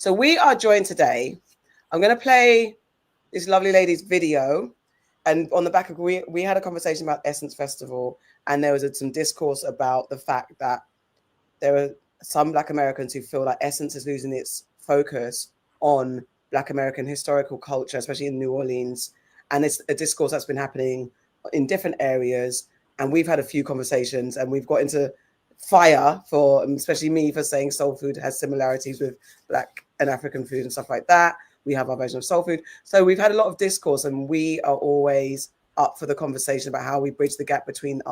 So we are joined today. I'm going to play this lovely lady's video. And on the back of we had a conversation about Essence Festival, and there was some discourse about the fact that there are some Black Americans who feel like Essence is losing its focus on Black American historical culture, especially in New Orleans. And it's a discourse that's been happening in different areas. And we've had a few conversations, and we've got into fire for, especially me, for saying soul food has similarities with Black and African food and stuff like that. We have our version of soul food. So we've had a lot of discourse, and we are always up for the conversation about how we bridge the gap between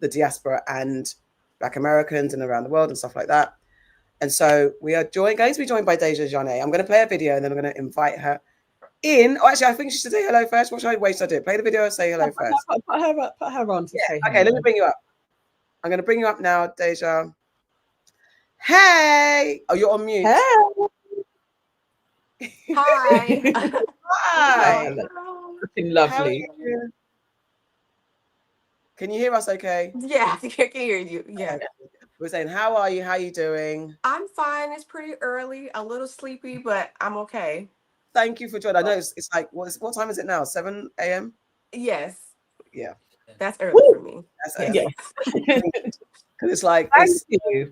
the diaspora and Black Americans and around the world and stuff like that. And so we are going to be joined by Deja Zhané. I'm going to play a video, and then I'm going to invite her in. Oh, actually, I think she should say hello first. What should I wait till I do? Play the video and say hello first. Put her on to say hello. Okay, let me bring you up. I'm going to bring you up now, Deja. Hey! Oh, you're on mute. Hey. Hi. Hi. Looking lovely. Can you hear us okay? Yeah, I can hear you. Yeah. Okay. We're saying, how are you? How are you doing? I'm fine. It's pretty early, a little sleepy, but I'm okay. Thank you for joining. I know it's like, what time is it now? 7 a.m.? Yes. Yeah. That's early for me. That's early. Yes. It's like,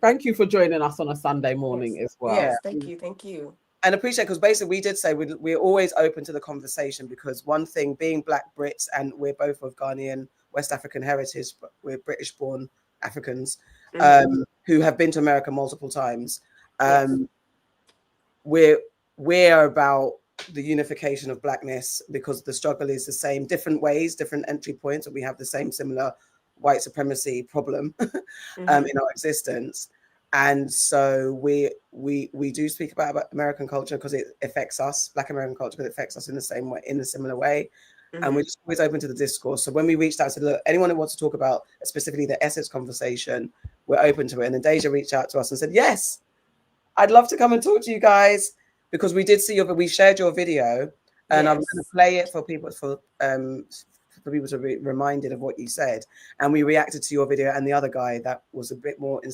Thank you for joining us on a Sunday morning as well. Yeah. Yes, thank you. And appreciate, because basically we did say we're always open to the conversation, because one thing, being Black Brits, and we're both of Ghanaian West African heritage, but we're British born Africans who have been to America multiple times. We're about the unification of Blackness, because the struggle is the same, different ways, different entry points, but we have the same similar white supremacy problem in our existence. And so we do speak about American culture because it affects us, Black American culture, because it affects us in the same way, in a similar way. And we're just always open to the discourse. So when we reached out and said, look, anyone who wants to talk about specifically the Essence conversation, we're open to it. And then Deja reached out to us and said, yes, I'd love to come and talk to you guys, because we did see we shared your video, and I'm going to play it for people to be reminded of what you said. And we reacted to your video and the other guy that was a bit more a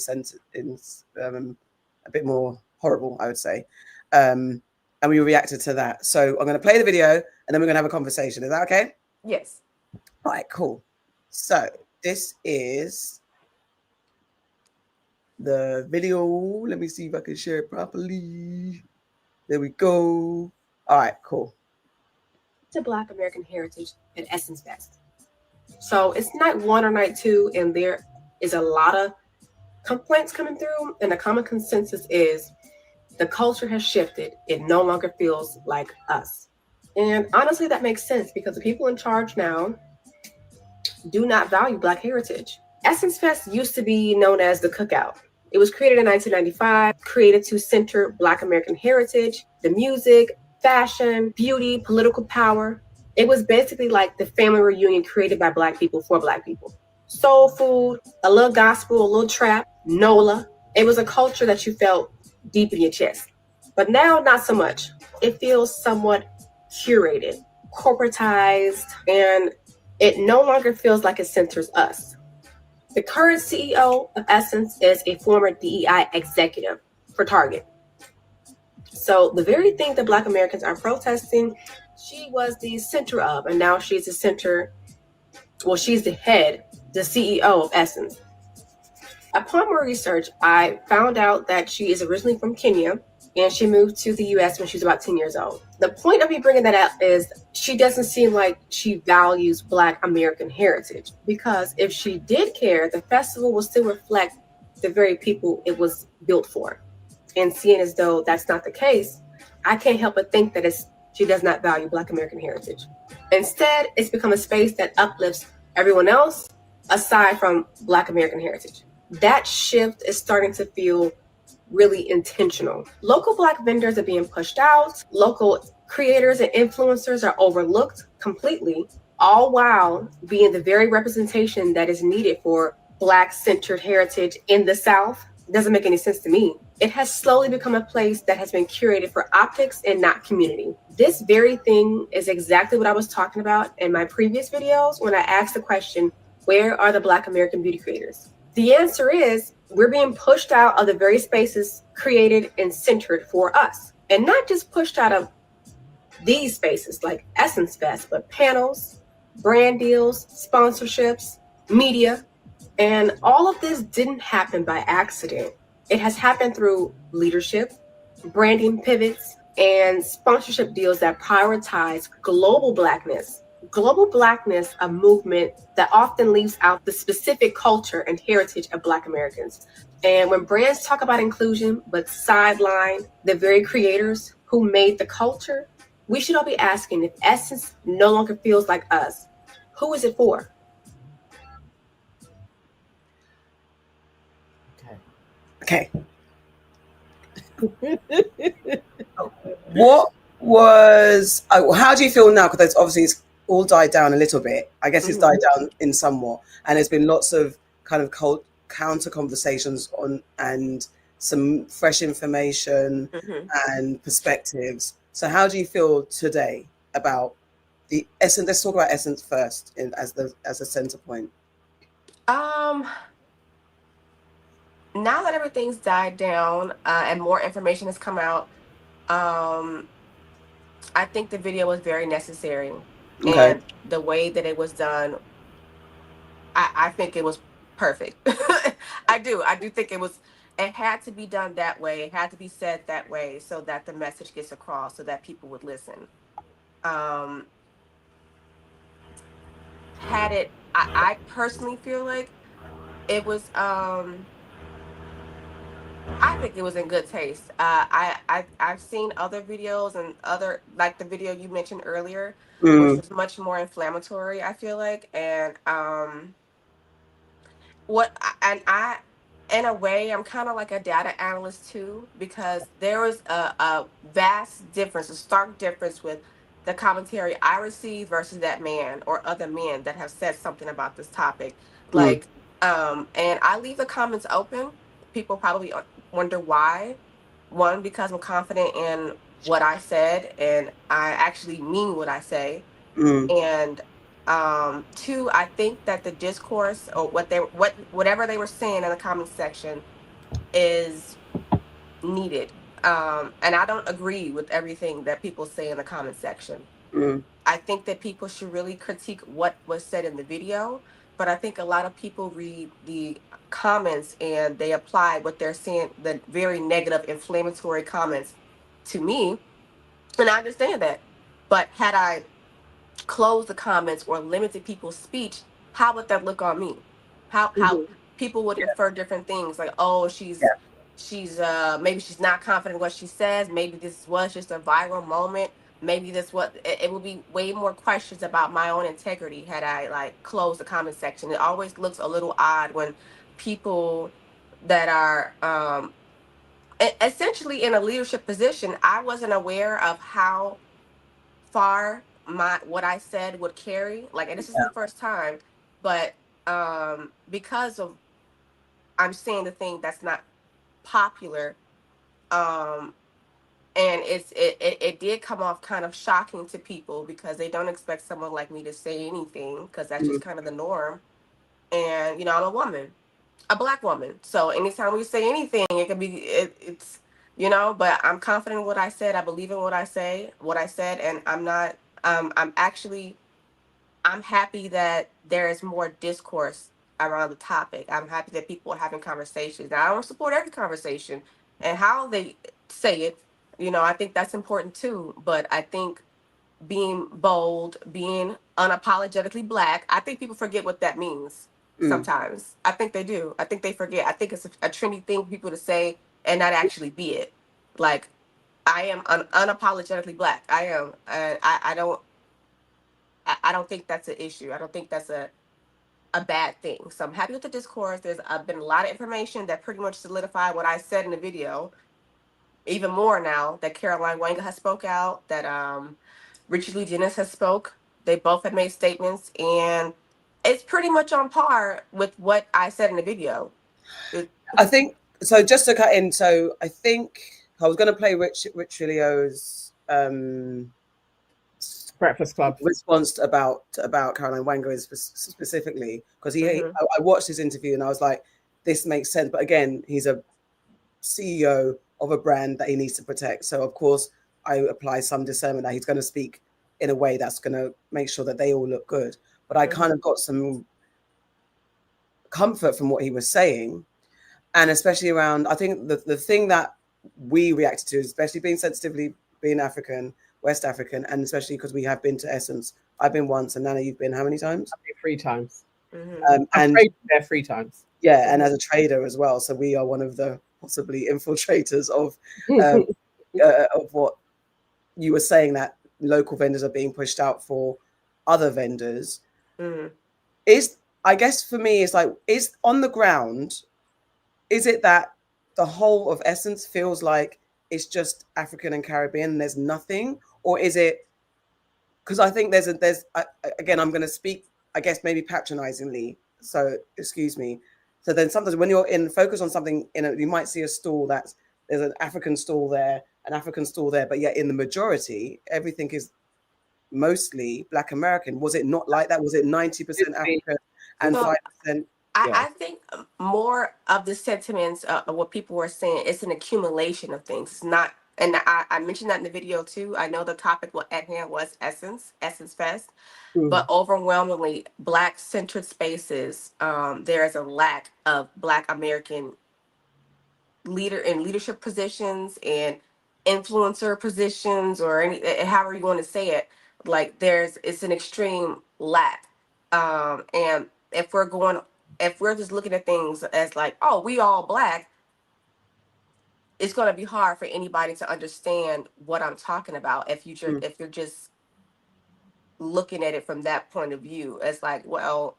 bit more horrible, I would say. And we reacted to that. So I'm going to play the video, and then we're going to have a conversation. Is that okay? Yes. All right, cool. So this is the video. Let me see if I can share it properly. There we go. All right, cool. To Black American heritage at Essence Fest. So it's night 1 or night 2, and there is a lot of complaints coming through, and the common consensus is the culture has shifted. It no longer feels like us. And honestly, that makes sense, because the people in charge now do not value Black heritage. Essence Fest used to be known as the Cookout. It was created in 1995, created to center Black American heritage, the music, fashion, beauty, political power. It was basically like the family reunion created by Black people for Black people. Soul food, a little gospel, a little trap, NOLA. It was a culture that you felt deep in your chest. But now, not so much. It feels somewhat curated, corporatized, and it no longer feels like it centers us. The current CEO of Essence is a former DEI executive for Target. So the very thing that Black Americans are protesting, she was the center of, and now she's the center, well, she's the head, the CEO of Essence. Upon more research, I found out that she is originally from Kenya, and she moved to the US when she was about 10 years old. The point of me bringing that up is she doesn't seem like she values Black American heritage, because if she did care, the festival will still reflect the very people it was built for. And seeing as though that's not the case, I can't help but think that she does not value Black American heritage. Instead, it's become a space that uplifts everyone else aside from Black American heritage. That shift is starting to feel really intentional. Local Black vendors are being pushed out. Local creators and influencers are overlooked completely, all while being the very representation that is needed for Black-centered heritage in the South. It doesn't make any sense to me. It has slowly become a place that has been curated for optics and not community. This very thing is exactly what I was talking about in my previous videos when I asked the question, where are the Black American beauty creators? The answer is, we're being pushed out of the very spaces created and centered for us. and not just pushed out of these spaces like Essence Fest, but panels, brand deals, sponsorships, media. And all of this didn't happen by accident. It has happened through leadership, branding pivots, and sponsorship deals that prioritize global Blackness. Global Blackness, a movement that often leaves out the specific culture and heritage of Black Americans. And when brands talk about inclusion but sideline the very creators who made the culture, we should all be asking, if Essence no longer feels like us, who is it for? Okay. What was, how do you feel now? Because obviously it's all died down a little bit. I guess it's died down in somewhat. And there's been lots of kind of counter conversations on and some fresh information and perspectives. So how do you feel today about the Essence? Let's talk about Essence first as a center point. Now that everything's died down and more information has come out, I think the video was very necessary. Okay. And the way that it was done, I think it was perfect. I do think it had to be done that way. It had to be said that way so that the message gets across, so that people would listen. I personally feel like it was, I think it was in good taste. I've seen other videos and other, like the video you mentioned earlier, which was much more inflammatory, I feel like. And in a way, I'm kind of like a data analyst too, because there was a vast difference, a stark difference with the commentary I received versus that man or other men that have said something about this topic. Like, and I leave the comments open. People probably wonder why. One, because I'm confident in what I said and I actually mean what I say. And two, I think that the discourse or whatever they were saying in the comment section is needed. And I don't agree with everything that people say in the comment section. I think that people should really critique what was said in the video, but I think a lot of people read the comments and they apply what they're saying, the very negative, inflammatory comments, to me, and I understand that. But had I closed the comments or limited people's speech, how would that look on me? How people would infer different things, like, oh, she's maybe she's not confident in what she says, maybe this was just a viral moment, maybe this what it would be way more questions about my own integrity had I like closed the comment section. It always looks a little odd when people that are essentially in a leadership position, I wasn't aware of how far what I said would carry. Like, and this is the first time, but because of I'm saying the thing that's not popular, and it did come off kind of shocking to people because they don't expect someone like me to say anything, because that's just kind of the norm. And I'm a woman, a Black woman, so anytime we say anything, it can be it's but I'm confident in what I said. I believe in what I said, and I'm not I'm happy that there is more discourse around the topic. I'm happy that people are having conversations. Now, I don't support every conversation and how they say it. I think that's important too. But I think being bold, being unapologetically Black, I think people forget what that means sometimes. I think they do. I think they forget. I think it's a trendy thing for people to say and not actually be it. Like, I am unapologetically Black. I am. I don't think that's an issue. I don't think that's a bad thing. So I'm happy with the discourse. There's been a lot of information that pretty much solidified what I said in the video. Even more now that Caroline Wanga has spoke out, that Richard Lee Dennis has spoke. They both have made statements, and it's pretty much on par with what I said in the video. I think so. Just to cut in, so I think I was going to play Rich Trillio's Breakfast Club response about Caroline Wanga specifically, because I watched his interview and I was like, this makes sense. But again, he's a CEO of a brand that he needs to protect. So of course I apply some discernment that he's going to speak in a way that's going to make sure that they all look good. But I kind of got some comfort from what he was saying, and especially around, I think the thing that we reacted to, especially being sensitively being African, West African, and especially because we have been to Essence. I've been once, and Nana, you've been how many times? I've been 3 times. And I've traded there 3 times. Yeah, and as a trader as well. So we are one of the possibly infiltrators of what you were saying, that local vendors are being pushed out for other vendors. Is, I guess for me, it's like, is on the ground, is it that the whole of Essence feels like it's just African and Caribbean, there's nothing? Or is it, because I think there's again, I'm going to speak, I guess, maybe patronizingly, so excuse me. So then sometimes when you're in focus on something, you might see a stall there's an African stall there, an African stall there, but yet in the majority, everything is mostly Black American. Was it not like that? Was it 90% African and 5%? I think more of the sentiments of what people were saying, it's an accumulation of things. It's not, and I mentioned that in the video too. I know the topic at hand was Essence Fest, but overwhelmingly Black-centered spaces, there is a lack of Black American leadership positions and influencer positions, or however you want to say it. Like it's an extreme lack, and if we're just looking at things as like, oh, we all Black, it's going to be hard for anybody to understand what I'm talking about if you're just looking at it from that point of view. It's like, well,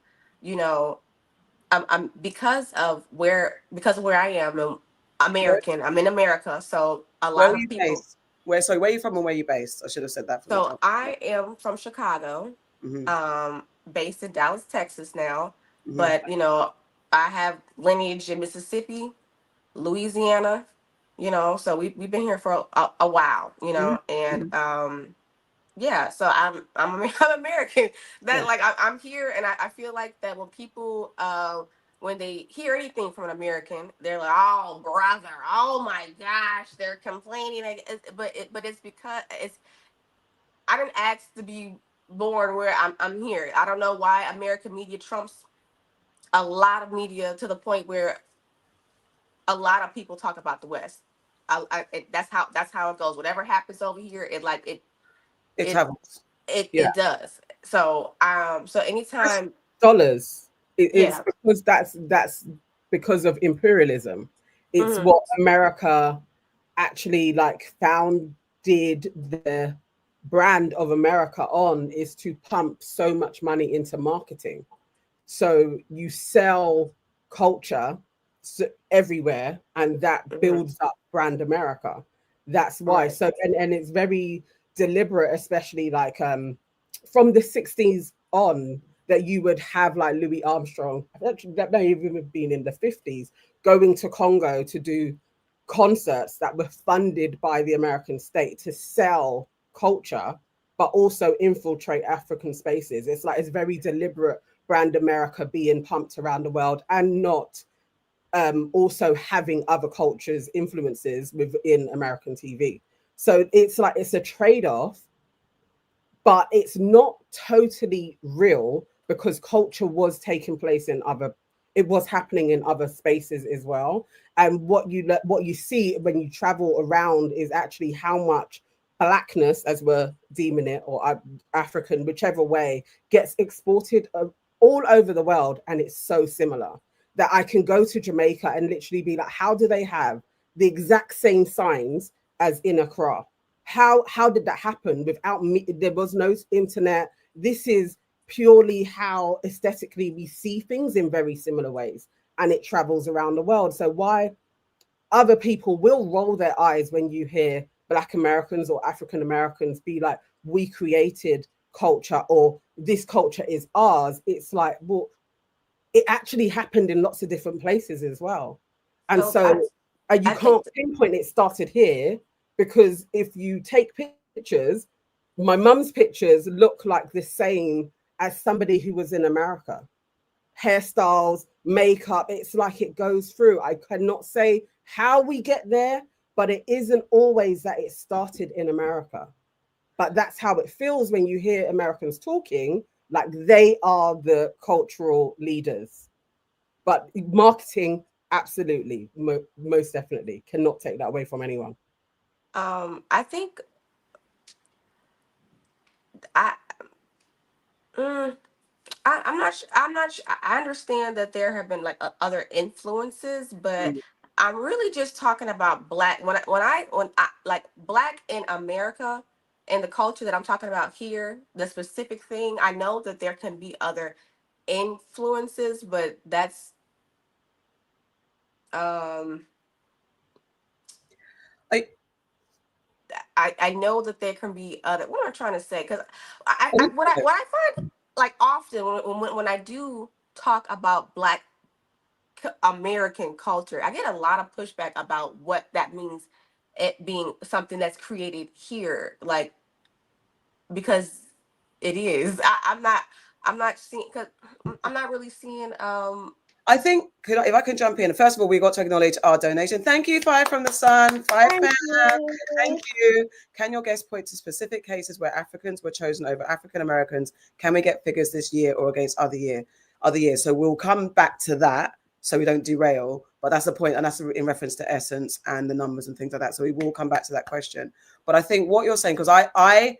I'm because of where I am, I'm American. I'm in America, so a lot of people. Based? Where are you from and where are you based? I should have said that. So I am from Chicago, based in Dallas, Texas now. But I have lineage in Mississippi, Louisiana. So we've been here for a while. And yeah, so I'm American. Like I'm here, and I feel like that when people when they hear anything from an American, they're like, "Oh, brother! Oh my gosh!" They're complaining. But it's because I didn't ask to be born where I'm here. I don't know why American media trumps a lot of media to the point where a lot of people talk about the West. That's how it goes. Whatever happens over here, it travels. It does. So so anytime dollars. It's because that's because of imperialism. It's what America actually founded the brand of America on, is to pump so much money into marketing. So you sell culture everywhere, and that builds up brand America. That's why. Right. So and it's very deliberate, especially from the 60s on, that you would have Louis Armstrong, that may even have been in the 50s, going to Congo to do concerts that were funded by the American state to sell culture, but also infiltrate African spaces. It's very deliberate brand America being pumped around the world, and not also having other cultures' influences within American TV. So it's a trade-off, but it's not totally real, because culture was taking place it was happening in other spaces as well. And what you see when you travel around is actually how much Blackness, as we're deeming it, or African, whichever way, gets exported all over the world. And it's so similar that I can go to Jamaica and literally be like, how do they have the exact same signs as in Accra? How did that happen without me? There was no internet. This is purely how aesthetically we see things in very similar ways, and it travels around the world. So why other people will roll their eyes when you hear Black Americans or African Americans be like, we created culture, or this culture is ours. It's like, well, it actually happened in lots of different places as well. And you can't pinpoint it started here, because if you take pictures, my mum's pictures look like the same as somebody who was in America. Hairstyles, makeup, it's like it goes through. I cannot say how we get there, but it isn't always that it started in America. But that's how it feels when you hear Americans talking, like they are the cultural leaders. But marketing, absolutely, most definitely, cannot take that away from anyone. I think I'm not. I'm not. I understand that there have been like other influences, but I'm really just talking about black. When I like black in America and the culture that I'm talking about here, the specific thing. I know that there can be other influences, but that's I know that there can be other. What am I trying to say? Because what I find like often when I do talk about Black American culture, I get a lot of pushback about what that means. It being something that's created here, like because it is. I'm not seeing because I'm not really seeing. I think if I can jump in, first of all, we got to acknowledge our donation. Thank you, Five from the Sun. Thank you. Can your guest point to specific cases where Africans were chosen over African Americans? Can we get figures this year or against other years? So we'll come back to that so we don't derail. But that's the point, and that's in reference to Essence and the numbers and things like that. So we will come back to that question. But I think what you're saying, because I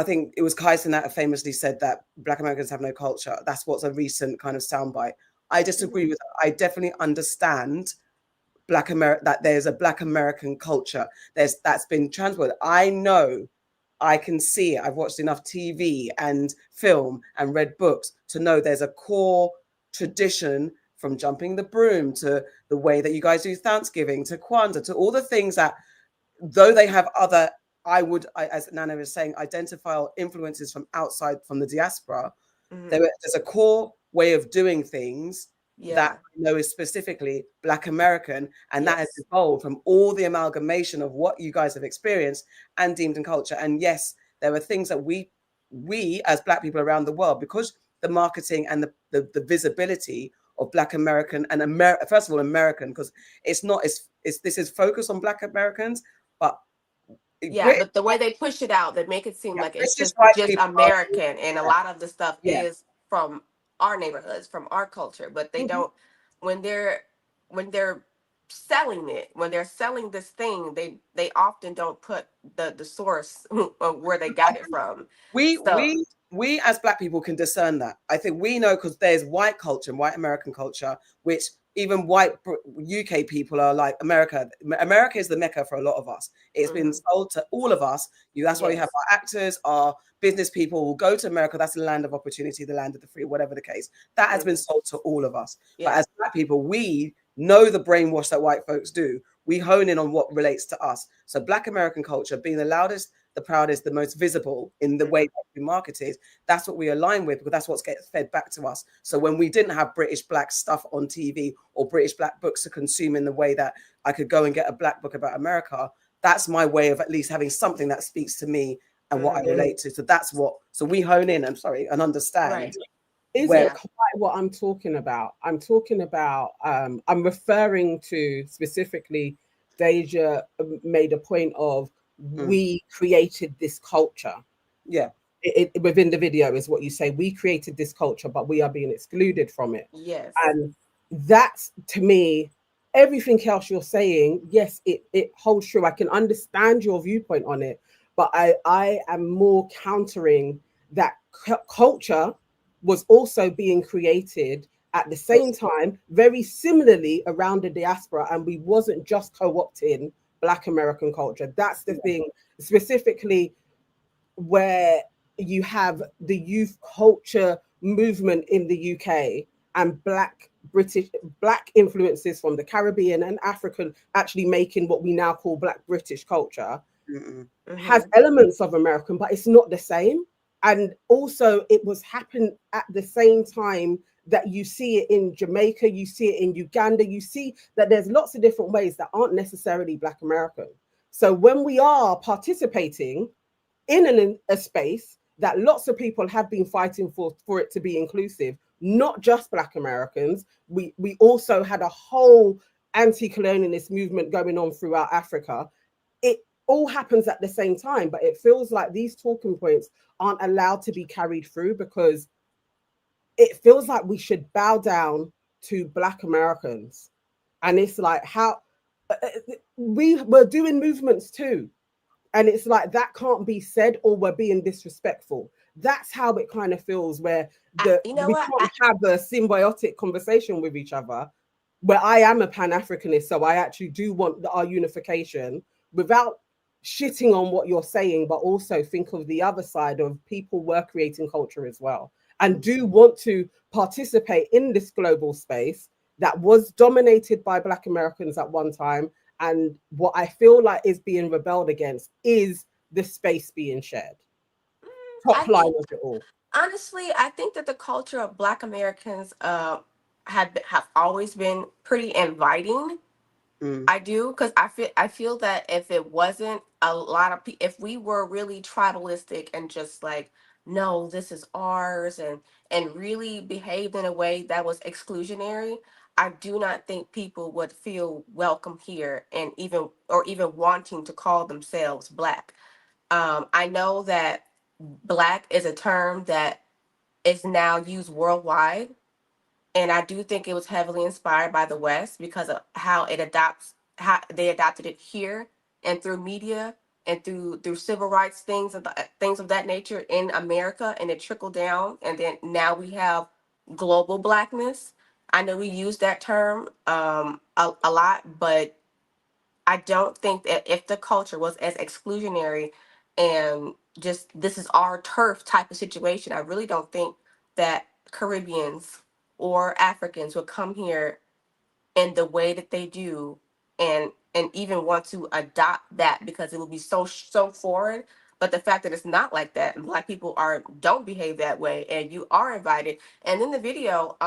think it was Kyson that famously said that Black Americans have no culture. That's what's a recent kind of soundbite. I disagree with that. I definitely understand that there's a Black American culture. That's been transferred. I know, I can see it. I've watched enough TV and film and read books to know there's a core tradition, from jumping the broom to the way that you guys do Thanksgiving to Kwanzaa to all the things that, though they have other, as Nana was saying, identifiable influences from outside, from the diaspora. There's a core way of doing things that I know is specifically Black American, and that has evolved from all the amalgamation of what you guys have experienced and deemed in culture. And yes, there are things that we as Black people around the world, because the marketing and the visibility of Black American and first of all American, because this is focused on Black Americans, but but the way they push it out, they make it seem like it's just American, and a lot of the stuff is from our neighborhoods, from our culture. But they don't, when they're selling it, when they're selling this thing, they often don't put the source of where they got it from. We as Black people can discern that. I think we know, because there's white culture and white American culture, which even white UK people are like, America is the Mecca for a lot of us. It's been sold to all of us. That's why we have our actors, our business people will go to America. That's the land of opportunity, the land of the free, whatever the case. That has been sold to all of us. But as Black people, we know the brainwash that white folks do. We hone in on what relates to us. So Black American culture being the loudest, the proudest, the most visible in the way that we marketed, that's what we align with, because that's what gets fed back to us. So when we didn't have British Black stuff on TV or British Black books to consume in the way that I could go and get a Black book about America, that's my way of at least having something that speaks to me and what I relate to. So we hone in, and understand. Is it quite what I'm talking about? I'm referring to specifically, Deja made a point of, we created this culture. Within the video is what you say. We created this culture, but we are being excluded from it. Yes. And that's, to me, everything else you're saying, yes, it holds true. I can understand your viewpoint on it, but I am more countering that culture was also being created at the same time, very similarly around the diaspora, and we wasn't just co-opting Black American culture. That's the thing, specifically where you have the youth culture movement in the UK and Black influences from the Caribbean and African actually making what we now call Black British culture, has elements of American, but it's not the same. And also it was happening at the same time that you see it in Jamaica, you see it in Uganda, you see that there's lots of different ways that aren't necessarily Black American. So when we are participating in a space that lots of people have been fighting for it to be inclusive, not just Black Americans, we also had a whole anti-colonialist movement going on throughout Africa. It all happens at the same time, but it feels like these talking points aren't allowed to be carried through because it feels like we should bow down to Black Americans. And it's like, how we're doing movements too. And it's like, that can't be said, or we're being disrespectful. That's how it kind of feels, where we can't have a symbiotic conversation with each other, where I am a Pan-Africanist, so I actually do want our unification without shitting on what you're saying, but also think of the other side of people were creating culture as well, and do want to participate in this global space that was dominated by Black Americans at one time. And what I feel like is being rebelled against is the space being shared. Top line of it all. Honestly, I think that the culture of Black Americans have always been pretty inviting. I do, because I feel that if it wasn't a lot of people, if we were really tribalistic and just like, no, this is ours, and really behaved in a way that was exclusionary, I do not think people would feel welcome here, and even wanting to call themselves Black. I know that Black is a term that is now used worldwide. And I do think it was heavily inspired by the West because of how they adopted it here, and through media and through civil rights things and things of that nature in America, and it trickled down. And then now we have global Blackness. I know we use that term a lot, but I don't think that if the culture was as exclusionary and just this is our turf type of situation, I really don't think that Caribbeans or Africans would come here in the way that they do, and even want to adopt that, because it would be so foreign. But the fact that it's not like that, and Black people don't behave that way, and you are invited. And in the video,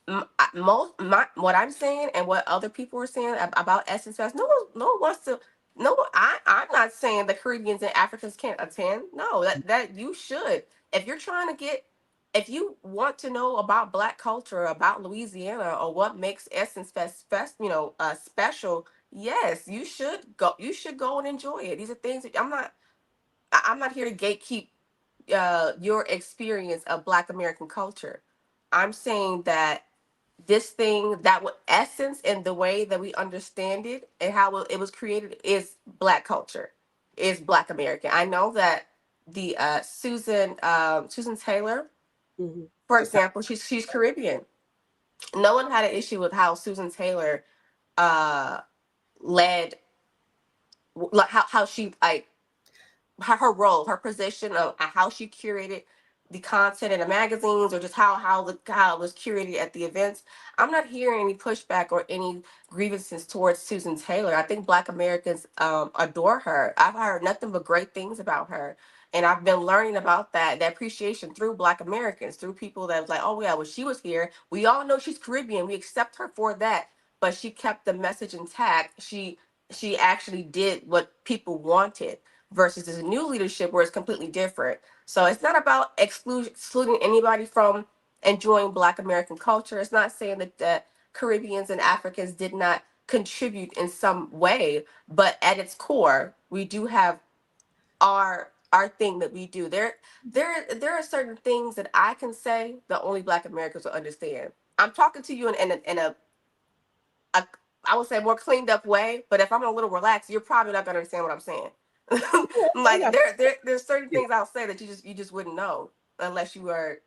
what I'm saying and what other people are saying about Essence Fest, no one wants to. No, I'm not saying the Caribbeans and Africans can't attend. No, that you should. If you're trying to if you want to know about Black culture, about Louisiana, or what makes Essence Fest special, yes, you should go. You should go and enjoy it. These are things that I'm not here to gatekeep your experience of Black American culture. I'm saying that this thing that with essence and the way that we understand it and how it was created is Black culture, is Black American. I know that the Susan Taylor, for example, she's Caribbean. No one had an issue with how Susan Taylor led, like how she like her role, her position of how she curated the content in the magazines, or just how it was curated at the events. I'm not hearing any pushback or any grievances towards Susan Taylor. I think Black Americans adore her. I've heard nothing but great things about her. And I've been learning about that appreciation through Black Americans, through people that was like, oh yeah, when she was here, we all know she's Caribbean. We accept her for that. But she kept the message intact. She actually did what people wanted, versus this new leadership where it's completely different. So it's not about excluding anybody from enjoying Black American culture. It's not saying that Caribbeans and Africans did not contribute in some way, but at its core, we do have our thing that we do. There are certain things that I can say that only Black Americans will understand. I'm talking to you in a I would say more cleaned up way, but if I'm a little relaxed, you're probably not gonna understand what I'm saying. Like there's certain things I'll say that you just wouldn't know unless you are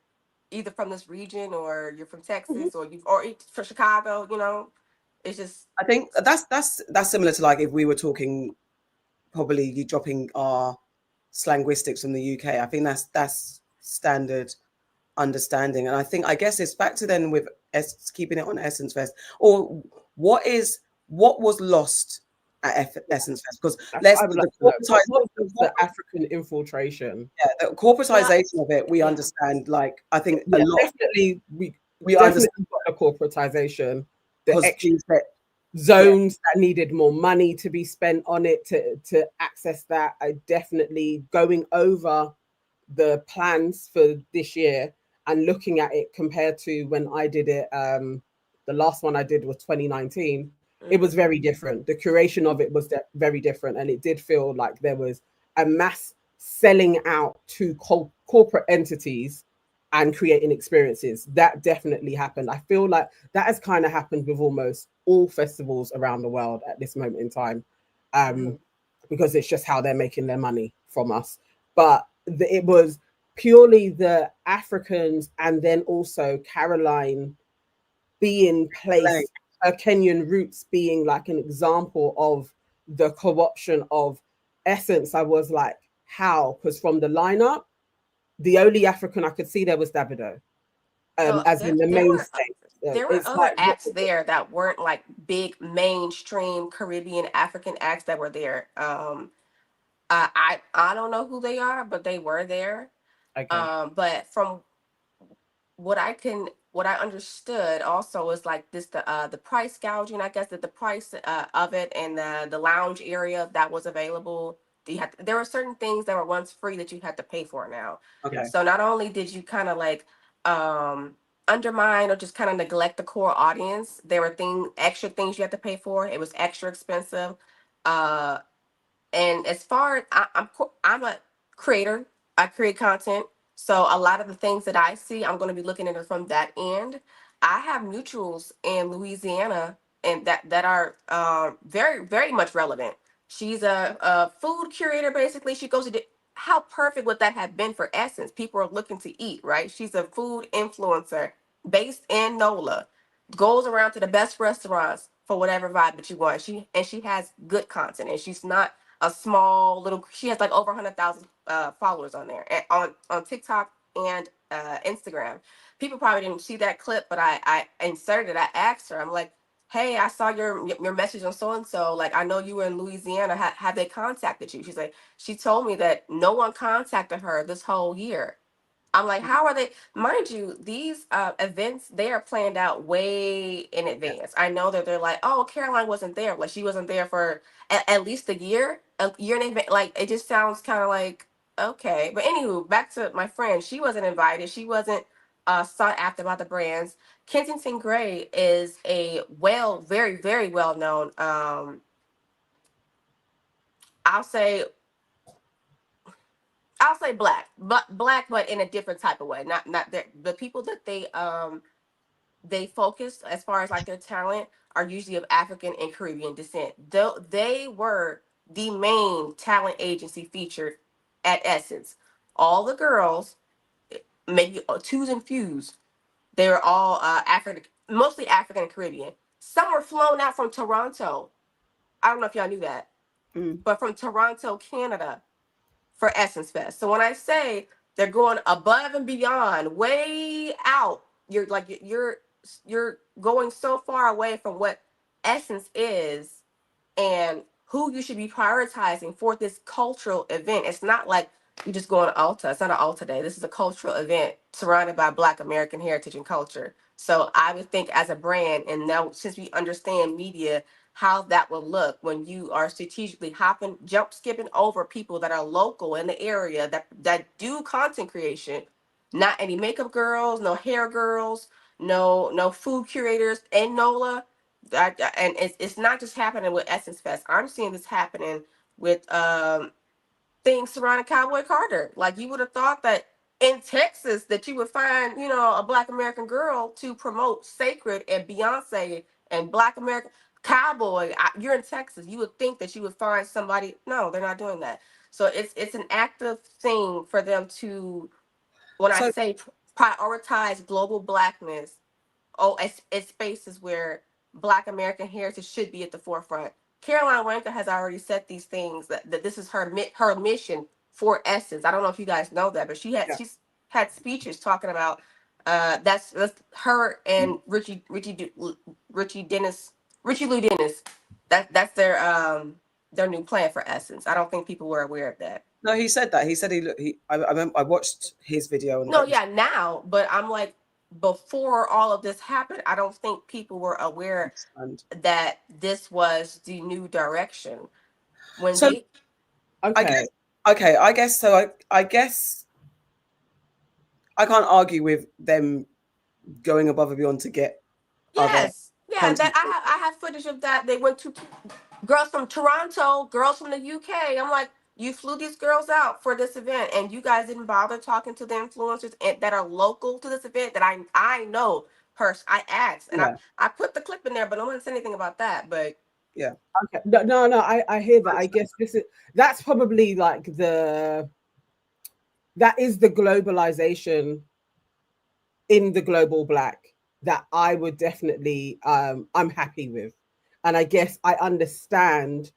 either from this region, or you're from Texas, or from Chicago. It's just, I think that's similar to, like, if we were talking, probably you dropping our slanguistics from the UK. I think that's standard understanding. And I guess it's back to then with keeping it on Essence Fest, or what was lost at Essence Fest, because the African infiltration. Yeah, the corporatization of it, we understand. Like, I think a lot definitely we understand the corporatization, the extra zones that needed more money to be spent on it to access that. I definitely going over the plans for this year and looking at it compared to when I did it the last one I did was 2019. It was very different. The curation of it was very different, and it did feel like there was a mass selling out to corporate entities and creating experiences. That definitely happened. I feel like that has kind of happened with almost all festivals around the world at this moment in time, because it's just how they're making their money from us. But it was purely the Africans, and then also Caroline being placed, her Kenyan roots being like an example of the corruption of Essence. I was like, how? Because from the lineup, the only African I could see there was Davido, as in the main stage. There were other acts there that weren't like big mainstream Caribbean African acts that were there. I don't know who they are, but they were there. Okay. But from what I understood also is like this, the price gouging, I guess, that the price of it, and the lounge area that was available. There were certain things that were once free that you had to pay for now. Okay. So not only did you kind of like undermine or just kind of neglect the core audience, there were extra things you had to pay for. It was extra expensive. And as far as I'm a creator, I create content. So a lot of the things that I see, I'm going to be looking at it from that end. I have mutuals in Louisiana, and that are very, very much relevant. She's a food curator, basically. She goes to how perfect would that have been for Essence? People are looking to eat, right? She's a food influencer based in NOLA, goes around to the best restaurants for whatever vibe that you want. She has good content, and she's not a small little. She has like over 100,000 followers on there, and on TikTok and Instagram. People probably didn't see that clip, but I inserted it. I asked her, I'm like, hey, I saw your message on so and so. Like, I know you were in Louisiana. Have they contacted you? She's like, she told me that no one contacted her this whole year. I'm like, how are they? Mind you, these events, they are planned out way in advance. I know that they're like, oh, Caroline wasn't there. Like, she wasn't there for at least a year in advance. Like, it just sounds kind of like, okay. But anywho, back to my friend. She wasn't invited. She wasn't sought after by the brands. Kensington Grey is a very, very well known, I'll say black, but in a different type of way. Not the people that they focus as far as like their talent are usually of African and Caribbean descent. Though they were the main talent agency featured at Essence. All the girls, maybe twos and fews, they were all African, mostly African and Caribbean. Some were flown out from Toronto. I don't know if y'all knew that, but from Toronto, Canada, for Essence Fest. So when I say they're going above and beyond, way out, you're going so far away from what Essence is and who you should be prioritizing for this cultural event. It's not like you just go on Alta. It's not an Alta Day. This is a cultural event surrounded by Black American heritage and culture. So I would think as a brand, and now since we understand media, how that will look when you are strategically skipping over people that are local in the area that do content creation. Not any makeup girls, no hair girls, no food curators and NOLA. And it's not just happening with Essence Fest. I'm seeing this happening with things surrounding Cowboy Carter. Like, you would have thought that in Texas that you would find, a Black American girl to promote Sacred and Beyonce and Black American Cowboy. You're in Texas. You would think that you would find somebody. No, they're not doing that. So it's an active thing for them to, when I say prioritize global Blackness, it's spaces where Black American heritage should be at the forefront. Caroline Wanga has already said these things that this is her mission for Essence. I don't know if you guys know that, but she's had speeches talking about that's her and Richie Lou Dennis. That's their new plan for Essence. I don't think people were aware of that. No, he said that. He said I watched his video. Now, but I'm like, before all of this happened, I don't think people were aware that this was the new direction. I guess so. I guess I can't argue with them going above and beyond to get Yes. Yeah, countries? that I have footage of that. They went to girls from Toronto, girls from the UK. I'm like, you flew these girls out for this event, and you guys didn't bother talking to the influencers that are local to this event that I know. I asked, and I put the clip in there, but I wouldn't say anything about that. But yeah, okay, no, I hear that. I guess that's probably like that is the globalization in the global Black that I would definitely I'm happy with, and I guess I understand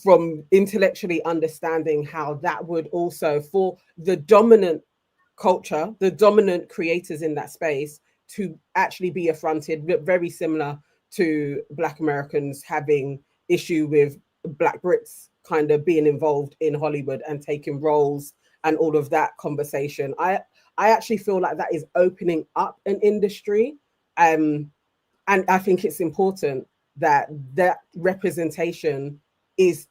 from intellectually understanding how that would also, for the dominant culture, the dominant creators in that space, to actually be affronted, very similar to Black Americans having issue with Black Brits kind of being involved in Hollywood and taking roles and all of that conversation. I actually feel like that is opening up an industry, and I think it's important that that representation is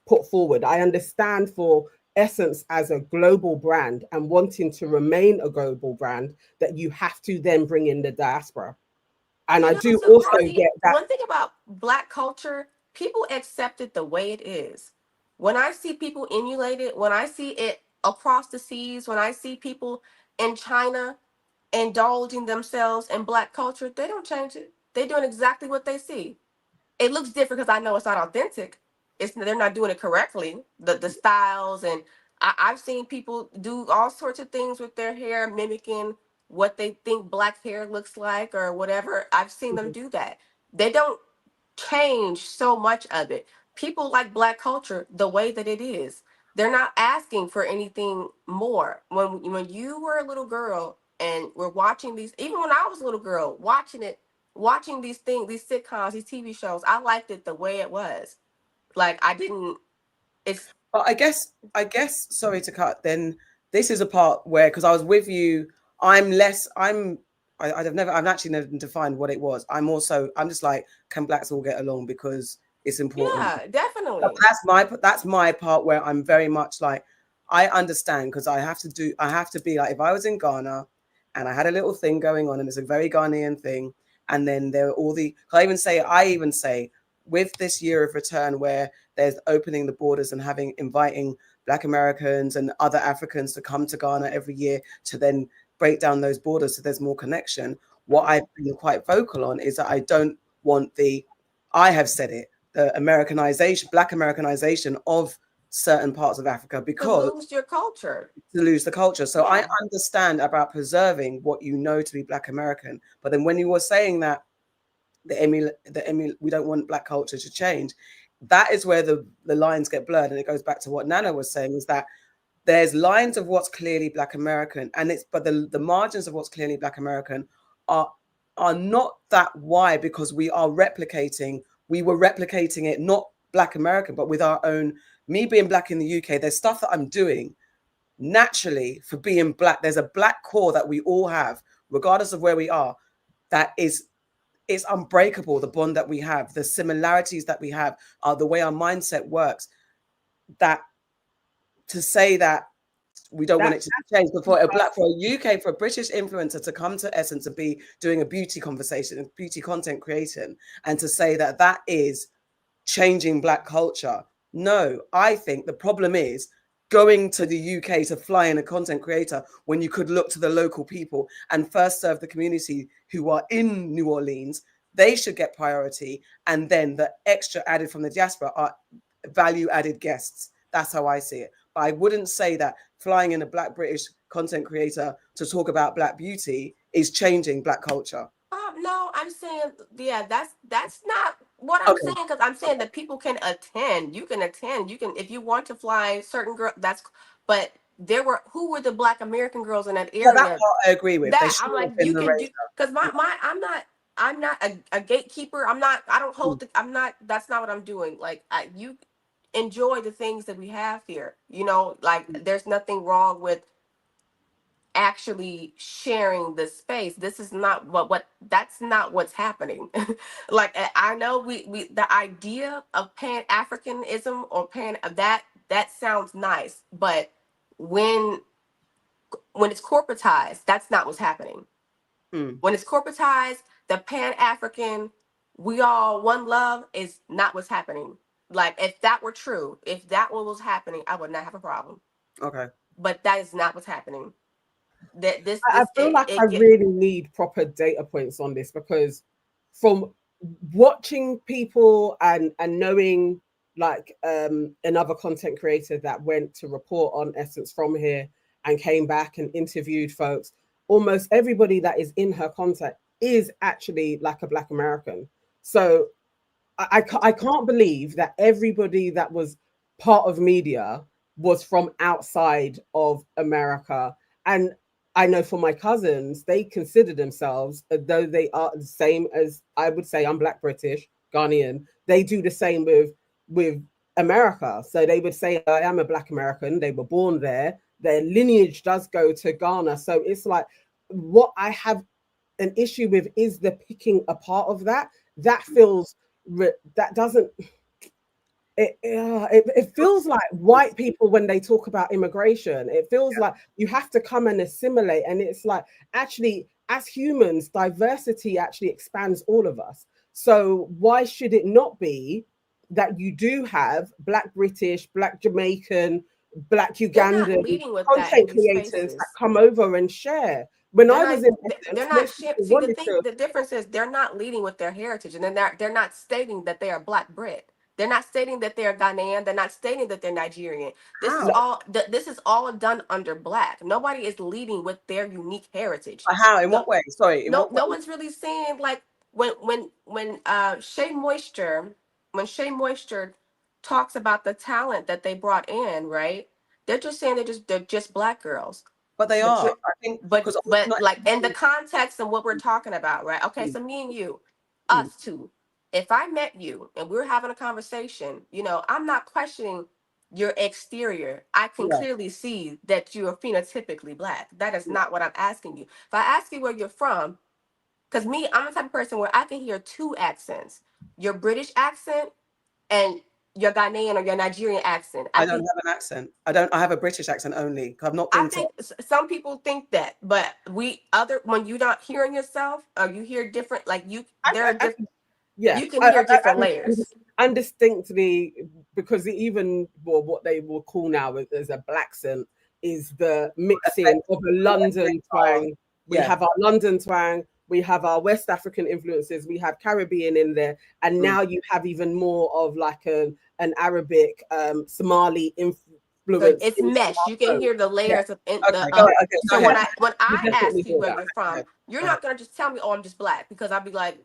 put forward. I understand for Essence as a global brand and wanting to remain a global brand that you have to then bring in the diaspora. And I do so also crazy. get that. One thing about Black culture, people accept it the way it is. When I see people emulate it, when I see it across the seas, when I see people in China indulging themselves in Black culture, they don't change it. They're doing exactly what they see. It looks different because I know it's not authentic. They're not doing it correctly. The styles, and I've seen people do all sorts of things with their hair, mimicking what they think Black hair looks like or whatever. I've seen them do that. They don't change so much of it. People like Black culture the way that it is. They're not asking for anything more. When you were a little girl and we're watching these, even when I was a little girl, watching these things, these sitcoms, these TV shows, I liked it the way it was. Like I didn't. It's. but I guess sorry to cut. Then this is a part where, because I was with you, I've actually never defined what it was. I'm just like, can Blacks all get along because it's important? Yeah, definitely. But that's my part where I'm very much like, I understand, because I have to be like, if I was in Ghana and I had a little thing going on and it's a very Ghanaian thing, and then there are all I even say with this year of return where there's opening the borders and inviting Black Americans and other Africans to come to Ghana every year to then break down those borders so there's more connection. What I've been quite vocal on is that I don't want I have said it, the Black Americanization of certain parts of Africa, because to lose your culture, to lose the culture. So yeah. I understand about preserving what you know to be Black American, but then when you were saying that we don't want Black culture to change, that is where the lines get blurred, and it goes back to what Nana was saying, is that there's lines of what's clearly Black American, but the margins of what's clearly Black American are not that wide, because we were replicating it, not Black American, but with our own. Me being Black in the UK, there's stuff that I'm doing naturally for being Black. There's a Black core that we all have, regardless of where we are, that it's unbreakable. The bond that we have, the similarities that we have, are the way our mindset works. That to say that we don't want it to change, but for a British influencer to come to Essence and be doing a beauty conversation and beauty content creating, and to say that that is changing Black culture. No, I think the problem is going to the UK to fly in a content creator when you could look to the local people and first serve the community who are in New Orleans. They should get priority, and then the extra added from the diaspora are value added guests. That's how I see it. But I wouldn't say that flying in a Black British content creator to talk about Black beauty is changing Black culture. No, I'm saying, yeah, that's not what I'm saying, because I'm saying that people can attend. You can attend. You can, if you want to fly certain girls. But who were the Black American girls in that area? That part I agree with. That I'm like, you can do, because I'm not a gatekeeper. I don't hold. That's not what I'm doing. Like, you enjoy the things that we have here. Like there's nothing wrong with actually sharing the space. This is not that's not what's happening. Like I know we the idea of Pan-Africanism or that sounds nice, but when it's corporatized, that's not what's happening. When it's corporatized, the Pan-African, we all one love is not what's happening. Like, if that were true, if that was happening, I would not have a problem. Okay. But that is not what's happening. I feel like I really need proper data points on this, because from watching people and knowing like another content creator that went to report on Essence from here and came back and interviewed folks, almost everybody that is in her content is actually like a Black American. So I can't believe that everybody that was part of media was from outside of America. And I know for my cousins, they consider themselves, though they are the same as, I would say I'm Black British, Ghanaian, they do the same with America. So they would say, I am a Black American. They were born there. Their lineage does go to Ghana. So it's like, what I have an issue with is the picking apart of that. That feels, that doesn't, it feels like white people when they talk about immigration, it feels like you have to come and assimilate. And it's like, actually, as humans, diversity actually expands all of us. So why should it not be that you do have Black British, Black Jamaican, Black Ugandan content creators that come over and share? When I was in Essence, they're not see, the difference is they're not leading with their heritage, and they're not stating that they are Black Brit. They're not stating that they're Ghanaian. They're not stating that they're Nigerian. This is all done under Black. Nobody is leading with their unique heritage. How? In what way? Sorry. No one's really saying, like, when Shea Moisture talks about the talent that they brought in, right? They're just saying they're just Black girls. But they are. I think, but like in the context of what we're talking about, right? Okay, so me and you, us two. If I met you and we were having a conversation, you know, I'm not questioning your exterior. I can clearly see that you are phenotypically Black. That is not what I'm asking you. If I ask you where you're from, because me, I'm the type of person where I can hear two accents: your British accent and your Ghanaian or your Nigerian accent. I don't have an accent. I have a British accent only. I've not been. I think some people think that, but when you're not hearing yourself, or you hear different, like you can hear different layers. Undistinctly, because even what they will call now as a Blaccent is the mixing of a London twang. We have our London twang. We have our West African influences. We have Caribbean in there, and now you have even more of like an Arabic, Somali influence. So it's mesh. You can hear the layers of so when I ask you where you're from, you're not gonna just tell me, "Oh, I'm just Black," because I'll be like,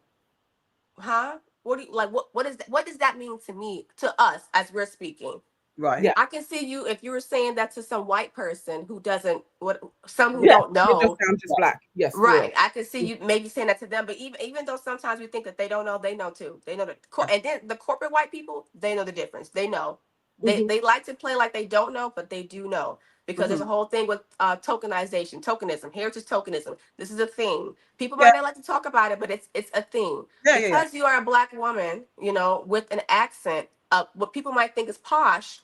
"Huh? What do you like? What is that? What does that mean to me, to us as we're speaking?" Right. Yeah. I can see you if you were saying that to some white person who doesn't, some who don't know. I'm just Black. Yes. Right. I can see you maybe saying that to them, but even though sometimes we think that they don't know, they know too. They know and then the corporate white people, they know the difference. They know. They like to play like they don't know, but they do know, because there's a whole thing with tokenization, tokenism, heritage tokenism. This is a thing. People might not like to talk about it, but it's a thing. Because you are a Black woman, you know, with an accent, what people might think is posh,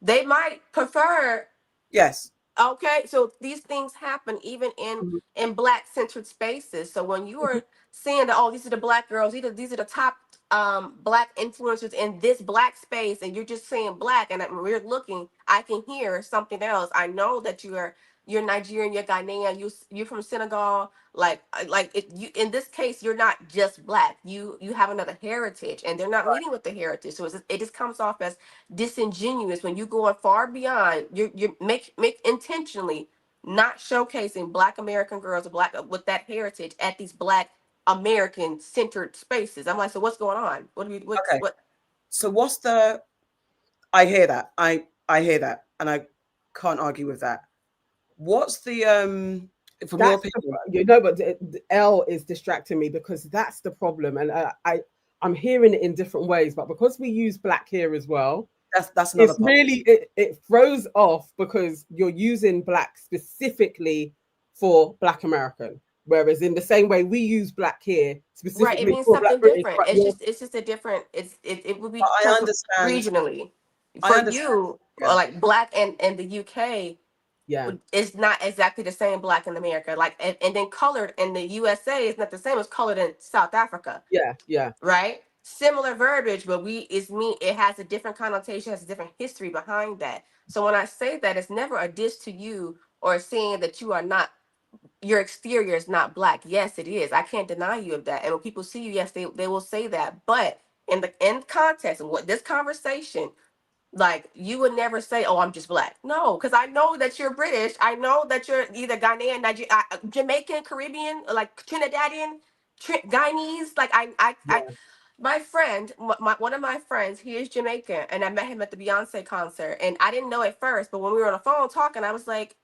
they might prefer. Yes. Okay, so these things happen even in Black-centered spaces. So when you are saying that, oh, these are the Black girls, these are the top Black influencers in this Black space, and you're just saying Black, and we're looking, I can hear something else. I know that you're Nigerian, you're Ghanaian, you're from Senegal. You in this case, you're not just Black. You have another heritage, and they're not leading with the heritage. So it just comes off as disingenuous when you go far beyond. You make intentionally not showcasing Black American girls or Black with that heritage at these Black American centered spaces. I'm like, so what's going on? What? So what's the? I hear that. I hear that, and I can't argue with that. What's the from your opinion? You know, but the L is distracting me, because that's the problem, and I'm hearing it in different ways. But because we use Black here as well, that's another it's really it throws off, because you're using Black specifically for Black American. Whereas in the same way we use Black here specifically, right, it means something different. It's just a different. It would be. I understand regionally. For you, like Black and the UK, It's not exactly the same black in America. Like, and then colored in the USA is not the same as colored in South Africa. Yeah. Right? Similar verbiage, but it has a different connotation, has a different history behind that. So when I say that, it's never a diss to you or saying that you are not, your exterior is not black. Yes, it is. I can't deny you of that. And when people see you, yes, they will say that. But in the context of what this conversation, like, you would never say, "Oh, I'm just black." No, because I know that you're British. I know that you're either Ghanaian, Jamaican, Caribbean, like Trinidadian, Guyanese. Like my friend, one of my friends, he is Jamaican, and I met him at the Beyonce concert, and I didn't know at first, but when we were on the phone talking, I was like,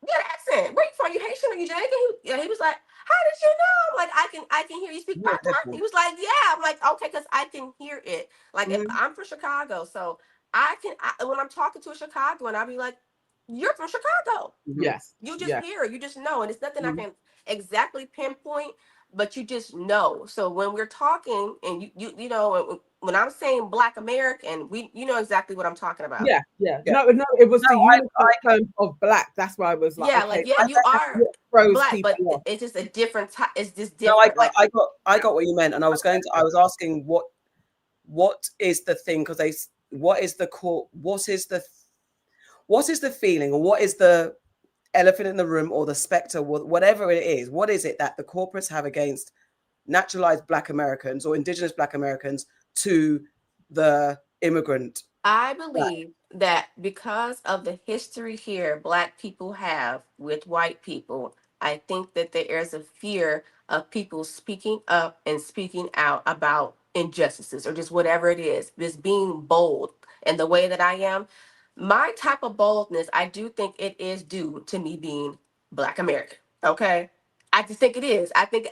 "Good accent. Where you from? You Haitian or you Jamaican?" He was like, "How did you know?" I'm like, I can hear you speak Patois. He was like, "Yeah." I'm like, "Okay," because I can hear it. Like, if I'm from Chicago, so when I'm talking to a Chicagoan, I'll be like, "You're from Chicago." Yes. You just hear, you just know, and it's nothing I can exactly pinpoint, but you just know. So when we're talking, and you know, when I'm saying Black American, you know exactly what I'm talking about. Yeah. No, it was the universal term of black. That's why I was like, okay, you are black, but it's just a different type. It's just different. No, I got what you meant, and I was asking what is the thing, because what is the feeling, or what is the elephant in the room, or the specter, whatever it is, what is it that the corporates have against naturalized Black Americans or indigenous Black Americans to the immigrant? I believe that because of the history here Black people have with white people, I think that there is a fear of people speaking up and speaking out about injustices or just whatever it is, just being bold. And the way that I am, my type of boldness, I do think it is due to me being Black American. Okay. I just think it is. I think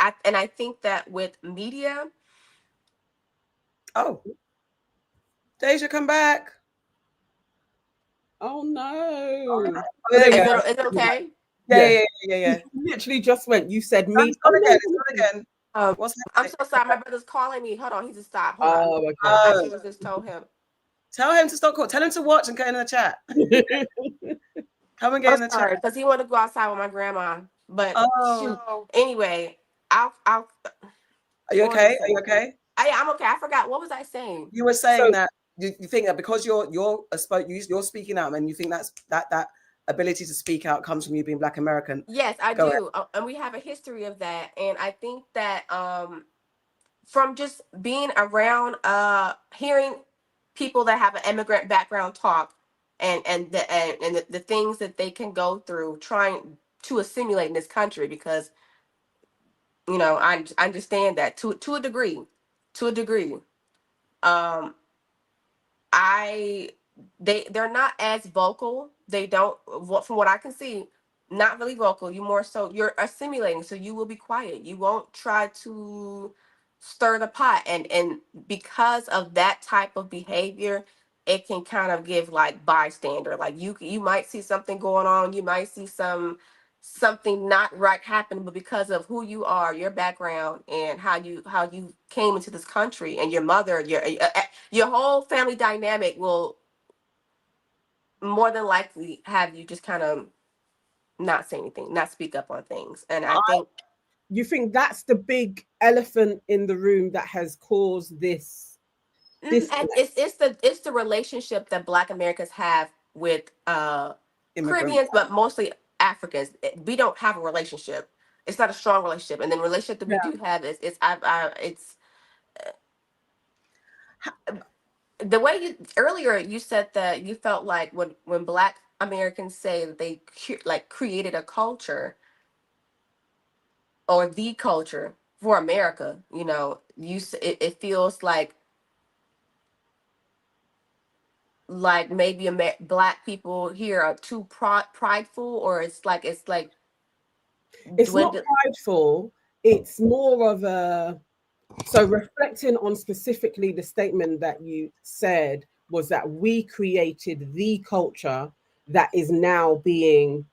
that with media. Oh, Deja, come back. Oh no. Oh, there you go. Is it okay? Yeah. You literally just went. You said me. It's not again. I'm so sorry. My brother's calling me. Hold on. He just stopped. Hold on. Okay. I just told him. Tell him to stop calling. Tell him to watch and get in the chat. Come and get in the chat. Because he wanted to go outside with my grandma. But anyway, I'll. Are you okay? Are you okay? I'm okay. I forgot. What was I saying? You were saying that you think that because you're speaking out, and you think that ability to speak out comes from you being Black American. Yes, I do. And we have a history of that. And I think that from just being around, hearing people that have an immigrant background talk and the things that they can go through trying to assimilate in this country, because, you know, I understand that to a degree. They're not as vocal. They don't, from what I can see, not really vocal. You're assimilating, so you will be quiet. You won't try to stir the pot, and because of that type of behavior, it can kind of give like bystander. Like you might see something going on, you might see something not right happen, but because of who you are, your background, and how you came into this country, and your mother, your whole family dynamic will more than likely have you just kind of not say anything, not speak up on things. And I think you think that's the big elephant in the room that has caused this. And it's the relationship that Black Americans have with Caribbeans, but mostly Africans. We don't have a relationship. It's not a strong relationship, and then the relationship that we do have is the way earlier you said that you felt like when Black Americans say that they created a culture or the culture for America, you know, it feels like maybe Black people here are too prideful, or it's not prideful. It's more of a, so reflecting on specifically the statement that you said was that we created the culture that is now being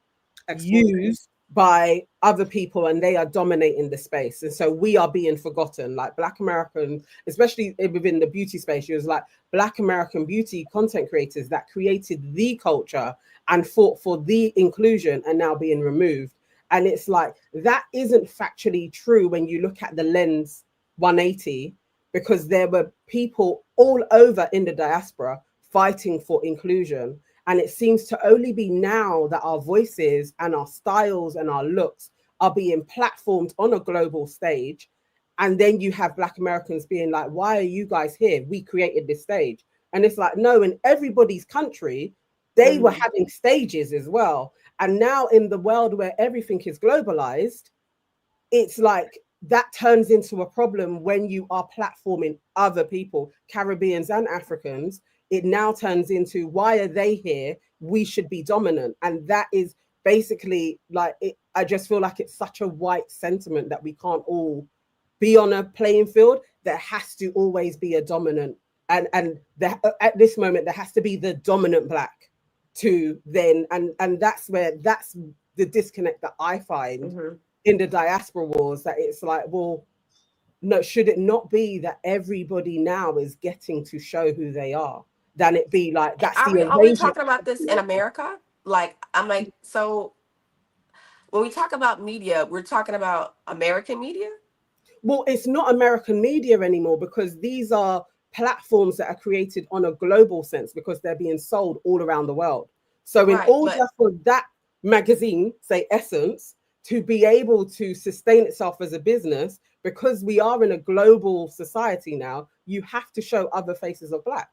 used by other people and they are dominating the space. And so we are being forgotten, like Black American, especially within the beauty space. It was like Black American beauty content creators that created the culture and fought for the inclusion are now being removed. And it's like, that isn't factually true when you look at the lens 180, because there were people all over in the diaspora fighting for inclusion. And it seems to only be now that our voices and our styles and our looks are being platformed on a global stage. And then you have Black Americans being like, why are you guys here? We created this stage. And it's like, no, in everybody's country, they were having stages as well. And now in the world where everything is globalized, it's like that turns into a problem when you are platforming other people, Caribbeans and Africans. It now turns into, why are they here? We should be dominant. And that is basically like, I just feel like it's such a white sentiment that we can't all be on a playing field. There has to always be a dominant. And at this moment, there has to be the dominant Black to then. And that's the disconnect that I find in the diaspora wars, that it's like, well, no, should it not be that everybody now is getting to show who they are? Than it be like, that's are we talking about this in America? Like, I'm like, so when we talk about media, we're talking about American media? Well, it's not American media anymore, because these are platforms that are created on a global sense, because they're being sold all around the world. So in order for that magazine, say Essence, to be able to sustain itself as a business, because we are in a global society now, you have to show other faces of Black.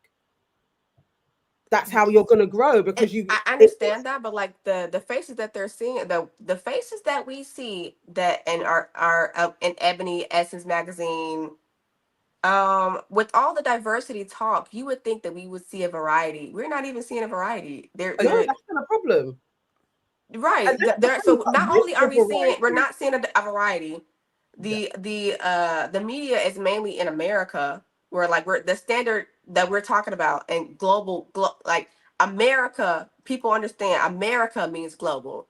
That's how you're going to grow, because I understand that, but like the faces that they're seeing, the faces that we see that in our in Ebony, Essence magazine, with all the diversity talk, you would think that we would see a variety. We're not even seeing a variety. No, that's not a problem. Right. So not only are we seeing, we're not seeing a variety. The media is mainly in America, where like we're the standard that we're talking about, and global, like America, people understand America means global.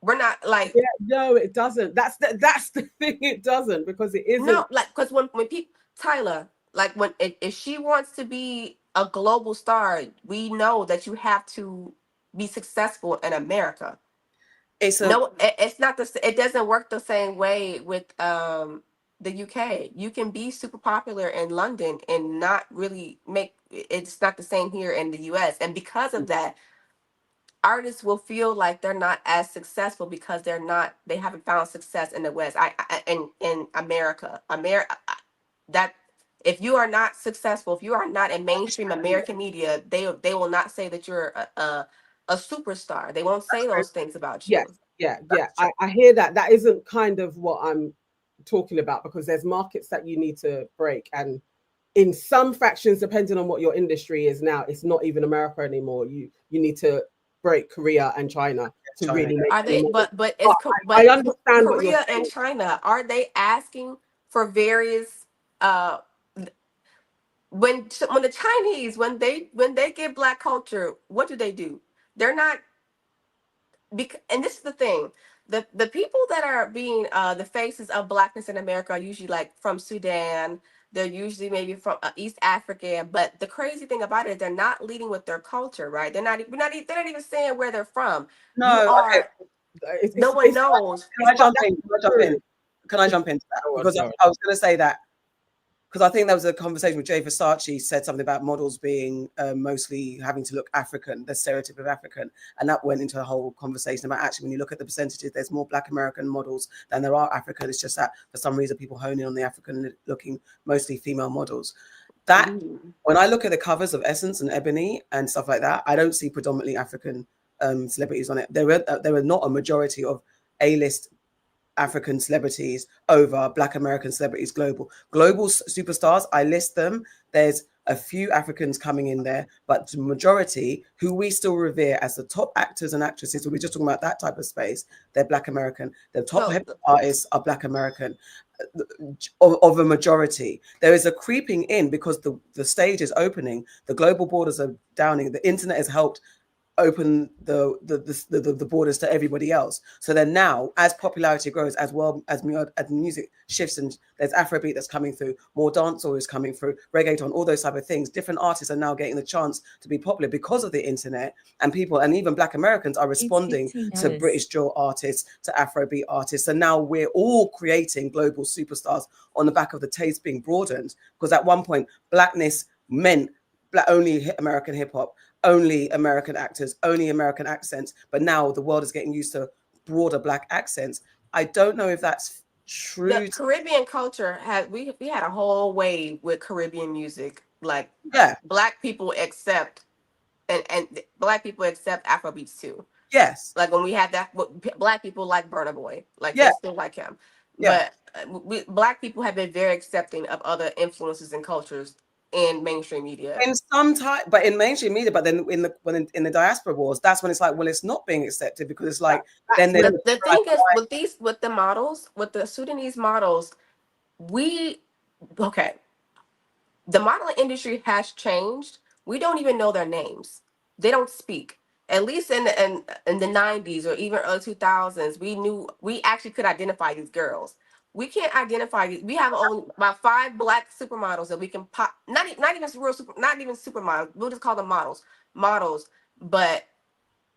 We're not like, no, it doesn't. That's the thing. It doesn't, because it isn't. No, like, because when people, Tyler, like when if she wants to be a global star, we know that you have to be successful in America. It's not it doesn't work the same way with the UK. You can be super popular in London and not really make it's not the same here in the US. And because of that, artists will feel like they're not as successful because they haven't found success in the West. In America, that if you are not successful, if you are not in mainstream American media, they will not say that you're a superstar. They won't say those things about you. Yeah. I hear that. That isn't kind of what I'm talking about, because there's markets that you need to break, and in some fractions, depending on what your industry is now, it's not even America anymore. You need to break Korea and China to really make. Are they? But I understand Korea and China, are they asking for various when the Chinese when they get Black culture, what do? They're not, and this is the thing. The people that are being the faces of Blackness in America are usually like from Sudan. They're usually maybe from East Africa. But the crazy thing about it is they're not leading with their culture, right? They're not even saying where they're from. No, no one knows. Can I jump in? Can I jump into that? Because I was going to say that, because I think there was a conversation with Jay Versace said something about models being mostly having to look African, the stereotype of African. And that went into a whole conversation about, actually, when you look at the percentages, there's more Black American models than there are African. It's just that for some reason, people hone in on the African looking, mostly female models. That when I look at the covers of Essence and Ebony and stuff like that, I don't see predominantly African celebrities on it. There are not a majority of A-list African celebrities over Black American celebrities. Global superstars, I list them. There's a few Africans coming in there, but the majority who we still revere as the top actors and actresses, we're just talking about that type of space, they're Black American. The top artists are Black American. Of a majority, there is a creeping in because the stage is opening, the global borders are downing, the internet has helped open the borders to everybody else. So then now, as popularity grows, as well as music shifts, and there's Afrobeat that's coming through, more dancehall is coming through, reggaeton, all those type of things. Different artists are now getting the chance to be popular because of the internet, and people, and even Black Americans are responding to British drill artists, to Afrobeat artists. So now we're all creating global superstars on the back of the taste being broadened. Because at one point, Blackness meant only American hip hop, only American actors, only American accents. But now the world is getting used to broader Black accents. I don't know if that's true. The Caribbean culture had we had a whole wave with Caribbean music. Like Black people accept and Black people accept Afrobeats too. Yes. Like when we had that, Black people like Burna Boy, like they still like him. But Black people have been very accepting of other influences and cultures in mainstream media. In some time, but in mainstream media, but then in the diaspora wars, that's when it's like, well, it's not being accepted, because it's like then the thing is with the models, with the Sudanese models, the modeling industry has changed. We don't even know their names. They don't speak. At least in the 90s or even early 2000s, we actually could identify these girls. We can't identify these. We have only about 5 Black supermodels that we can pop. Not even supermodels. We'll just call them models. But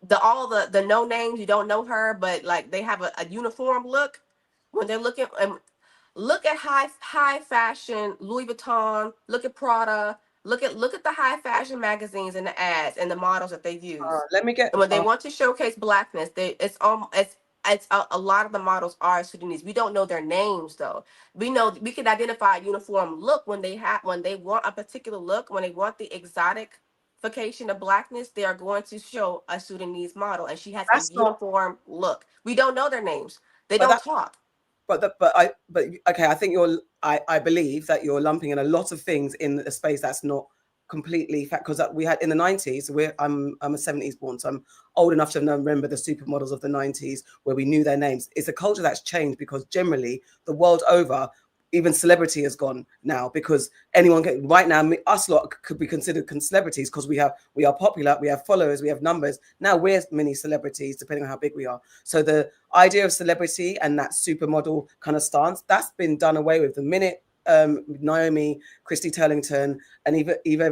the no names, you don't know her, but like they have a uniform look when they're looking. And look at high fashion Louis Vuitton. Look at Prada. Look at the high fashion magazines and the ads and the models that they use. When they want to showcase Blackness, it's a lot of the models are Sudanese. We don't know their names though. We know we can identify a uniform look when they want a particular look, when they want the exotification of Blackness, they are going to show a Sudanese model, and she has a uniform look. We don't know their names. They don't talk. I think I believe that you're lumping in a lot of things in a space that's not completely fact, because we had in the 90s, I'm a 70s born, so I'm old enough to remember the supermodels of the 90s where we knew their names. It's a culture that's changed, because generally the world over, even celebrity has gone now, because right now, us lot could be considered celebrities because we are popular, we have followers, we have numbers. Now we're mini celebrities, depending on how big we are. So the idea of celebrity and that supermodel kind of stance, that's been done away with the minute Naomi, Christy Turlington, and Eva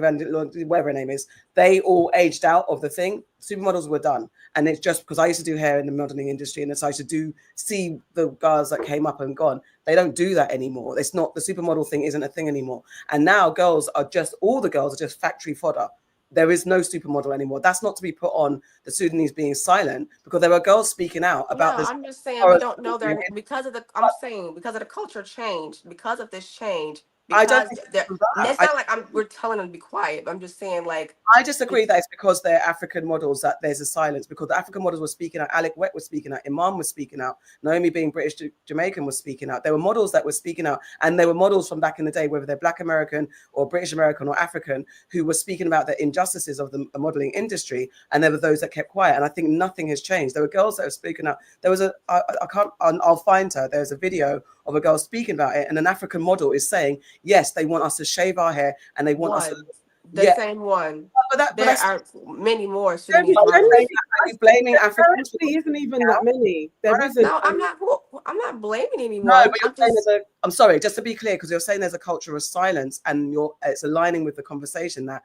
whatever her name is, they all aged out of the thing. Supermodels were done. And it's just because I used to do hair in the modeling industry, and so I used to see the girls that came up and gone. They don't do that anymore. It's not, the supermodel thing isn't a thing anymore. And now all the girls are just factory fodder. There is no supermodel anymore. That's not to be put on the Sudanese being silent, because there are girls speaking out about this. I'm just saying we don't know their because of the culture change, because of this change. Because it's not like we're telling them to be quiet. I'm just saying, like, I just agree that it's because they're African models that there's a silence, because the African models were speaking out. Alec Wet was speaking out. Imam was speaking out. Naomi, being British Jamaican, was speaking out. There were models that were speaking out, and there were models from back in the day, whether they're Black American or British American or African, who were speaking about the injustices of the modeling industry, and there were those that kept quiet. And I think nothing has changed. There were girls that were speaking out. There was I'll find her. There's a video of a girl speaking about it, and an African model is saying, yes, they want us to shave our hair, and they want us to... The same one. There are many more. Blaming Africa isn't even that many. No, I'm not blaming anyone. No, I'm sorry, just to be clear, because you're saying there's a culture of silence, and it's aligning with the conversation that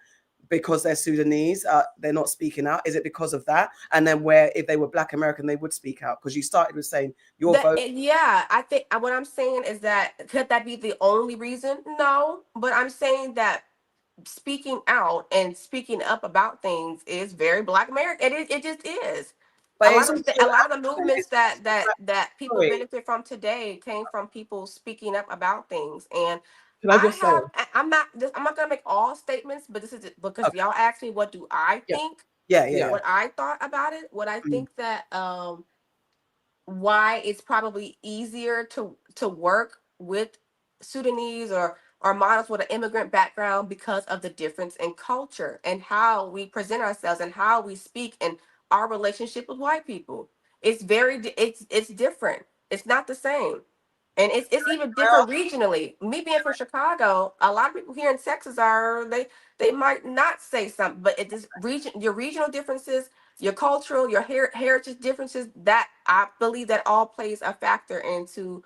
because they're Sudanese, they're not speaking out. Is it because of that? And then where if they were Black American, they would speak out? Because you started with saying your vote. Yeah, I think what I'm saying is that could that be the only reason? No, but I'm saying that speaking out and speaking up about things is very Black American. It just is. But a lot of the movements that people benefit from today came from people speaking up about things. And I'm not gonna make all statements, but this is because y'all asked me what do I think. What I thought about it. What I think that why it's probably easier to work with Sudanese or models with an immigrant background, because of the difference in culture and how we present ourselves and how we speak and our relationship with white people. It's different. It's not the same. And it's even different regionally. Me being from Chicago, a lot of people here in Texas they might not say something, but it is your regional differences, your cultural, your heritage differences, that I believe that all plays a factor into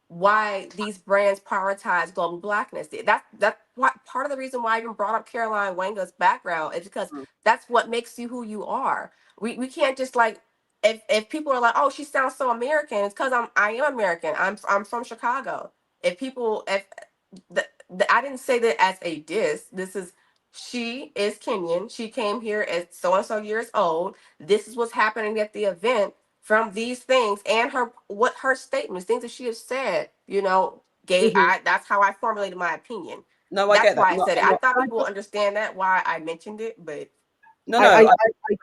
why these brands prioritize global Blackness. That's what part of the reason why I even brought up Caroline Wanga's background is because that's what makes you who you are. We can't just like, if people are like, oh, she sounds so American, it's because I am American. I'm from Chicago. If I didn't say that as a diss. She is Kenyan. She came here at so and so years old. This is what's happening at the event from these things and her statements, things that she has said. That's how I formulated my opinion. No, I That's get that. why I said it. I thought I people would understand that why I mentioned it, but I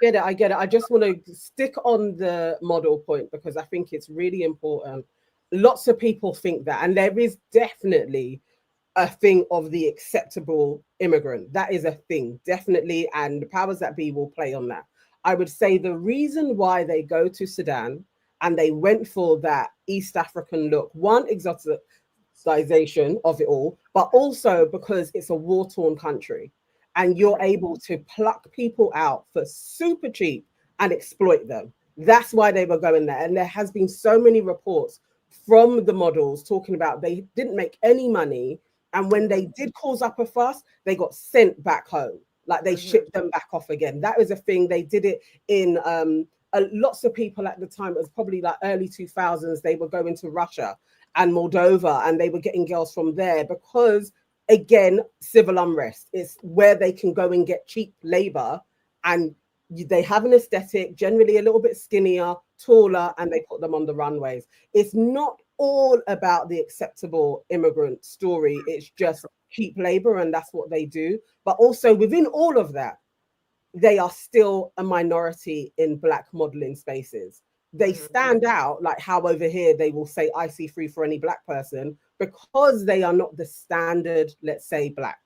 get it. I get it. I just want to stick on the model point because I think it's really important. Lots of people think that, and there is definitely a thing of the acceptable immigrant. That is a thing, definitely, and the powers that be will play on that. I would say the reason why they go to Sudan and they went for that East African look, one, exoticization of it all, but also because it's a war-torn country and you're able to pluck people out for super cheap and exploit them. That's why they were going there. And there has been so many reports from the models talking about they didn't make any money. And when they did cause up a fuss, they got sent back home. Like they shipped them back off again. That was a thing. They did it in lots of people at the time. It was probably like early 2000s. They were going to Russia and Moldova and they were getting girls from there because, again, civil unrest. It's where they can go and get cheap labor and they have an aesthetic, generally a little bit skinnier, taller, and they put them on the runways. It's not all about the acceptable immigrant story. It's just cheap labor, and that's what they do. But also within all of that, they are still a minority in Black modeling spaces. They stand out, like how over here they will say I see free for any Black person, because they are not the standard, let's say, Black.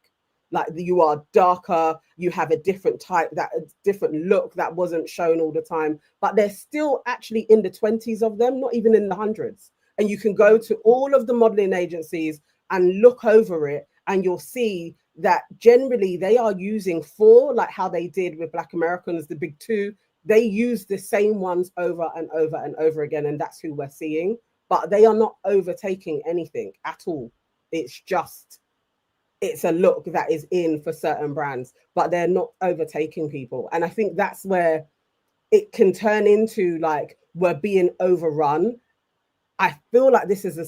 Like you are darker, you have a different type, that a different look that wasn't shown all the time, but they're still actually in the 20s of them, not even in the hundreds. And you can go to all of the modeling agencies and look over it, and you'll see that generally they are using like how they did with Black Americans, the big two, they use the same ones over and over and over again, and that's who we're seeing. But they are not overtaking anything at all. It's a look that is in for certain brands, but they're not overtaking people. And I think that's where it can turn into like we're being overrun. I feel like this is a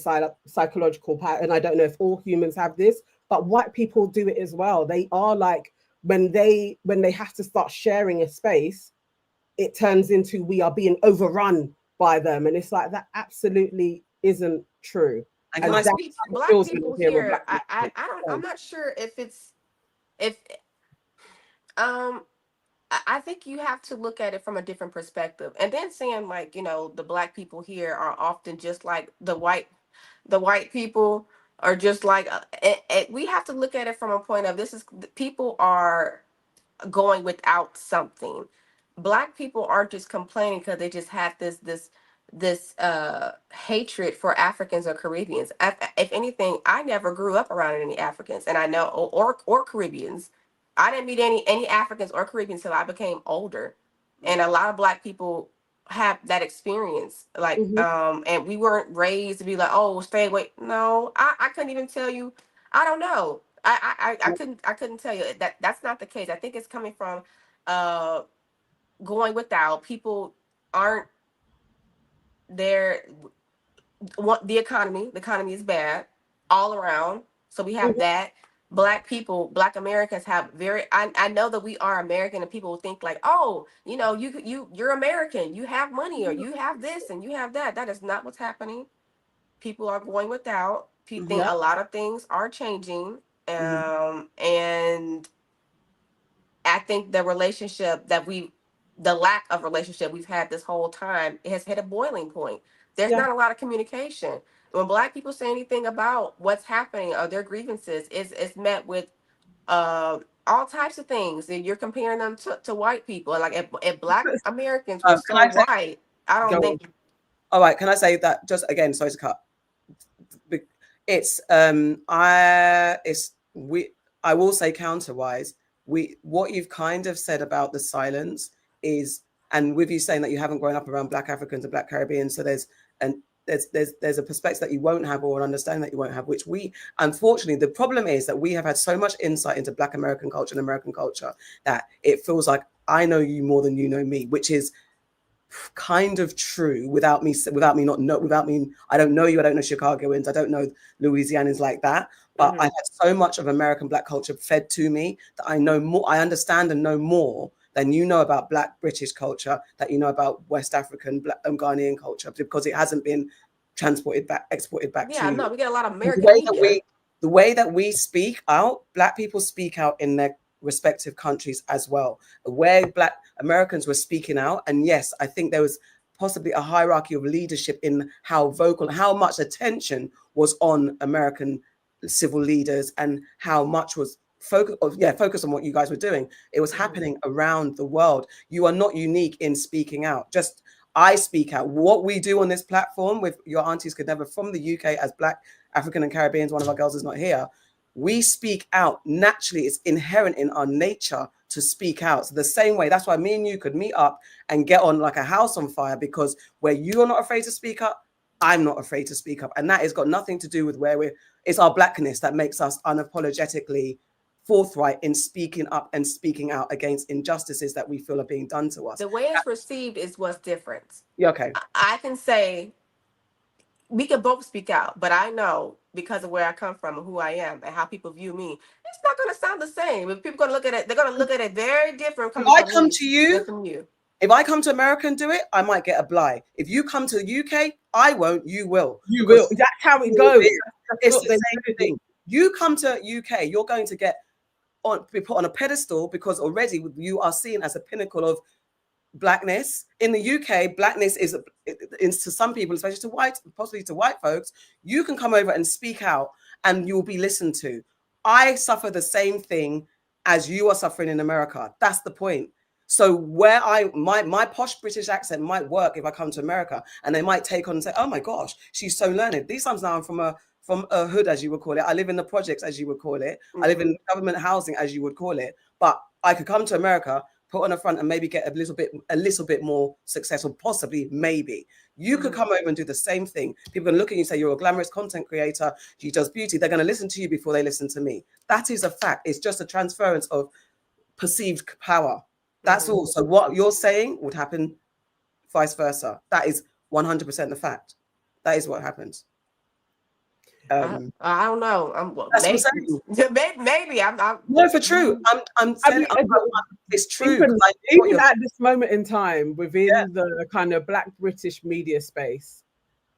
psychological pattern. I don't know if all humans have this, but white people do it as well. They are like, when they have to start sharing a space, it turns into we are being overrun by them. And it's like, that absolutely isn't true. And Black people here, I'm not sure I think you have to look at it from a different perspective. And then saying like, the Black people here are often just like the white people are just like, we have to look at it from a point of people are going without something. Black people aren't just complaining because they just had this hatred for Africans or Caribbeans. If anything, I never grew up around any Africans, and I know or Caribbeans. I didn't meet any Africans or Caribbeans until I became older, and a lot of Black people have that experience. Like, and we weren't raised to be like, oh, stay away. No, I couldn't even tell you. I don't know. I couldn't tell you that that's not the case. I think it's coming from going without. People aren't there. The economy is bad all around. So we have that. Black people, Black Americans have I know that we are American, and people think like, oh, you're American, you have money, or you have this and you have that. That is not what's happening. People are going without. People think a lot of things are changing. And I think the lack of relationship we've had this whole time, it has hit a boiling point. There's not a lot of communication. When Black people say anything about what's happening or their grievances, it's met with all types of things. And you're comparing them to white people. Like if Black Americans were so white, I don't think. All right, can I say that just again? Sorry to cut. I will say counterwise, what you've kind of said about the silence is, and with you saying that you haven't grown up around Black Africans and Black Caribbeans, so there's a perspective that you won't have, or an understanding that you won't have, which we, unfortunately, the problem is that we have had so much insight into Black American culture and American culture that it feels like I know you more than you know me, which is kind of true without me I don't know you, I don't know Chicagoans, I don't know Louisianans like that, but I had so much of American Black culture fed to me that I know more, I understand and know more than you know about Black British culture, that you know about West African Black Ghanaian culture, because it hasn't been exported back to you. No, we get a lot of American media. The way that we speak out, Black people speak out in their respective countries as well, where Black Americans were speaking out. And yes, I think there was possibly a hierarchy of leadership in how vocal, how much attention was on American civil leaders, and how much was focus on what you guys were doing. It was happening around the world. You are not unique in speaking out. Just I speak out. What we do on this platform with Your Aunties Could Never, from the UK, as Black African and Caribbeans, one of our girls is not here, we speak out naturally. It's inherent in our nature to speak out. So the same way, that's why me and you could meet up and get on like a house on fire, because where you're not afraid to speak up, I'm not afraid to speak up. And that has got nothing to do with it's our Blackness that makes us unapologetically forthright in speaking up and speaking out against injustices that we feel are being done to us. The way it's received is what's different. Yeah, okay. I can say we can both speak out, but I know, because of where I come from and who I am and how people view me, it's not going to sound the same. If people are going to look at it, they're going to look at it very different. If I come to you, if I come to America and do it, I might get a bly. If you come to the UK, I won't. You will. You will. That's how it goes. It's the same thing. You come to UK, you're going to be put on a pedestal, because already you are seen as a pinnacle of Blackness. In the UK, Blackness is to some people, especially to white, possibly to white folks, you can come over and speak out and you'll be listened to. I suffer the same thing as you are suffering in America. That's the point. So where my posh British accent might work if I come to America, and they might take on and say, oh my gosh, she's so learned. These times now I'm from a hood, as you would call it. I live in the projects, as you would call it. I live in government housing, as you would call it. But I could come to America, put on a front, and maybe get a little bit more successful, possibly, maybe. You could come over and do the same thing. People can look at you and say, you're a glamorous content creator, she does beauty. They're going to listen to you before they listen to me. That is a fact. It's just a transference of perceived power. That's all. So what you're saying would happen vice versa. That is 100% the fact. That is what happens. I don't know. Maybe I'm no, for true. It's true. Even at this moment in time, within the kind of Black British media space,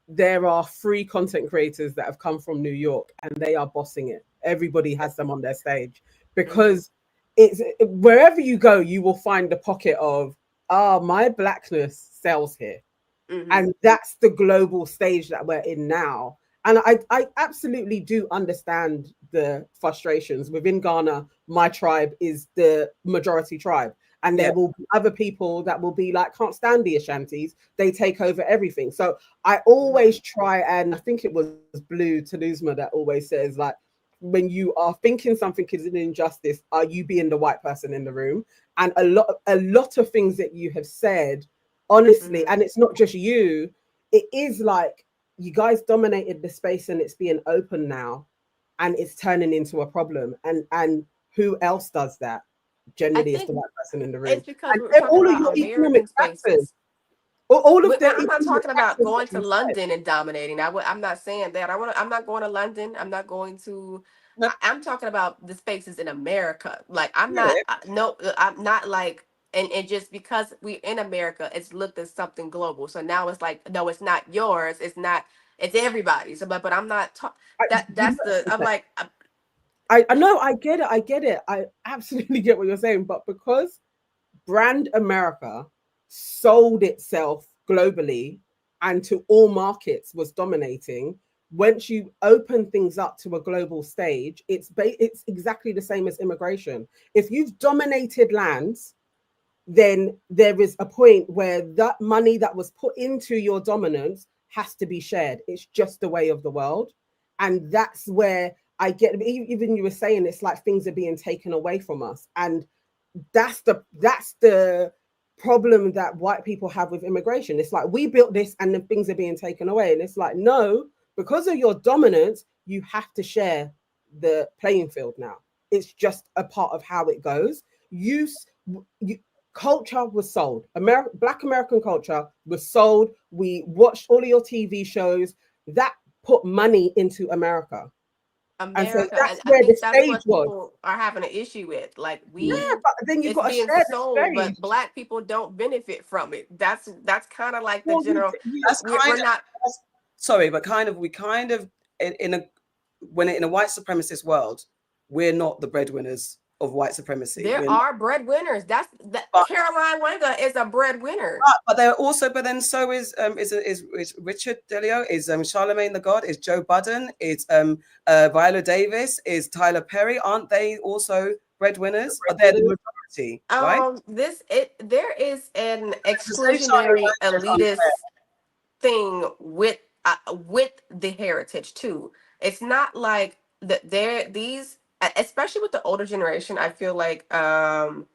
there are 3 content creators that have come from New York, and they are bossing it. Everybody has them on their stage, because it's wherever you go, you will find the pocket of my Blackness sells here, and that's the global stage that we're in now. And I absolutely do understand the frustrations. Within Ghana, my tribe is the majority tribe. And there will be other people that will be like, can't stand the Ashantis. They take over everything. So I always try, and I think it was Blue Tanuzma that always says, like, when you are thinking something is an injustice, are you being the white person in the room? And a lot of things that you have said, honestly, and it's not just you, it is like, you guys dominated the space and it's being open now, and it's turning into a problem. And who else does that? Generally, it's the white person in the room. It's because we're all of your economic spaces. All of I'm not talking about going to London and dominating. I'm not saying that. I'm not going to London. I'm not going to. No. I'm talking about the spaces in America. Like I'm not. I'm not like. And just because we're in America, it's looked at something global. So now it's like, no, it's not yours. It's not. It's everybody's. But I'm not. That's the. I'm like. I know. I get it. I absolutely get what you're saying. But because brand America sold itself globally and to all markets, was dominating. Once you open things up to a global stage, it's exactly the same as immigration. If you've dominated lands, then there is a point where that money that was put into your dominance has to be shared. It's just the way of the world. And that's where I get, even you were saying, it's like things are being taken away from us. And that's the problem that white people have with immigration. It's like, we built this and then things are being taken away. And it's like, no, because of your dominance, you have to share the playing field now. It's just a part of how it goes. Culture was sold. Black American culture was sold. We watched all of your TV shows that put money into America. And so that's where the stage was. People are having an issue with, like, but then you've got to share the stage. But Black people don't benefit from it. That's kind of like the general. Sorry, but we kind of in a white supremacist world, we're not the breadwinners of white supremacy. There are breadwinners. Caroline Wanga is a breadwinner. But they're also, but then so is Richard Delio, is Charlemagne the God, is Joe Budden, is Viola Davis, is Tyler Perry. Aren't they also breadwinners? But they're the majority, right? There is an exclusionary elitist thing with the heritage too. It's not like these. Especially with the older generation, I feel like there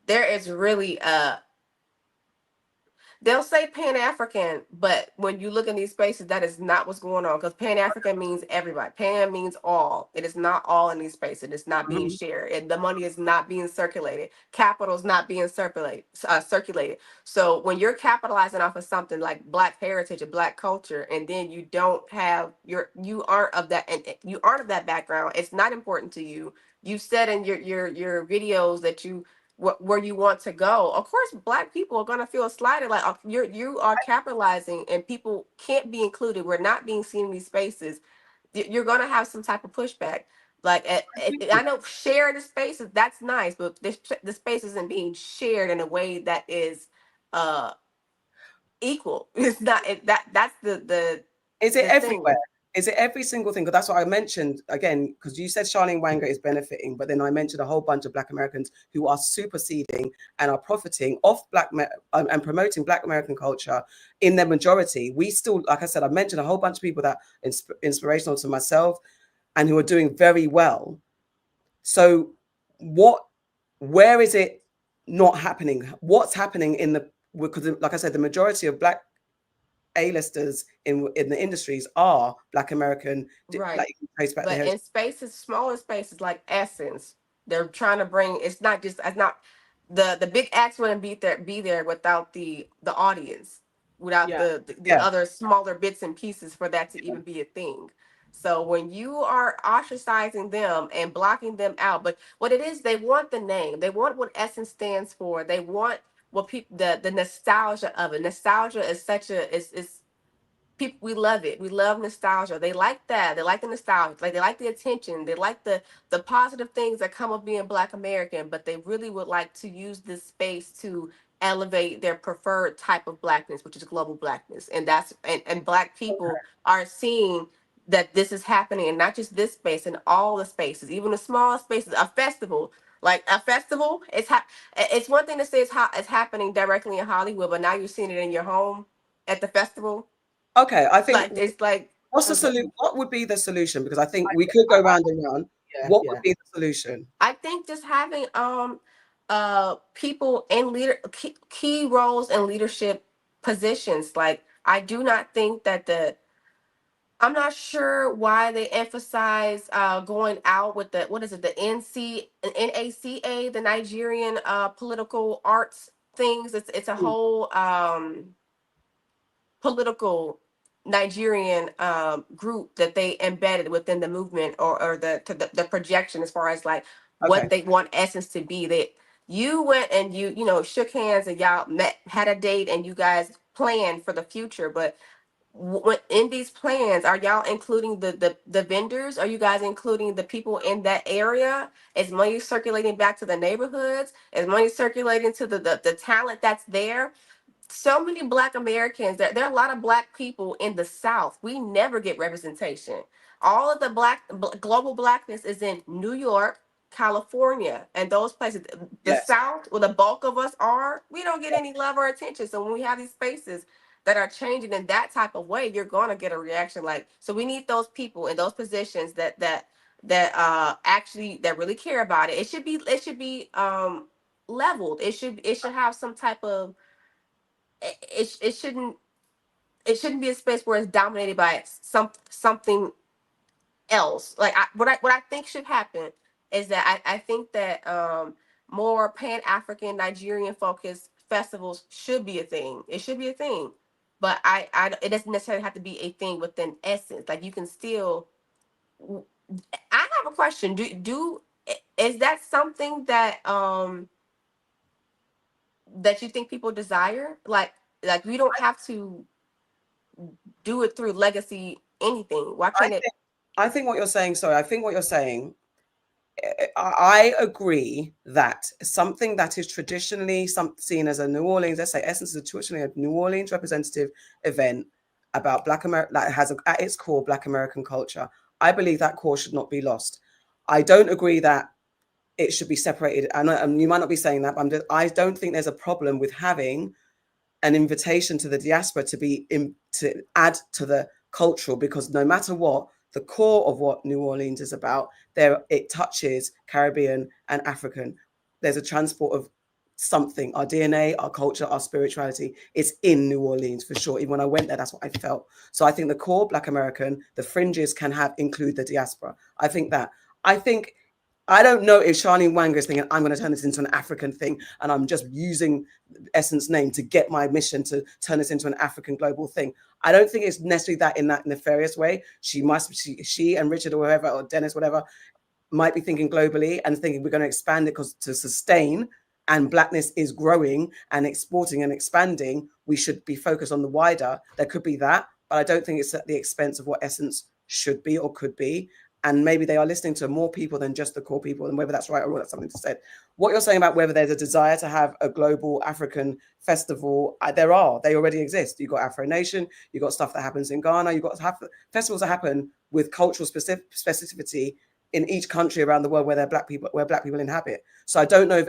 is really they'll say Pan-African, but when you look in these spaces, that is not what's going on, because Pan-African means everybody. Pan means all. It is not all in these spaces. It's not being shared. And the money is not being circulated. Capital is not being circulated. So when you're capitalizing off of something like Black heritage and Black culture, and then you don't have you aren't of that background, it's not important to you. You said in your videos that where you want to go. Of course, Black people are going to feel slighted, like you are capitalizing and people can't be included. We're not being seen in these spaces. You're going to have some type of pushback. Like, I know share the spaces, that's nice, but the space isn't being shared in a way that is equal. It's not that's the is it everywhere? Is it every single thing? Because that's what I mentioned again, because you said Charlene Wanga is benefiting, but then I mentioned a whole bunch of Black Americans who are superseding and are profiting off and promoting Black American culture in their majority. We still, like I said, I mentioned a whole bunch of people that are inspirational to myself and who are doing very well. So where is it not happening? What's happening because like I said, the majority of Black A-listers in the industries are Black American, right? Like, but in spaces, smaller spaces like Essence, they're trying to bring. It's not the big acts wouldn't be there without the audience, without the other smaller bits and pieces for that to even be a thing. So when you are ostracizing them and blocking them out, but what it is, they want the name, they want what Essence stands for, they want what people, the nostalgia of it. Nostalgia is people, we love it. We love nostalgia. They like that. They like the nostalgia. Like, they like the attention. They like the positive things that come of being Black American, but they really would like to use this space to elevate their preferred type of Blackness, which is global Blackness. And and Black people are seeing that this is happening, and not just this space, in all the spaces, even the small spaces. A festival, it's one thing to say it's happening directly in Hollywood, but now you're seeing it in your home at the festival. Okay, I think it's like, what's the solution? What would be the solution? Because I think we could go round and round. What would be the solution? I think just having people in key roles in leadership positions. Like, I do not think that I'm not sure why they emphasize going out with the NACA, the Nigerian political arts things. It's a whole political Nigerian group that they embedded within the movement, or the projection, as far as like what they want Essence to be. That you went and you shook hands and y'all had a date and you guys planned for the future, but in these plans, are y'all including the vendors? Are you guys including the people in that area? Is money circulating back to the neighborhoods? Is money circulating to the talent that's there? So many Black Americans, there are a lot of Black people in the South. We never get representation. All of the global Blackness is in New York, California, and those places. The South, where the bulk of us are, we don't get any love or attention. So when we have these spaces, that are changing in that type of way, you're going to get a reaction. Like, so we need those people in those positions that actually that really care about it. It should be leveled. It should have some type of it shouldn't be a space where it's dominated by something else. Like what I think should happen is that I think that more Pan-African Nigerian focused festivals should be a thing. It should be a thing, but it doesn't necessarily have to be a thing within Essence. Like you can still. I have a question. Is that something that that you think people desire? Like we don't have to do it through legacy anything. Why can't it? I think what you're saying, sorry, I think what you're saying, I agree that something that is traditionally seen as a New Orleans, let's say Essence is traditionally a New Orleans representative event about Black America, that has at its core Black American culture. I believe that core should not be lost. I don't agree that it should be separated. And you might not be saying that, but I don't think there's a problem with having an invitation to the diaspora to add to the cultural, because no matter what, the core of what New Orleans is about, it touches Caribbean and African. There's a transport of something, our DNA, our culture, our spirituality. It's in New Orleans for sure. Even when I went there, that's what I felt. So I think the core Black American, the fringes can include the diaspora. I think I don't know if Caroline Wanga is thinking, I'm going to turn this into an African thing, and I'm just using Essence name to get my mission to turn this into an African global thing. I don't think it's necessarily that in that nefarious way. She and Richard or whoever, or Dennis, whatever, might be thinking globally and thinking we're going to expand it because to sustain, and Blackness is growing and exporting and expanding, we should be focused on the wider. There could be that, but I don't think it's at the expense of what Essence should be or could be. And maybe they are listening to more people than just the core people, and whether that's right or wrong, that's something to say. What you're saying about whether there's a desire to have a global African festival, they already exist. You've got Afro Nation, you've got stuff that happens in Ghana, you've got festivals that happen with cultural specificity in each country around the world where black people inhabit. So I don't know if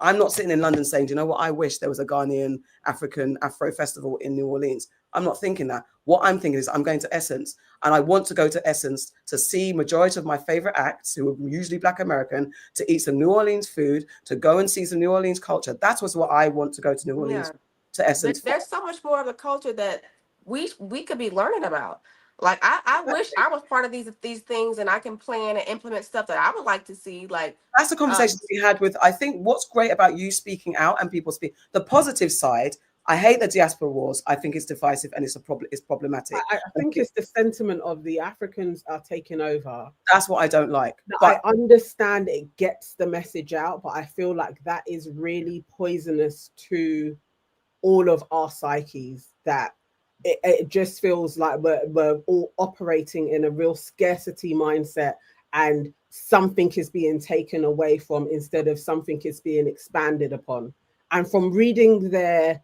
I'm not sitting in London saying, do you know what, I wish there was a Ghanaian African Afro festival in New Orleans. I'm not thinking that. What I'm thinking is I'm going to Essence, and I want to go to Essence to see majority of my favorite acts, who are usually Black American, to eat some New Orleans food, to go and see some New Orleans culture. That's what I want to go to New Orleans, to Essence. There's so much more of the culture that we could be learning about. Like I wish I was part of these things, and I can plan and implement stuff that I would like to see. Like that's the conversation we had with. I think what's great about you speaking out and people speak. The positive side. I hate the diaspora wars. I think it's divisive and it's problematic. I think it's the sentiment of the Africans are taking over. That's what I don't like. But I understand it gets the message out, but I feel like that is really poisonous to all of our psyches, that it just feels like we're all operating in a real scarcity mindset, and something is being taken away from instead of something is being expanded upon. And from reading their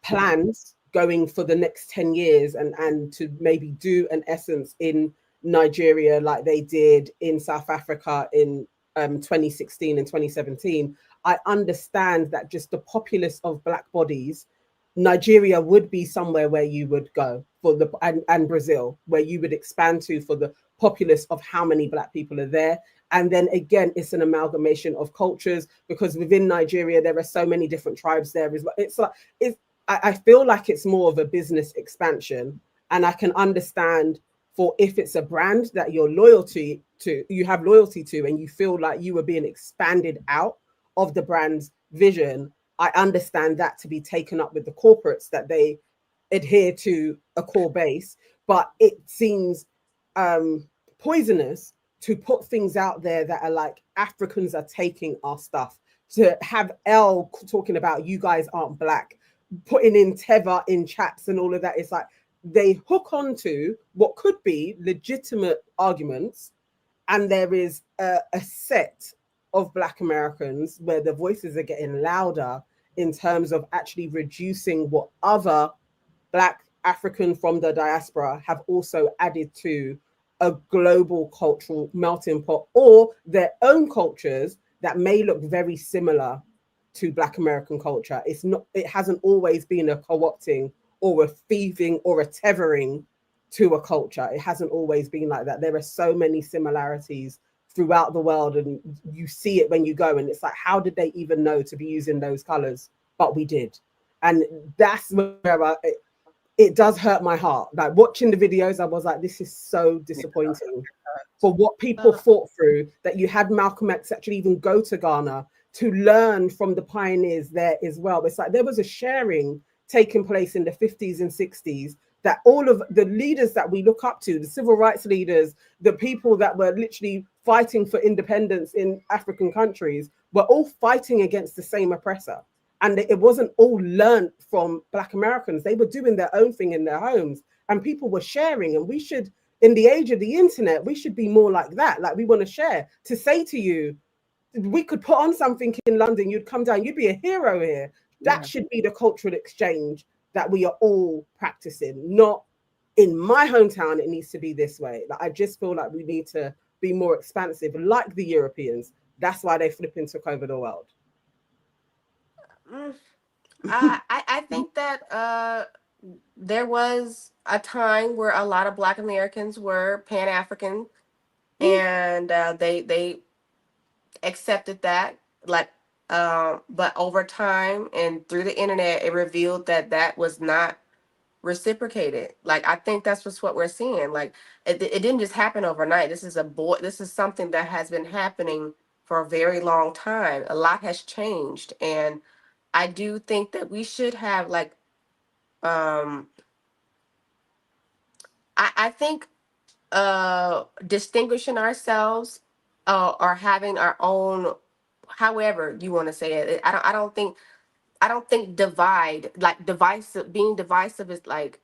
plans going for the next 10 years and to maybe do an Essence in Nigeria like they did in South Africa in 2016 and 2017, I understand that just the populace of Black bodies, Nigeria would be somewhere where you would go for and Brazil, where you would expand to for the populace of how many Black people are there. And then again, it's an amalgamation of cultures, because within Nigeria there are so many different tribes there. I feel like it's more of a business expansion, and I can understand for if it's a brand that you have loyalty to, and you feel like you were being expanded out of the brand's vision. I understand that to be taken up with the corporates, that they adhere to a core base, but it seems poisonous to put things out there that are like, Africans are taking our stuff. To have Elle talking about you guys aren't Black, putting in Teva in chats and all of that, it's like they hook onto what could be legitimate arguments, and there is a set of Black Americans where the voices are getting louder in terms of actually reducing what other Black African from the diaspora have also added to a global cultural melting pot, or their own cultures that may look very similar to Black American culture. It hasn't always been a co-opting or a thieving or a tethering to a culture. It hasn't always been like that. There are so many similarities throughout the world, and you see it when you go, and it's like, how did they even know to be using those colors? But we did. And that's where it does hurt my heart. Like watching the videos, I was like, this is so disappointing for what people fought through, that you had Malcolm X actually even go to Ghana to learn from the pioneers there as well. It's like there was a sharing taking place in the 50s and 60s, that all of the leaders that we look up to, the civil rights leaders, the people that were literally fighting for independence in African countries, were all fighting against the same oppressor. And it wasn't all learned from Black Americans. They were doing their own thing in their homes, and people were sharing. And we should, in the age of the internet, we should be more like that. Like, we want to share, to say to you, we could put on something in London, you'd come down, you'd be a hero here. That should be the cultural exchange that we are all practicing. Not in my hometown, it needs to be this way. Like, I just feel like we need to be more expansive, like the Europeans. That's why they flipping took over the world. I think that there was a time where a lot of Black Americans were Pan-African, and they accepted that. Like, but over time and through the internet, it revealed that that was not reciprocated. Like, I think that's just what we're seeing. Like, it didn't just happen overnight. This is something that has been happening for a very long time. A lot has changed, and I do think that we should have, like, I think distinguishing ourselves, or having our own, however you want to say it. I don't think being divisive is like,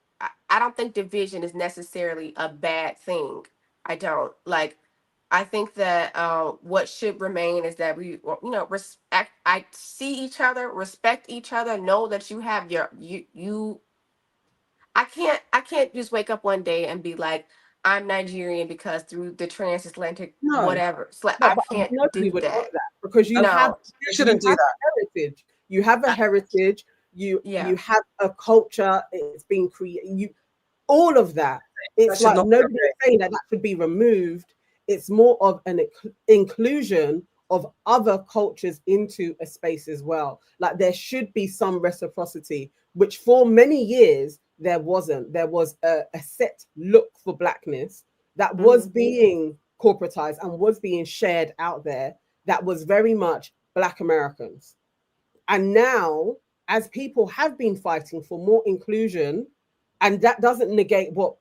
I don't think division is necessarily a bad thing. I don't. Like, I think that what should remain is that we, respect. I see each other, respect each other, know that you have you. I can't just wake up one day and be like, I'm Nigerian because through the transatlantic whatever. It's like, I can't do that. Because you shouldn't do that. Heritage. You have a heritage. You have a culture. It's been created. All of that. It's like nobody's saying that should be removed. It's more of an inclusion of other cultures into a space as well. Like, there should be some reciprocity, which for many years there wasn't. There was a set look for Blackness that was being corporatized and was being shared out there, that was very much Black Americans. And now, as people have been fighting for more inclusion, and that doesn't negate what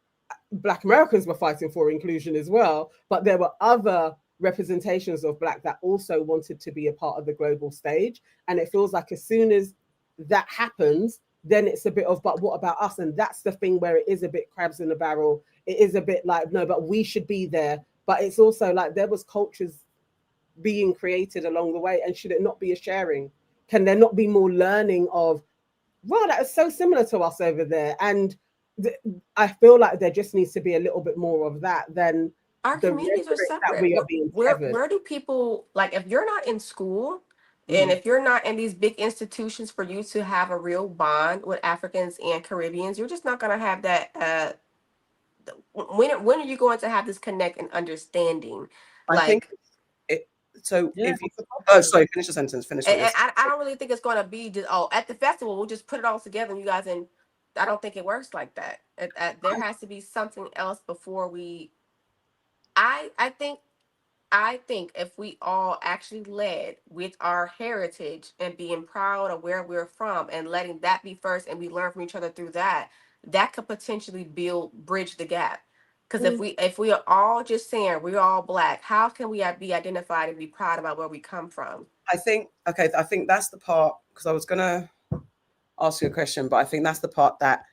Black Americans were fighting for, inclusion as well, but there were other representations of Black that also wanted to be a part of the global stage. And it feels like as soon as that happens, then it's a bit of, but what about us? And that's the thing where it is a bit crabs in the barrel. It is a bit like, no, but we should be there. But it's also like there was cultures being created along the way, and should it not be a sharing? Can there not be more learning of, well, that is so similar to us over there? And I feel like there just needs to be a little bit more of that than our communities are separate. Where do people, like, if you're not in school and if you're not in these big institutions for you to have a real bond with Africans and Caribbeans, you're just not going to have that. When are you going to have this connect and understanding? I think so. Yeah. Sorry, finish the sentence. I don't really think it's going to be just, at the festival we'll just put it all together and you guys, and I don't think it works like that. There has to be something else before we. I think if we all actually led with our heritage and being proud of where we're from and letting that be first, and we learn from each other through that, that could potentially bridge the gap. Because if we are all just saying we're all Black, how can we be identified and be proud about where we come from? I think that's the part, because I was gonna ask you a question, but I think that's the part that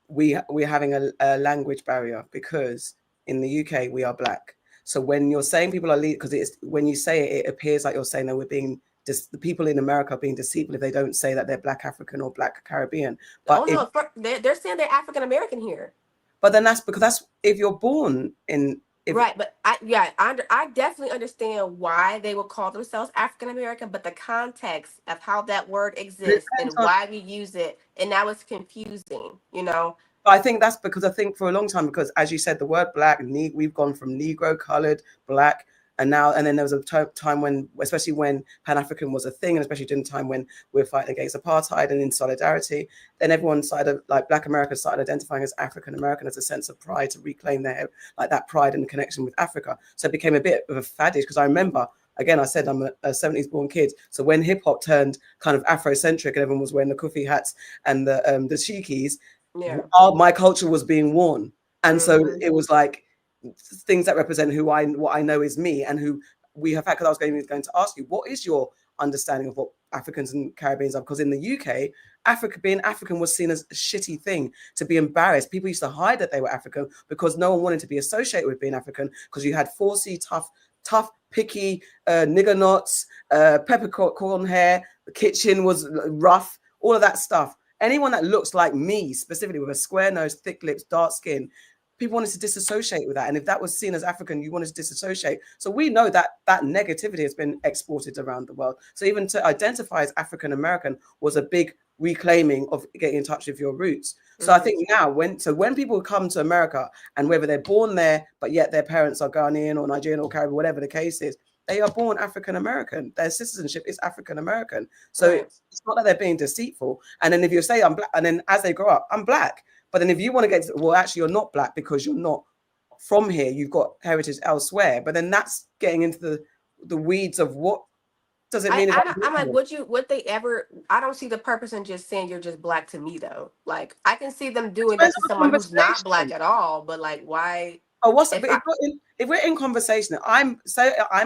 we're having a language barrier, because in the UK we are Black. So when you're saying people are because it's when you say it, it appears like you're saying that we're being the people in America are being deceitful if they don't say that they're Black African or Black Caribbean. But they're saying they're African American here. But then that's because if you're born in Right, but I definitely understand why they would call themselves African American, but the context of how that word exists and why we use it, and now it's confusing, you know. But I think that's because I think for a long time, because as you said, the word black, we've gone from Negro, colored, black, and then there was a time when, especially when Pan-African was a thing, and especially during the time when we were fighting against apartheid and in solidarity, then everyone started, like Black Americans started identifying as African American as a sense of pride, to reclaim their, like that pride and connection with Africa. So it became a bit of a faddish, because I remember, again, I said I'm a 70s born kid. So when hip hop turned kind of Afrocentric and everyone was wearing the kufi hats and the shikis, my culture was being worn. And so it was like things that represent what I know is me and who we have had. Because I was going to ask you, what is your understanding of what Africans and Caribbeans are? Because in the UK, being African was seen as a shitty thing, to be embarrassed. People used to hide that they were African because no one wanted to be associated with being African, because you had 4C tough, picky, nigger knots, peppercorn hair, the kitchen was rough, all of that stuff. Anyone that looks like me, specifically with a square nose, thick lips, dark skin, people wanted to disassociate with that. And if that was seen as African, you wanted to disassociate. So we know that that negativity has been exported around the world. So even to identify as African American was a big reclaiming of getting in touch with your roots. So I think now when people come to America, and whether they're born there, but yet their parents are Ghanaian or Nigerian or Caribbean, whatever the case is, they are born African American. Their citizenship is African American. So it's not that they're being deceitful. And then if you say I'm black, and then as they grow up, I'm black. But then if you want to get to, well, actually you're not black because you're not from here. You've got heritage elsewhere. But then that's getting into the weeds of what does it mean? I'm like, would they ever? I don't see the purpose in just saying you're just black to me though. Like I can see them doing that to someone who's not black at all. But like, why? Oh, if we're in conversation, I'm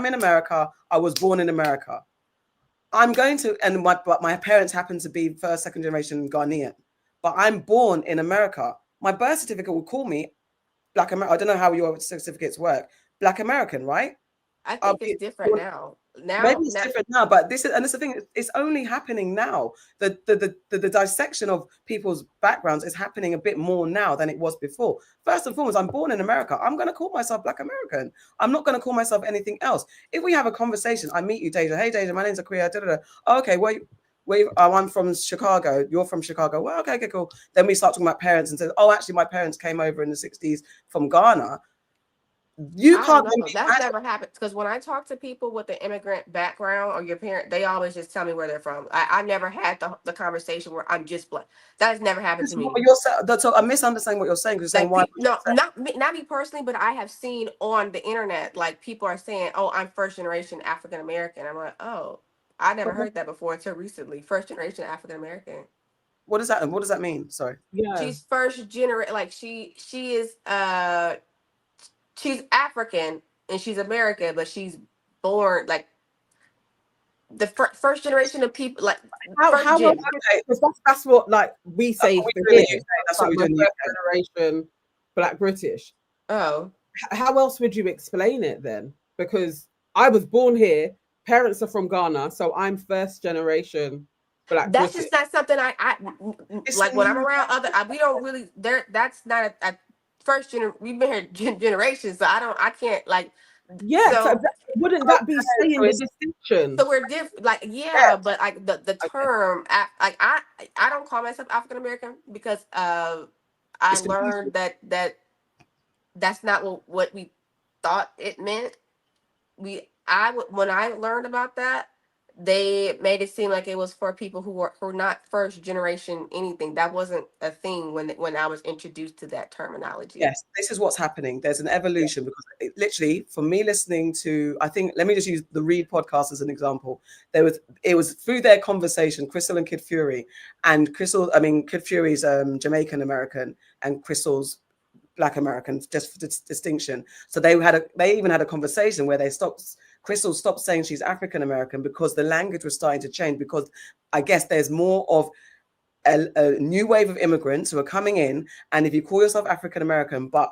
in America. I was born in America. I'm going to, and my parents happen to be first, second generation Ghanaian, but I'm born in America. My birth certificate will call me Black American. I don't know how your certificates work. Black American, right? I think it's different now. Maybe it's different now, but this is the thing. It's only happening now. The dissection of people's backgrounds is happening a bit more now than it was before. First and foremost, I'm born in America. I'm going to call myself Black American. I'm not going to call myself anything else. If we have a conversation, I meet you, Deja. Hey, Deja, my name's Akria. Oh, okay, I'm from Chicago. You're from Chicago. Well, okay, cool. Then we start talking about parents and say, oh, actually, my parents came over in the 60s from Ghana. You can't. That's never happened, because when I talk to people with an immigrant background or your parent, they always just tell me where they're from. I never had the conversation where I'm just black. That has never happened to me. So I'm misunderstanding what you're saying. Because like, why? No, not me personally, but I have seen on the internet, like people are saying, "Oh, I'm first generation African American." I'm like, "Oh, I never heard that before until recently." First generation African American. What does that mean? Sorry. Yeah. She's first generation. Like she is she's African and she's American, but she's born like the first generation of people. Like that's what like we say. That's what we do in the UK. Generation Black British. Oh, how else would you explain it then? Because I was born here, parents are from Ghana, so I'm first generation Black That's British. just not something I like when I'm around other. We don't really there. That's not a first generation. We've been here generations, so I can't like. Yeah, so wouldn't that be saying the distinction? So we're different, like but like the term, like I don't call myself African American because I learned that's not what we thought it meant. When I learned about that, they made it seem like it was for people who were not first generation anything. That wasn't a thing when I was introduced to that terminology. Yes, this is what's happening. There's an evolution because literally for me listening to, I think, let me just use the Read podcast as an example. It was through their conversation, Crystal and Kid Fury, and Kid Fury's Jamaican American and Crystal's Black American, just for distinction. So they even had a conversation where Crystal stopped saying she's African American because the language was starting to change, because I guess there's more of a new wave of immigrants who are coming in, and if you call yourself African American, but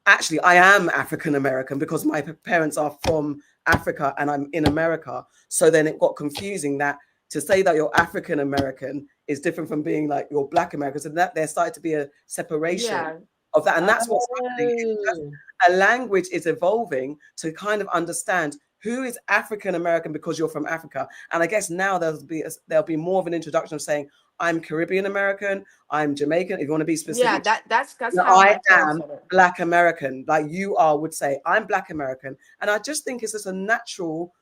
actually I am African American because my parents are from Africa and I'm in America, so then it got confusing that to say that you're African American is different from being like you're Black American, so that there started to be a separation of that. And that's what's happening. It's just a language is evolving to kind of understand who is African American because you're from Africa. And I guess now there'll be more of an introduction of saying, I'm Caribbean American, I'm Jamaican, if you want to be specific. Yeah, that's how I am Black American, like you would say, I'm Black American. And I just think it's just a natural,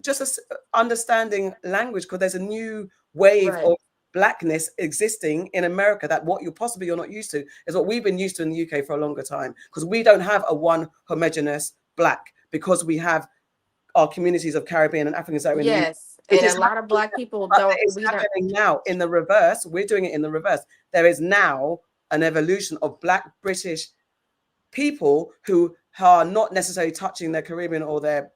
just understanding language, because there's a new wave of Blackness existing in America, that what you're not used to is what we've been used to in the UK for a longer time, because we don't have a one homogenous Black, because we have our communities of Caribbean and Africans that are in the UK. And a lot of Black people don't. It's happening now in the reverse. We're doing it in the reverse. There is now an evolution of Black British people who are not necessarily touching their Caribbean or their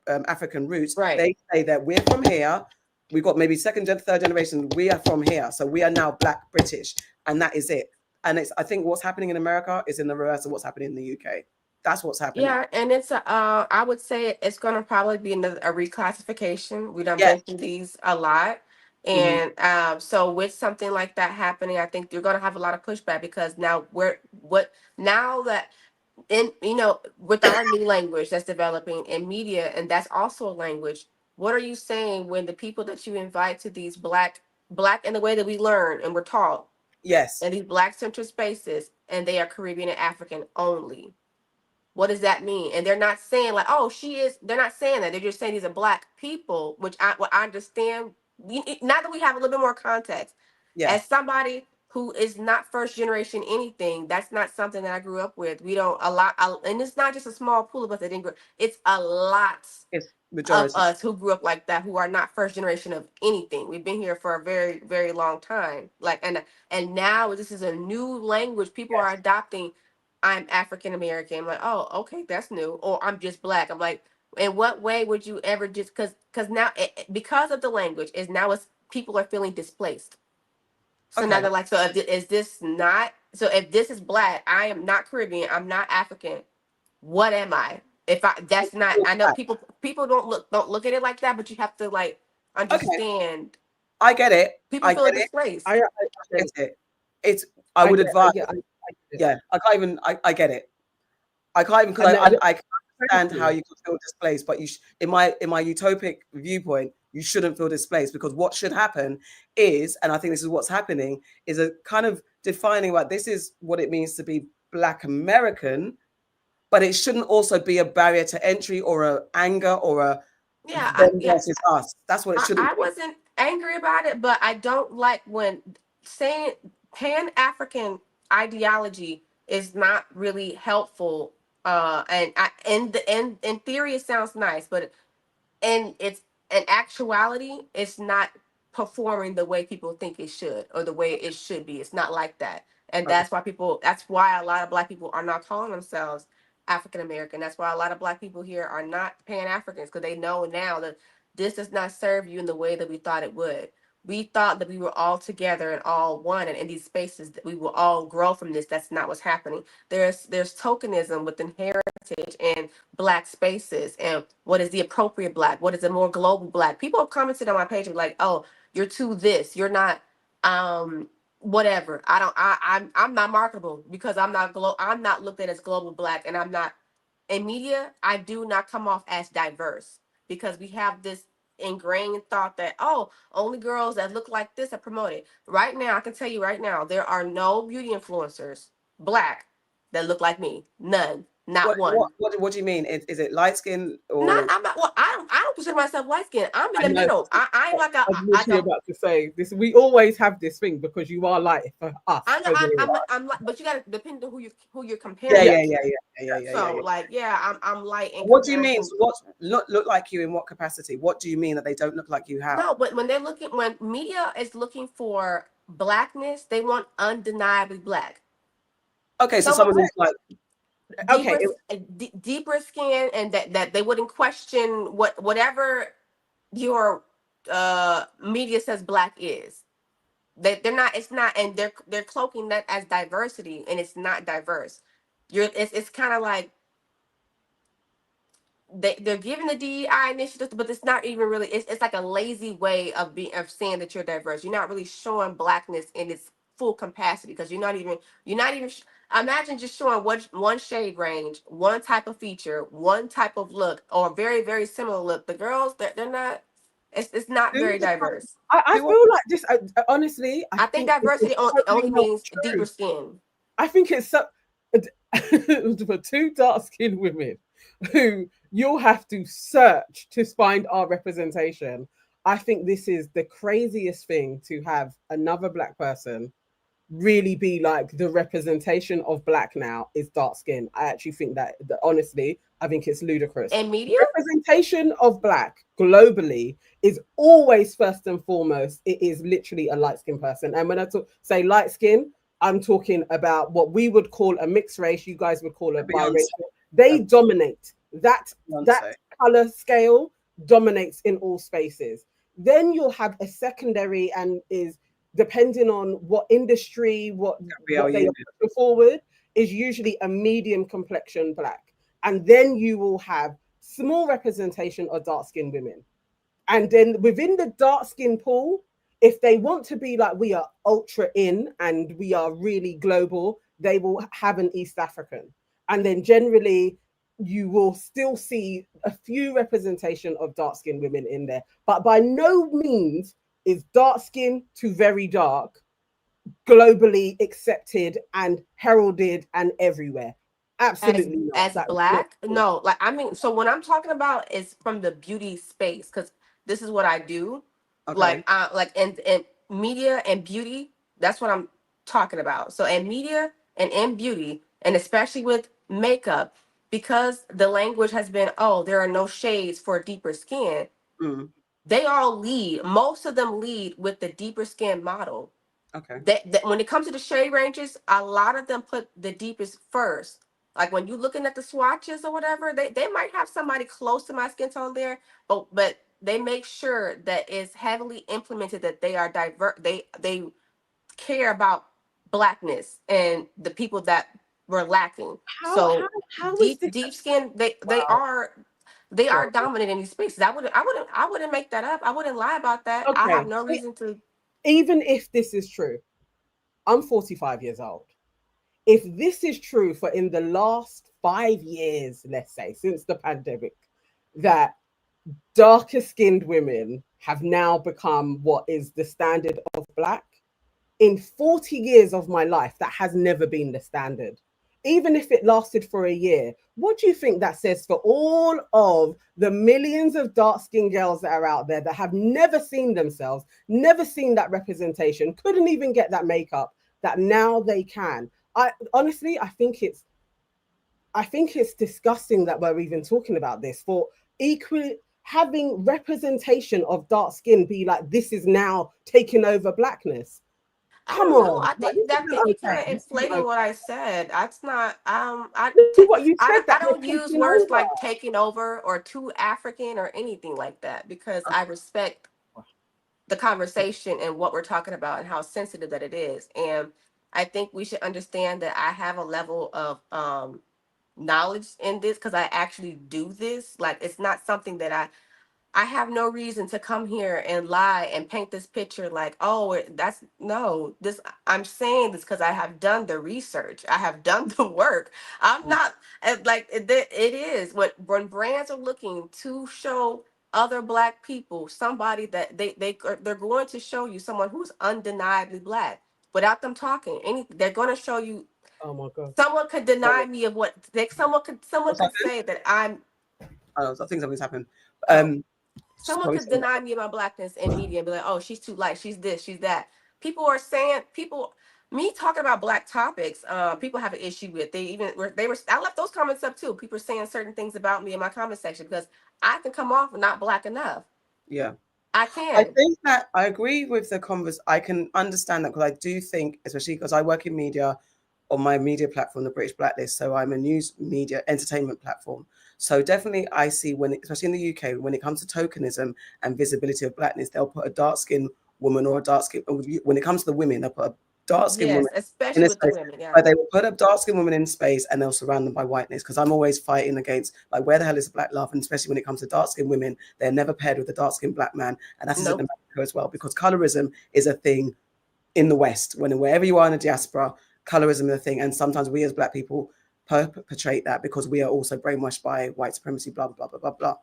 African roots. They say that we're from here. We've got maybe second, third generation. We are from here, so we are now Black British, and that is it. And I think what's happening in America is in the reverse of what's happening in the UK. That's what's happening. Yeah, and it's I would say it's going to probably be a reclassification. We done been through these a lot, and so with something like that happening, I think you're going to have a lot of pushback, because now now that with our new language that's developing in media, and that's also a language. What are you saying when the people that you invite to these black in the way that we learn and we're taught, in these Black centered spaces, and they are Caribbean and African only? What does that mean? And they're not saying like, oh, they're not saying that. They're just saying these are Black people, which I understand. Now that we have a little bit more context, as somebody who is not first generation anything, that's not something that I grew up with. We don't and it's not just a small pool of us that didn't grow. It's a lot of us who grew up like that, who are not first generation of anything. We've been here for a very, very long time. Like, and now this is a new language people are adopting. I'm African American. I'm like, oh, okay, that's new. Or I'm just Black. I'm like, in what way would you ever just because now because of the language is now people are feeling displaced. So now they're like, so if this is Black, I am not Caribbean, I'm not African. What am I? That's not. I know people don't look at it like that, but you have to like understand. I get it. People feel displaced. I get it. I would advise. I can't even. I get it. I can't even, because I can understand how you can feel displaced, but in my utopic viewpoint, you shouldn't feel displaced, because what should happen is, and I think this is what's happening, is a kind of defining what this is, what it means to be Black American, but it shouldn't also be a barrier to entry or a anger or a versus us. That's what it shouldn't be. I wasn't angry about it, but I don't like when saying Pan-African ideology is not really helpful. And in theory it sounds nice, but in actuality it's not performing the way people think it should, or the way it should be. It's not like that. And that's why a lot of Black people are not calling themselves African American. That's why a lot of Black people here are not Pan-Africans, because they know now that this does not serve you in the way that we thought it would. We thought that we were all together and all one, and in these spaces that we will all grow from this. That's not what's happening. There's tokenism within heritage and Black spaces, and what is the appropriate Black? What is a more global Black? People have commented on my page like, "Oh, you're too this. You're not whatever." I'm not marketable because I'm not looked at as global Black, and I'm not in media. I do not come off as diverse, because we have this ingrained thought that, oh, only girls that look like this are promoted. Right now, I can tell you right now, there are no beauty influencers Black that look like me. None. Not one. What do you mean? Is it light skin or? I'm not. Well, I don't consider myself light skin. I'm in the middle. I'm like I was literally about to say this. We always have this thing because you are light for us. I'm like, but you got to depend on who you're comparing. Yeah. So I'm light. What do you mean? What look like you in what capacity? What do you mean that they don't look like you? How? No, but when media is looking for Blackness, they want undeniably Black. Okay, so someone who's like. Deeper skin, and that they wouldn't question whatever your media says Black is. They're not. It's not, and they're cloaking that as diversity, and it's not diverse. It's kind of like they're giving the DEI initiative, but it's not even really. It's like a lazy way of saying that you're diverse. You're not really showing Blackness in its full capacity, because you're not even imagine just showing one shade range, one type of feature, one type of look, or very, very similar look. The girls, they're not, it's not very diverse. I feel like this, honestly, I think diversity only means deeper skin. I think it's so for two dark-skinned women who you'll have to search to find our representation. I think this is the craziest thing, to have another Black person really be like, the representation of Black now is dark skin. I actually think that honestly, I think it's ludicrous. And media representation of Black globally is always first and foremost, it is literally a light-skinned person. And when I say light skin, I'm talking about what we would call a mixed race, you guys would call it biracial. They dominate. That color scale dominates in all spaces. Then you'll have a secondary, and is depending on what industry, what they are putting forward, is usually a medium complexion Black. And then you will have small representation of dark-skinned women. And then within the dark-skinned pool, if they want to be like, we are ultra in and we are really global, they will have an East African. And then generally, you will still see a few representation of dark-skinned women in there. But by no means is dark skin to very dark globally accepted and heralded and everywhere. Absolutely as Black. No, like, I mean, so what I'm talking about is from the beauty space, because this is what I do. Okay. Like in media and beauty, that's what I'm talking about. So in media and in beauty, and especially with makeup, because the language has been, oh, there are no shades for deeper skin. They all lead. Most of them lead with the deeper skin model. Okay. That when it comes to the shade ranges, a lot of them put the deepest first. Like when you're looking at the swatches or whatever, they might have somebody close to my skin tone there, but they make sure that it's heavily implemented, that they are diverse. They care about Blackness and the people that were lacking. How deep skin, they are dominant in these spaces. I wouldn't make that up. I wouldn't lie about that. Okay. I have no reason to. Even if this is true, I'm 45 years old. If this is true for in the last 5 years, let's say, since the pandemic, that darker skinned women have now become what is the standard of Black, in 40 years of my life, that has never been the standard. Even if it lasted for a year, what do you think that says for all of the millions of dark-skinned girls that are out there that have never seen themselves, never seen that representation, couldn't even get that makeup, that now they can? I think it's disgusting that we're even talking about this, for equally having representation of dark skin be like, this is now taking over Blackness. Come on. I think you kind of inflating what I said. That's not. I don't use words over, like taking over or too African or anything like that, because I respect the conversation and what we're talking about and how sensitive that it is. And I think we should understand that I have a level of knowledge in this, because I actually do this. Like, it's not something that I have no reason to come here and lie and paint this picture like, oh, I'm saying this because I have done the research. I have done the work. I'm not like, it is when brands are looking to show other Black people, somebody that they're going to show you someone who's undeniably Black without them talking anything. They're going to show you. Oh my God. Someone could deny me of what someone could say that I'm. I think something's happened. Someone could deny me of my Blackness in media and be like, oh, she's too light, she's this, she's that. Me talking about Black topics, people have an issue with. I left those comments up too. People are saying certain things about me in my comment section because I can come off not Black enough. Yeah. I can. I think that I agree with the converse. I can understand that, because I do think, especially because I work in media on my media platform, the British Blacklist. So I'm a news media entertainment platform. So definitely I see especially in the UK, when it comes to tokenism and visibility of Blackness, they'll put a dark-skinned woman or a dark-skinned, when it comes to the women, they'll put a dark-skinned woman, especially with the women, yeah. But they will put a dark-skinned woman in space and they'll surround them by whiteness, because I'm always fighting against, like, where the hell is the Black love? And especially when it comes to dark-skinned women, they're never paired with a dark-skinned Black man. And that's in America as well, because colorism is a thing in the West, wherever you are in the diaspora, colorism is a thing. And sometimes we as Black people perpetrate that because we are also brainwashed by white supremacy, blah, blah, blah, blah, blah.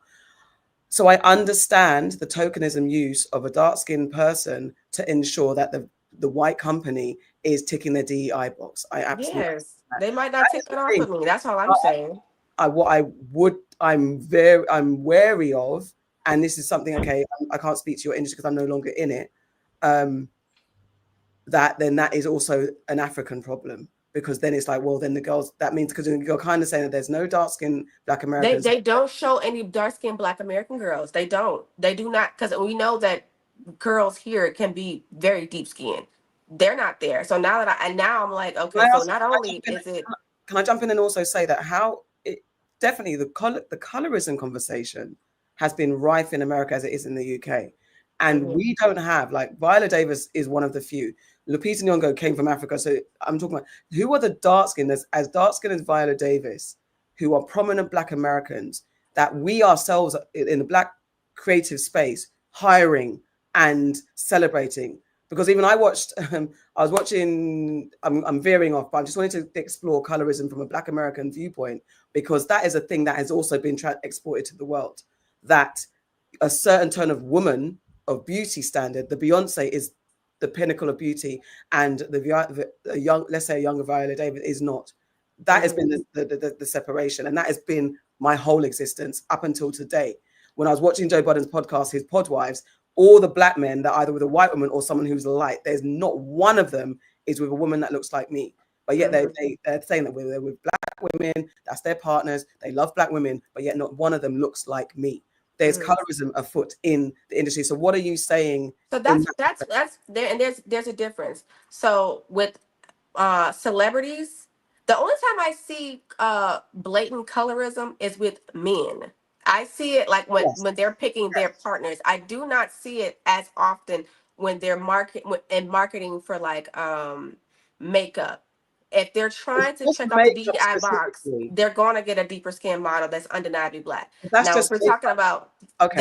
So I understand the tokenism use of a dark-skinned person to ensure that the white company is ticking their DEI box. I absolutely yes. They might not tick it off with me. That's all I'm saying. I'm wary of, and this is something, okay, I can't speak to your industry because I'm no longer in it, that is also an African problem, because then it's like, well, then the girls, that means, because you're kind of saying that there's no dark-skinned Black Americans. They don't show any dark-skinned Black American girls. They do not, because we know that girls here can be very deep-skinned. They're not there. So now I'm like, okay, so not only is it... Can I jump in and also say that definitely the colorism conversation has been rife in America as it is in the UK. And we don't have, like, Viola Davis is one of the few. Lupita Nyong'o came from Africa. So I'm talking about who are the dark-skinned, as dark-skinned as Viola Davis, who are prominent Black Americans that we ourselves in the Black creative space hiring and celebrating. Because even I'm veering off, but I just wanted to explore colorism from a Black American viewpoint, because that is a thing that has also been exported to the world, that a certain tone of woman, of beauty standard, the Beyonce is the pinnacle of beauty, and the young, let's say a younger Viola Davis is not. That has been the separation, and that has been my whole existence up until today. When I was watching Joe Biden's podcast, his podwives, all the Black men that are either with a white woman or someone who's light, there's not one of them is with a woman that looks like me. But yet they're saying that they're with Black women, that's their partners, they love Black women, but yet not one of them looks like me. There's colorism afoot in the industry. So what are you saying? So that's there, and there's a difference. So with celebrities, the only time I see blatant colorism is with men. I see it like when they're picking their partners. I do not see it as often when they're marketing for like makeup. If they're trying to check off the DEI box, they're going to get a deeper skin model that's undeniably Black. Now, if we're talking about if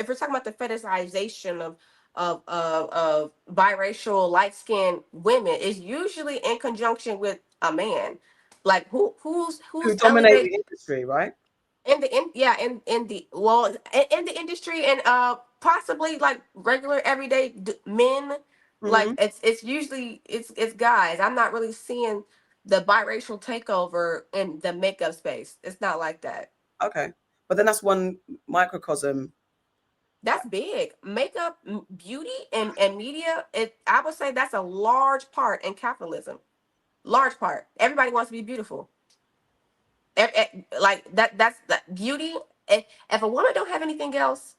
we're talking about the fetishization of biracial light-skinned women, is usually in conjunction with a man. Like who dominate the industry, right? In the industry, and possibly like regular everyday men. Like it's usually it's guys. I'm not really seeing the biracial takeover in the makeup space. It's not like that. Okay, but then that's one microcosm. That's big. Makeup, beauty, and media. I would say that's a large part in capitalism. Large part. Everybody wants to be beautiful. Like that's beauty. If a woman don't have anything else,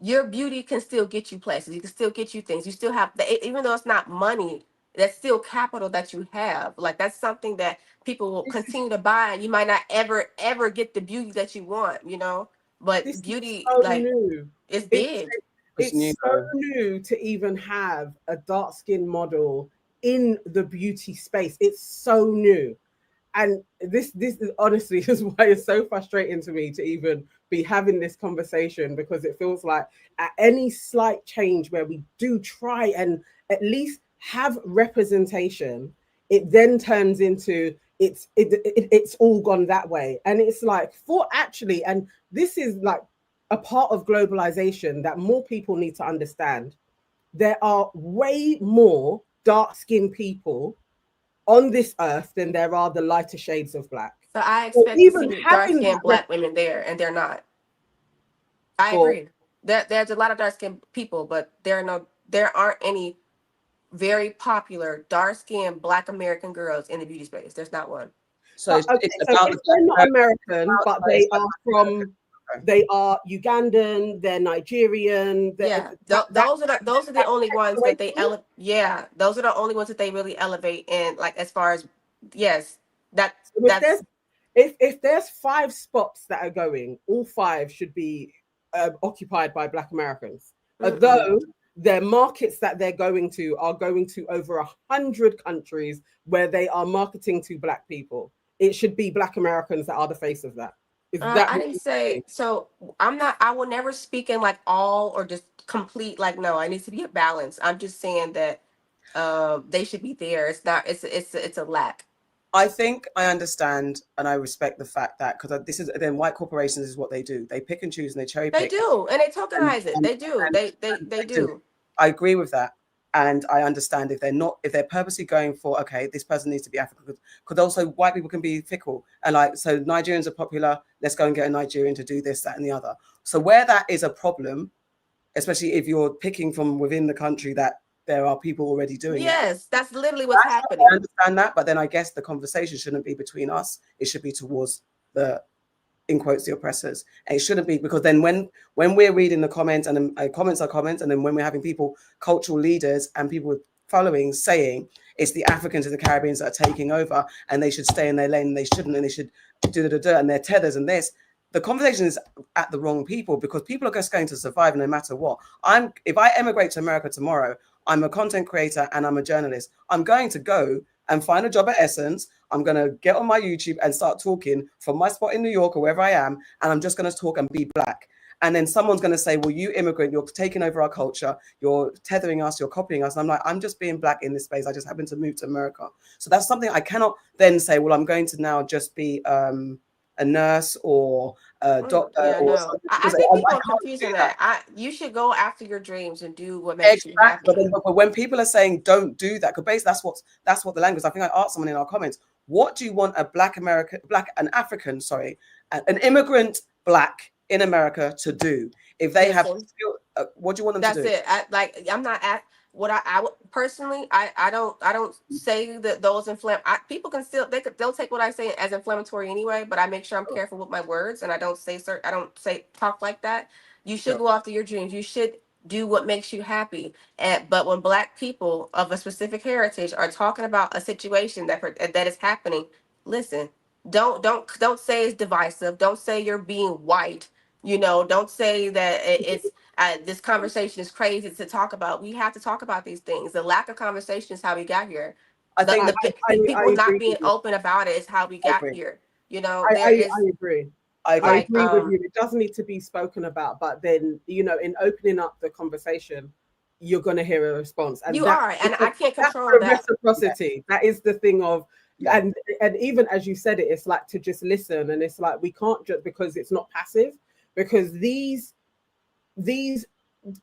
your beauty can still get you places. You can still get you things. You still have, even though it's not money, that's still capital that you have. Like that's something that people will continue to buy, and you might not ever get the beauty that you want, but this beauty is big. It's so new to even have a dark skin model in the beauty space. It's so new. And this is honestly is why it's so frustrating to me to even be having this conversation, because it feels like at any slight change where we do try and at least have representation, it then turns into it's all gone that way. And it's like and this is like a part of globalization that more people need to understand. There are way more dark-skinned people on this earth than there are the lighter shades of Black. So I expect to see dark-skinned Black women there, and they're not. I agree. There's a lot of dark-skinned people, but there aren't any very popular dark-skinned Black American girls in the beauty space. There's not one. So they're not American, but they are from. They are Ugandan. They're Nigerian. Those are the only ones that they elevate. Yeah, those are the only ones that they really elevate. And like as far as if there's 5 spots that are going, all 5 should be occupied by Black Americans. Although their markets that they're going to are going to over 100 countries where they are marketing to Black people. It should be Black Americans that are the face of that. Is that I what didn't you're say saying? so. I will never speak in like all or just complete. Like no, I need to be a balance. I'm just saying that they should be there. It's not. It's a lack. I think I understand and I respect the fact that, because this is, then white corporations is what they do. They pick and choose and they cherry They pick. do, and they And, tokenize it. and, They do. They do. do. I agree with that. And I understand if they're purposely going for, okay, this person needs to be African, because also white people can be fickle. And like, so Nigerians are popular, let's go and get a Nigerian to do this, that, and the other. So where that is a problem, especially if you're picking from within the country that there are people already doing it. Yes, that's literally what's happening. I understand that, but then I guess the conversation shouldn't be between us. It should be towards the, in quotes, the oppressors. And it shouldn't be, because then when we're reading the comments, and comments are comments, and then when we're having people, cultural leaders and people with followings saying it's the Africans and the Caribbeans that are taking over and they should stay in their lane and they shouldn't, and they should and their tethers and this, the conversation is at the wrong people, because people are just going to survive no matter what. If I emigrate to America tomorrow, I'm a content creator and I'm a journalist. I'm going to go and find a job at Essence. I'm going to get on my YouTube and start talking from my spot in New York or wherever I am. And I'm just going to talk and be Black. And then someone's going to say, well, you immigrant, you're taking over our culture. You're tethering us, you're copying us. And I'm like, I'm just being Black in this space. I just happen to move to America. So that's something I cannot then say, well, I'm going to now just be a nurse or a doctor. Yeah, or no. I think people are confusing that. You should go after your dreams and do what makes you happy. But when people are saying don't do that, because basically that's what the language. I think I asked someone in our comments, what do you want a an African, an immigrant Black in America to do if they have skill? What do you want them to do? That's it. I'm not at what I personally. I don't say that those people can still they'll take what I say as inflammatory anyway. But I make sure I'm careful with my words and I don't say talk like that. You should go after your dreams. You should do what makes you happy. But when Black people of a specific heritage are talking about a situation that is happening, listen. Don't say it's divisive. Don't say you're being white. Don't say that it's this conversation is crazy to talk about. We have to talk about these things. The lack of conversation is how we got here. I think people not being open about it is how we got here. I agree. I agree with you. It does need to be spoken about, but then in opening up the conversation, you're going to hear a response. And I can't control that. Reciprocity. That is the thing of. And even as you said it, it's like to just listen, and it's like we can't just, because it's not passive, because these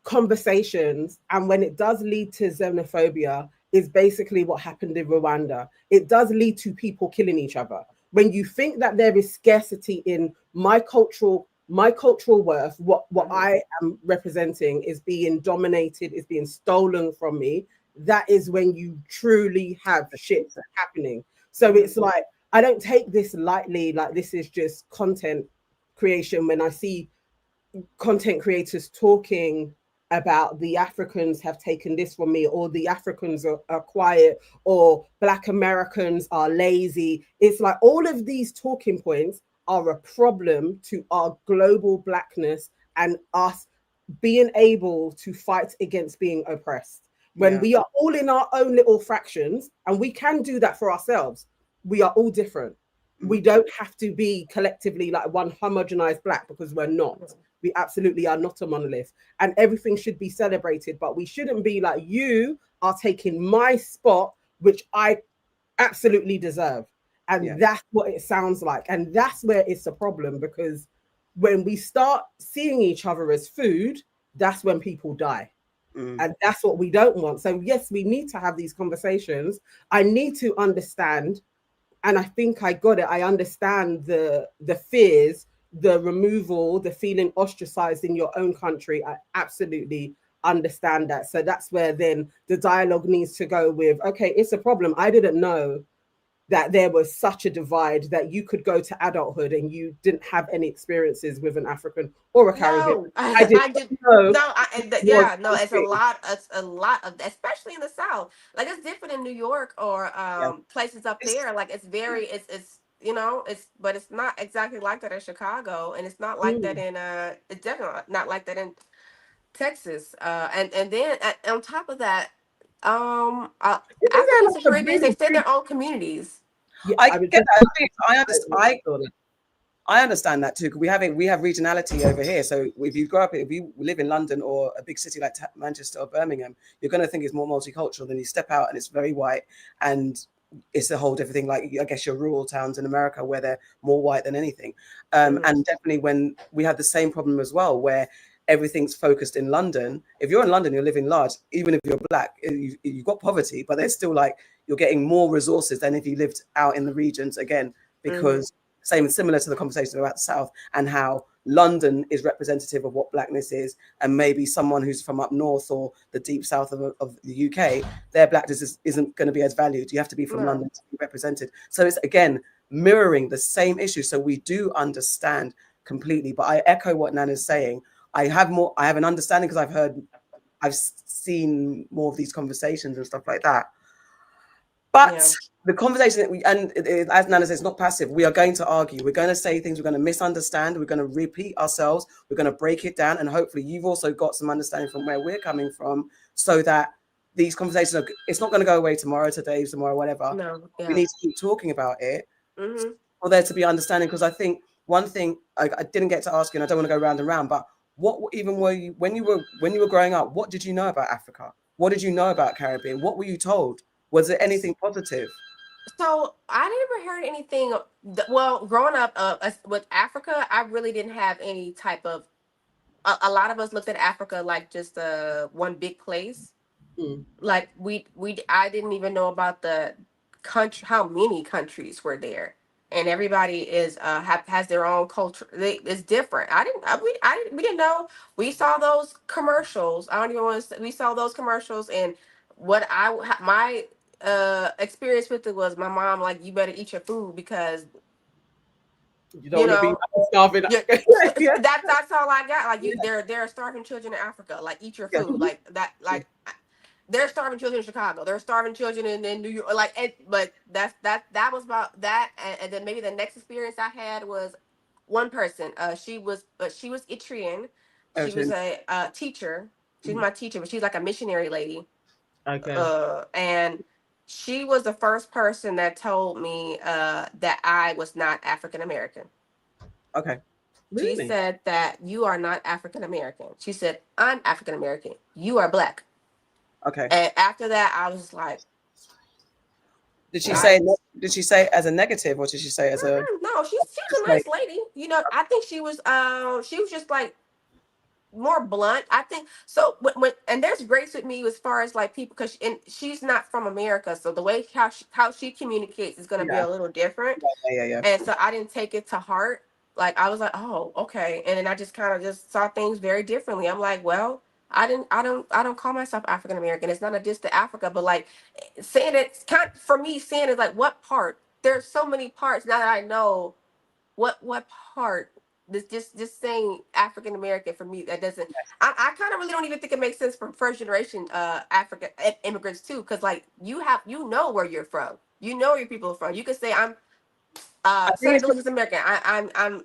conversations, and when it does lead to xenophobia, is basically what happened in Rwanda. It does lead to people killing each other. When you think that there is scarcity in my cultural worth, what I am representing is being dominated, is being stolen from me, that is when you truly have shit happening. So it's like, I don't take this lightly, like this is just content creation. When I see content creators talking about the Africans have taken this from me, or the Africans are quiet, or Black Americans are lazy, it's like all of these talking points are a problem to our global Blackness and us being able to fight against being oppressed. When we are all in our own little fractions, and we can do that for ourselves, we are all different. We don't have to be collectively like one homogenized Black, because we're not. We absolutely are not a monolith, and everything should be celebrated, but we shouldn't be like, you are taking my spot, which I absolutely deserve. And that's what it sounds like. And that's where it's a problem, because when we start seeing each other as food, that's when people die. And that's what we don't want. So yes, we need to have these conversations. I need to understand, and I think I got it. I understand the fears, the removal, the feeling ostracized in your own country. I absolutely understand that. So that's where then the dialogue needs to go with, okay, it's a problem. I didn't know that there was such a divide, that you could go to adulthood and you didn't have any experiences with an African or a Caribbean. I didn't know. It's a lot of, especially in the South. Like it's different in New York or places up there. Like it's very, but it's not exactly like that in Chicago, and it's not like that in it's definitely not like that in Texas. And then on top of that, Africans and Caribbeans, they stay in their own communities. I get that. I understand. I understand that too, because we have regionality over here. So if you live in London or a big city like Manchester or Birmingham, you're going to think it's more multicultural. Then you step out and it's very white, and it's a whole different thing. Like, I guess your rural towns in America where they're more white than anything. And definitely when we have the same problem as well, where everything's focused in London. If you're in London, you're living large. Even if you're black, you've got poverty, but there's still like you're getting more resources than if you lived out in the regions again, because similar to the conversation about the South and how London is representative of what blackness is, and maybe someone who's from up north or the deep south of the UK, their blackness isn't going to be as valued. You have to be from London to be represented. So it's again mirroring the same issue. So we do understand completely, but I echo what Nana's saying. I have an understanding because I've seen more of these conversations and stuff like that. But the conversation that as Nana says, it's not passive. We are going to argue. We're going to say things. We're going to misunderstand. We're going to repeat ourselves. We're going to break it down. And hopefully you've also got some understanding from where we're coming from, so that these conversations it's not going to go away tomorrow, whatever. No, we need to keep talking about it for there to be understanding. Because I think one thing I didn't get to ask you, and I don't want to go round and round, but what even were you when you were growing up? What did you know about Africa? What did you know about Caribbean? What were you told? Was there anything positive? So I never heard anything. Well, growing up with Africa, I really didn't have any type of. A lot of us looked at Africa like just one big place. Like I didn't even know about the country, how many countries were there, and everybody is has their own culture. It's different. We didn't know. We saw those commercials. I don't even want to. We saw those commercials, and what my experience with it was my mom like, you better eat your food because you don't want to be starving. That's all I got. Like there are starving children in Africa. Like, eat your food. Like that. Like there's starving children in Chicago. There's starving children in New York. But that was about that. And then maybe the next experience I had was one person. She was Eritrean. She was a teacher. She's my teacher, but she's like a missionary lady. Okay. And she was the first person that told me that I was not African American. Okay. Really? She said that you are not African American. She said, I'm African American. You are black. Okay. And after that, I was like, Did she say as a negative, or did she say as a? No, she's a nice lady. You know, I think she was just like more blunt. I think so. And there's grace with me as far as like people, because she's not from America, so the way how she communicates is going to be a little different. Yeah. And so I didn't take it to heart. Like, I was like, oh, okay. And then I just kind of just saw things very differently. I'm like, well, I don't call myself African American. It's not a diss to Africa, but like saying it for me, saying it like, what part? There's so many parts now that I know what part. Just saying African American for me, that doesn't. I kind of really don't even think it makes sense for first generation African immigrants too, because like you know where you're from, you know where your people are from. You could say I'm Senegalese American. I'm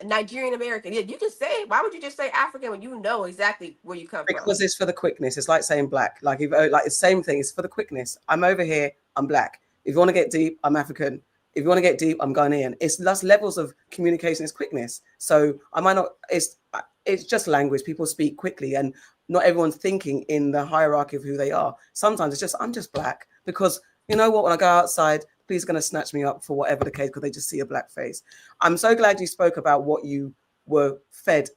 Nigerian American. Yeah, you can say. Why would you just say African when you know exactly where you come from? Because it's for the quickness. It's like saying black. Like it's the same thing. It's for the quickness. I'm over here. I'm black. If you want to get deep, I'm African. If you want to get deep, I'm Ghanaian. It's less levels of communication. It's quickness. So I might not. It's just language. People speak quickly, and not everyone's thinking in the hierarchy of who they are. Sometimes it's just I'm just black because you know what? When I go outside, police are going to snatch me up for whatever the case because they just see a black face. I'm so glad you spoke about what you were fed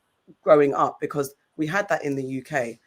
growing up, because we had that in the UK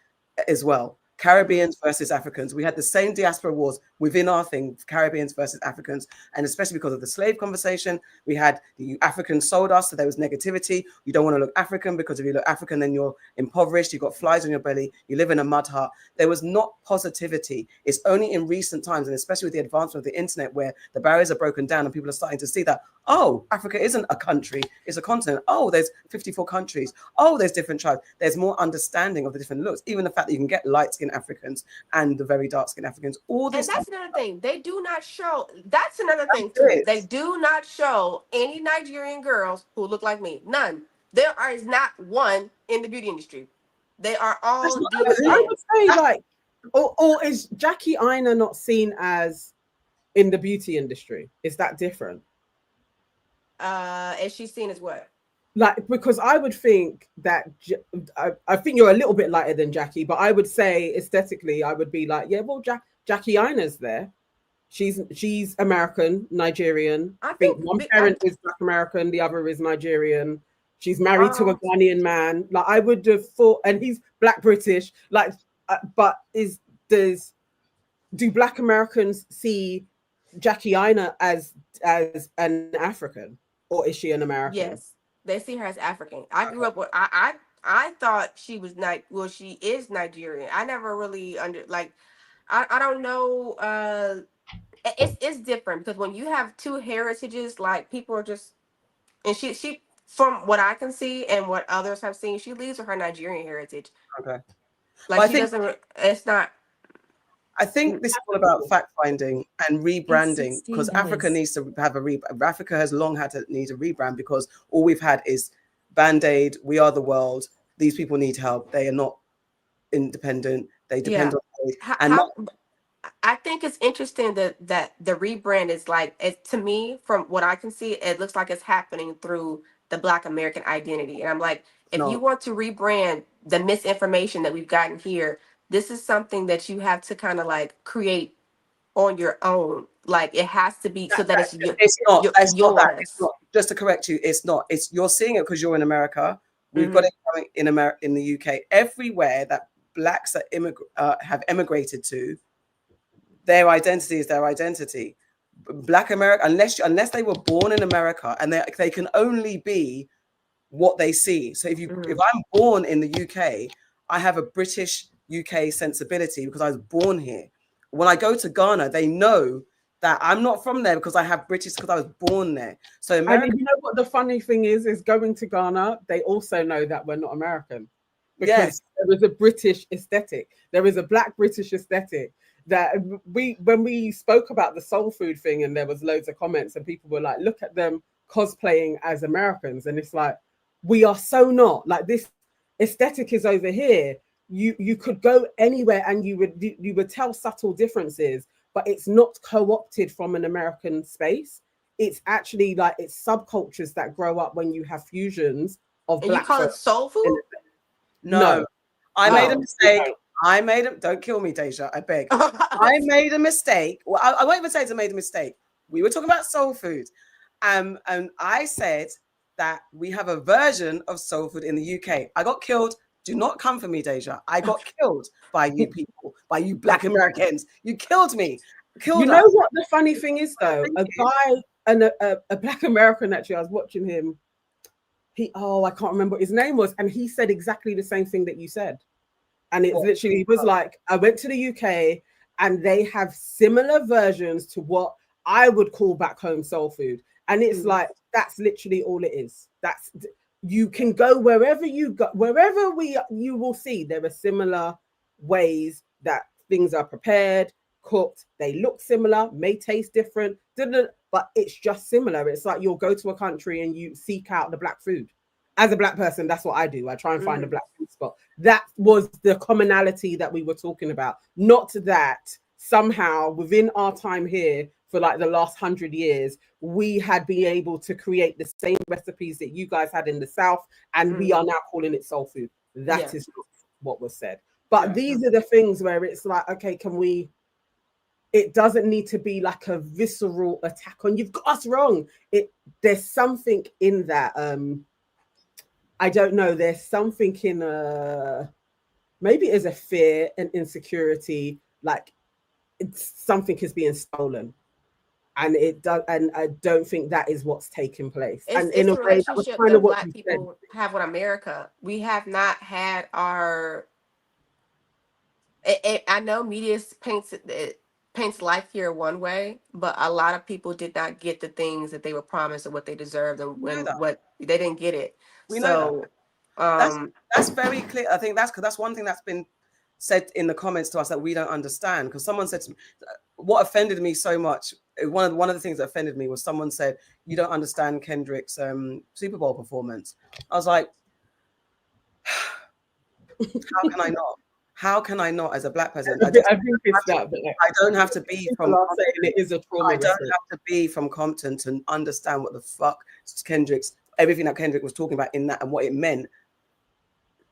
as well. Caribbeans versus Africans. We had the same diaspora wars within our thing, Caribbeans versus Africans. And especially because of the slave conversation, we had the Africans sold us, so there was negativity. You don't want to look African because if you look African, then you're impoverished. You've got flies on your belly. You live in a mud hut. There was not positivity. It's only in recent times, and especially with the advancement of the internet, where the barriers are broken down and people are starting to see that, oh, Africa isn't a country, it's a continent. Oh, there's 54 countries. Oh, there's different tribes. There's more understanding of the different looks. Even the fact that you can get light-skinned Africans and the very dark-skinned Africans. All this. And that's another thing. They do not show. That's another thing too. They do not show any Nigerian girls who look like me. None. There is not one in the beauty industry. They are all. I would say like, or is Jackie Aina not seen as in the beauty industry? Is that different? Is she seen as what? Like, because I would think that I think you're a little bit lighter than Jackie, but I would say aesthetically, I would be like, yeah, well, Jackie Ina's there. She's American, Nigerian. I think one parent is Black American, the other is Nigerian. She's married to a Ghanaian man. Like, I would have thought, and he's Black British. Like, but do Black Americans see Jackie Ina as an African, or is she an American? Yes, they see her as African. I grew up with I thought she was she is Nigerian. I never really I don't know. It's different because when you have two heritages, like, people are just, and she from what I can see and what others have seen, she leaves with her Nigerian heritage. Okay. Like, she doesn't. It's not. I think this is all about fact finding and rebranding, because Africa needs to have Africa has long had to need a rebrand, because all we've had is Band-Aid. We are the world. These people need help. They are not independent. They depend on aid. I think it's interesting that the rebrand is to me, from what I can see, it looks like it's happening through the Black American identity. And I'm like, if you want to rebrand the misinformation that we've gotten here, this is something that you have to kind of like create on your own. Like, it has to be so that it's not that. Just to correct you, it's not. It's, you're seeing it because you're in America. We've got it coming in America, in the UK, everywhere that Blacks are have emigrated to. Their identity is their identity. Black America, unless they were born in America, and they can only be what they see. So if I'm born in the UK, I have a British UK sensibility because I was born here. When I go to Ghana, they know that I'm not from there because I have British, because I was born there. So America, and you know what the funny thing is going to Ghana, they also know that we're not American, because there is a British aesthetic. There is a Black British aesthetic that when we spoke about the soul food thing, and there was loads of comments and people were like, look at them cosplaying as Americans. And it's like, we are so not. Like, this aesthetic is over here. You could go anywhere and you would tell subtle differences, but it's not co-opted from an American space. It's actually like, it's subcultures that grow up when you have fusions of and Black. You call it soul food? No. I made a mistake. Don't kill me, Deja, I beg. I made a mistake. Well, I won't even say I made a mistake. We were talking about soul food. And I said that we have a version of soul food in the UK. I got killed. Do not come for me, Deja. I got killed by you people, by you Black Americans. You killed me. You know what the funny thing is, though? A guy, and a Black American, actually, I was watching him. I can't remember what his name was. And he said exactly the same thing that you said. And it literally was like, I went to the UK and they have similar versions to what I would call back home soul food. And it's like, that's literally all it is. You can go wherever you go, you will see there are similar ways that things are prepared, cooked. They look similar, may taste different, but it's just similar. It's like, you'll go to a country and you seek out the Black food. As a Black person, that's what I do. I try and find a Black food spot. That was the commonality that we were talking about. Not that somehow within our time here for like the last 100 years, we had been able to create the same recipes that you guys had in the South, and we are now calling it soul food. That is not what was said. But these are the things where it's like, okay, it doesn't need to be like a visceral attack on, you've got us wrong. There's something in that. I don't know. There's something in maybe it's a fear and insecurity, like something is being stolen, and it does. And I don't think that is what's taking place. And in a way, that was kind of what Black people have with America. We have not had our. I know media paints life here one way, but a lot of people did not get the things that they were promised and what they deserved, and what they didn't get it. That's very clear. I think that's one thing that's been said in the comments to us that we don't understand. Because someone said to me, what offended me so much, one of the things that offended me was someone said, you don't understand Kendrick's Super Bowl performance. I was like, how can I not? How can I not, as a Black person? I think it's that. I don't have to be from. Saying it is a trauma. I don't have to be from Compton to understand what the fuck everything that Kendrick was talking about in that and what it meant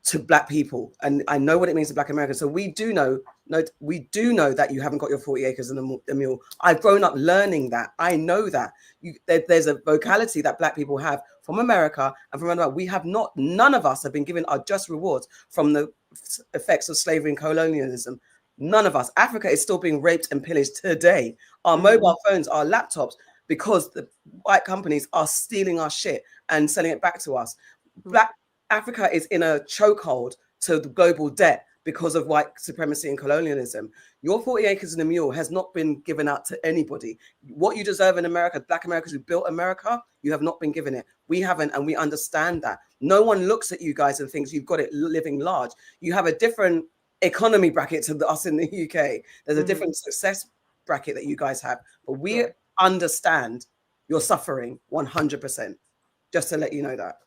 to Black people, and I know what it means to Black Americans. So we do know that you haven't got your 40 acres and a mule. I've grown up learning that. I know that there's a vocality that Black people have from America and from around. We have not. None of us have been given our just rewards from the effects of slavery and colonialism. None of us. Africa is still being raped and pillaged today. Our mobile phones, our laptops, because the white companies are stealing our shit and selling it back to us. Black Africa is in a chokehold to the global debt because of white supremacy and colonialism. Your 40 acres and a mule has not been given out to anybody. What you deserve in America, Black Americans who built America, you have not been given it. We haven't, and we understand that. No one looks at you guys and thinks you've got it living large. You have a different economy bracket to us in the UK. There's a different success bracket that you guys have. But we understand your suffering 100%, just to let you know that.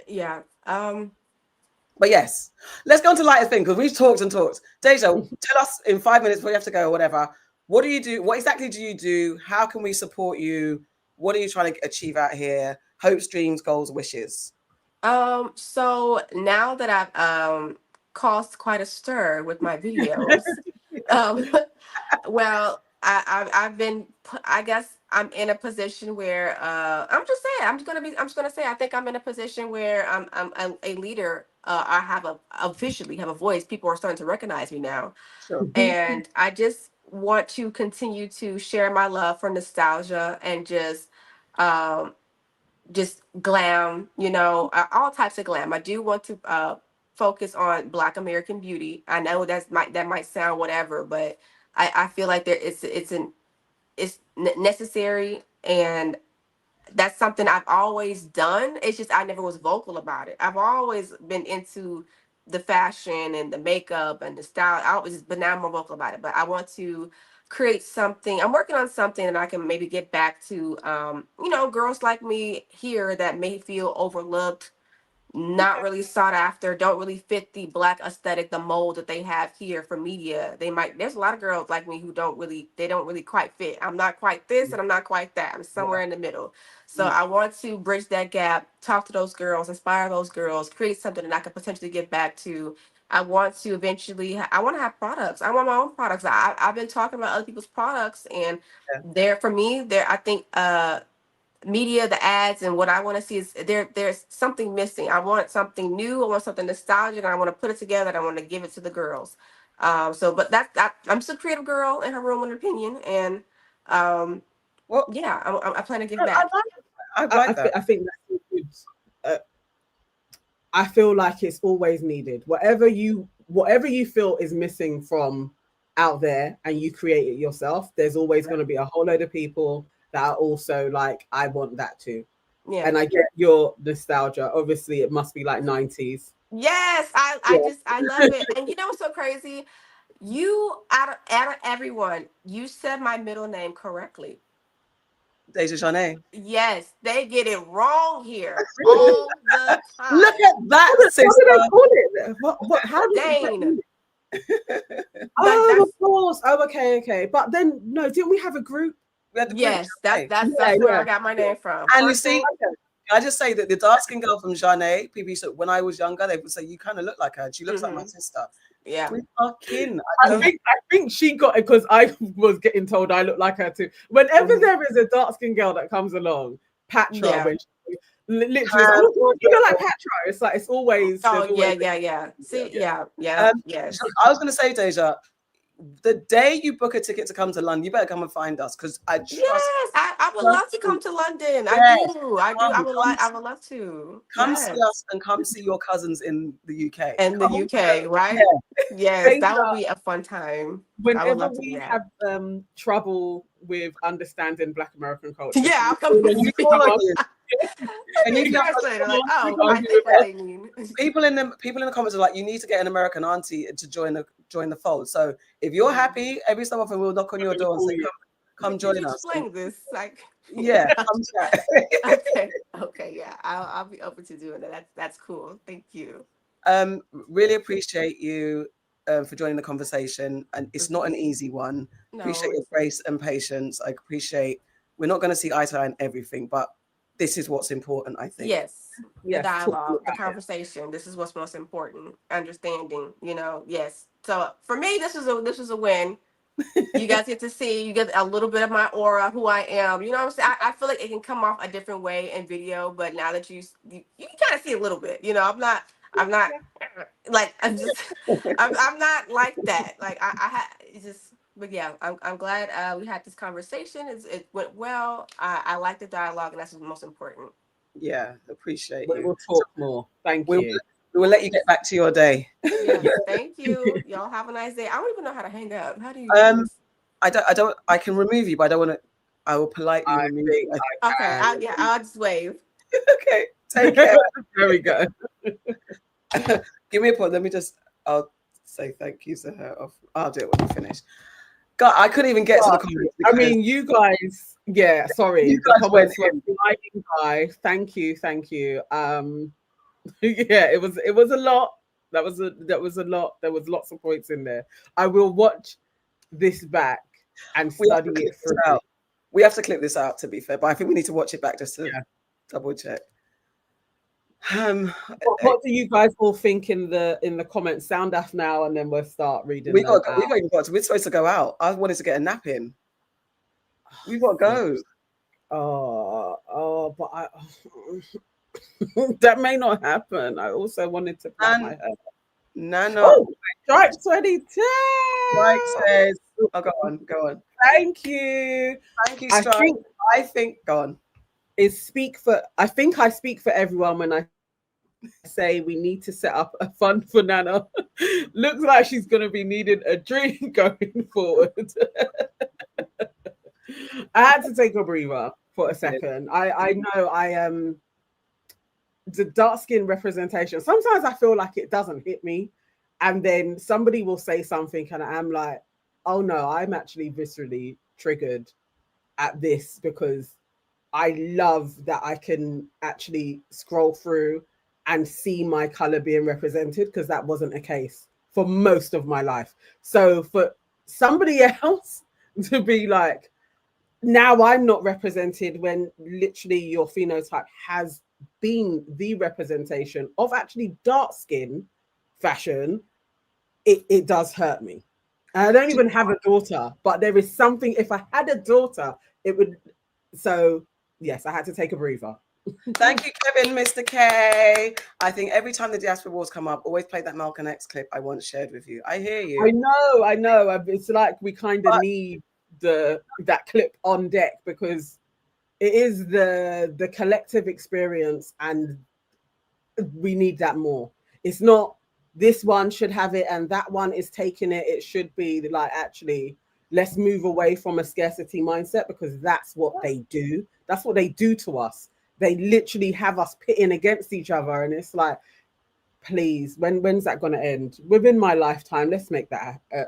Yeah. But yes, let's go on to lighter thing because we've talked and talked. Deja, tell us in 5 minutes before you have to go or whatever. What do you do? What exactly do you do? How can we support you? What are you trying to achieve out here? Hopes, dreams, goals, wishes. So now that I've caused quite a stir with my videos, well, I've been, I guess I'm in a position where I'm just gonna say I think I'm in a position where I'm a leader. I have officially have a voice. People are starting to recognize me now. Sure. And I just want to continue to share my love for nostalgia and just glam, all types of glam. I do want to focus on Black American beauty. I know that might sound whatever, but I feel like it's necessary, and that's something I've always done. It's just I never was vocal about it. I've always been into the fashion and the makeup and the style. But now I'm more vocal about it. But I want to create something. I'm working on something that I can maybe get back to, girls like me here that may feel overlooked, not really sought after, don't really fit the Black aesthetic, the mold that they have here for media. There's a lot of girls like me who don't really quite fit. I'm not quite this and I'm not quite that. I'm somewhere in the middle. So I want to bridge that gap, talk to those girls, inspire those girls, create something that I could potentially get back to. I want to eventually, I want to have products. I want my own products. I've been talking about other people's products, and I think, media, the ads, and what I want to see is there's something missing. I want something new. I want something nostalgic, and I want to put it together, and I want to give it to the girls. I'm just a creative girl in her room with an opinion, and I plan to give back. I like that. I think that's good. I feel like it's always needed. Whatever you feel is missing from out there, and you create it yourself, there's always going to be a whole load of people that are also like, I want that too. Yeah. And I get your nostalgia. Obviously, it must be like 90s. Yes, I love it. And you know what's so crazy? You, out of everyone, you said my middle name correctly. Deja Zhané. Yes, they get it wrong here all the time. Look at that, sister. What did they call it? How did of course. Oh, okay. But then, no, didn't we have a group? Yes, that's where I got my name from. And you see, I just say that the dark skinned girl from Zhané, people used to, when I was younger, they would say, you kind of look like her. She looks like my sister. Yeah. We are kin. I think she got it because I was getting told I look like her too. Whenever there is a dark skinned girl that comes along, Patra, when she literally, you know, like Patra, it's like, it's always. Oh, yeah. See, yeah. I was going to say, Deja, the day you book a ticket to come to London, you better come and find us, because I trust. Yes, I would love to come to London. Yes. I would love to. Come see us and come see your cousins in the UK. Right? Yeah. Yes, that would be a fun time. Whenever we have trouble with understanding Black American culture. Yeah, I'll come to you. And you guys later, like, I think what they mean. People in the comments are like, you need to get an American auntie to join the fold. So if you're happy, every so often we'll knock on your door and say, come join us. Explain this, like. Yeah, come chat. Okay, yeah, I'll be open to doing that. That's cool. Thank you. Really appreciate you for joining the conversation, and it's not an easy one. No. Appreciate your grace and patience. I appreciate we're not going to see eye to eye on everything, but this is what's important, I think. Yes, the dialogue, the it. conversation. This is what's most important. Understanding, yes. So for me, this is a win. You guys get to see, you get a little bit of my aura, who I am. You know what I'm saying? I feel like it can come off a different way in video, but now that you can kind of see a little bit. I'm not like I'm not like that. Like it's just. But yeah, I'm glad we had this conversation. It went well. I like the dialogue, and that's what's most important. Yeah, appreciate you. We'll talk more. Thank you. We will let you get back to your day. Yes, thank you. Y'all have a nice day. I don't even know how to hang up. How do you do this? I can remove you, but I don't want to. I will politely remove you. Okay, I'll just wave. Okay, take care. There we go. Give me a point. I'll say thank you to her. I'll do it when we finish. God, I couldn't even get to the comments. I mean, you guys, yeah, sorry. You guys comments were flying. Thank you. Yeah, it was a lot. That was a lot. There was lots of points in there. I will watch this back and study it through. We have to clip this out, to be fair, but I think we need to watch it back just to double check. What do you guys all think in the comments? Sound off now, and then we'll start reading. We're supposed to go out. I wanted to get a nap in. We've got to go. But I that may not happen. I also wanted to plait my hair. No. Oh, Strike 22. Strike says, go on. Thank you, Strike. I think go on. I think I speak for everyone when I say we need to set up a fund for Nana. Looks like she's going to be needing a drink going forward. I had to take a breather for a second. I know I am the dark skin representation. Sometimes I feel like it doesn't hit me, and then somebody will say something and I'm like, oh no, I'm actually viscerally triggered at this, because I love that I can actually scroll through and see my color being represented, because that wasn't a case for most of my life. So for somebody else to be like, now I'm not represented, when literally your phenotype has been the representation of actually dark skin fashion, it does hurt me. And I don't even have a daughter, but there is something, if I had a daughter, it would. So yes, I had to take a breather. Thank you, Kevin, Mr. K. I think every time the diaspora wars come up, always play that Malcolm X clip I once shared with you. I hear you. I know. It's like we kind of need that clip on deck, because it is the collective experience, and we need that more. It's not this one should have it and that one is taking it. It should be like, actually, let's move away from a scarcity mindset, because that's what they do. That's what they do to us. They literally have us pitting against each other, and it's like, please, when's that going to end? Within my lifetime, let's make that happen.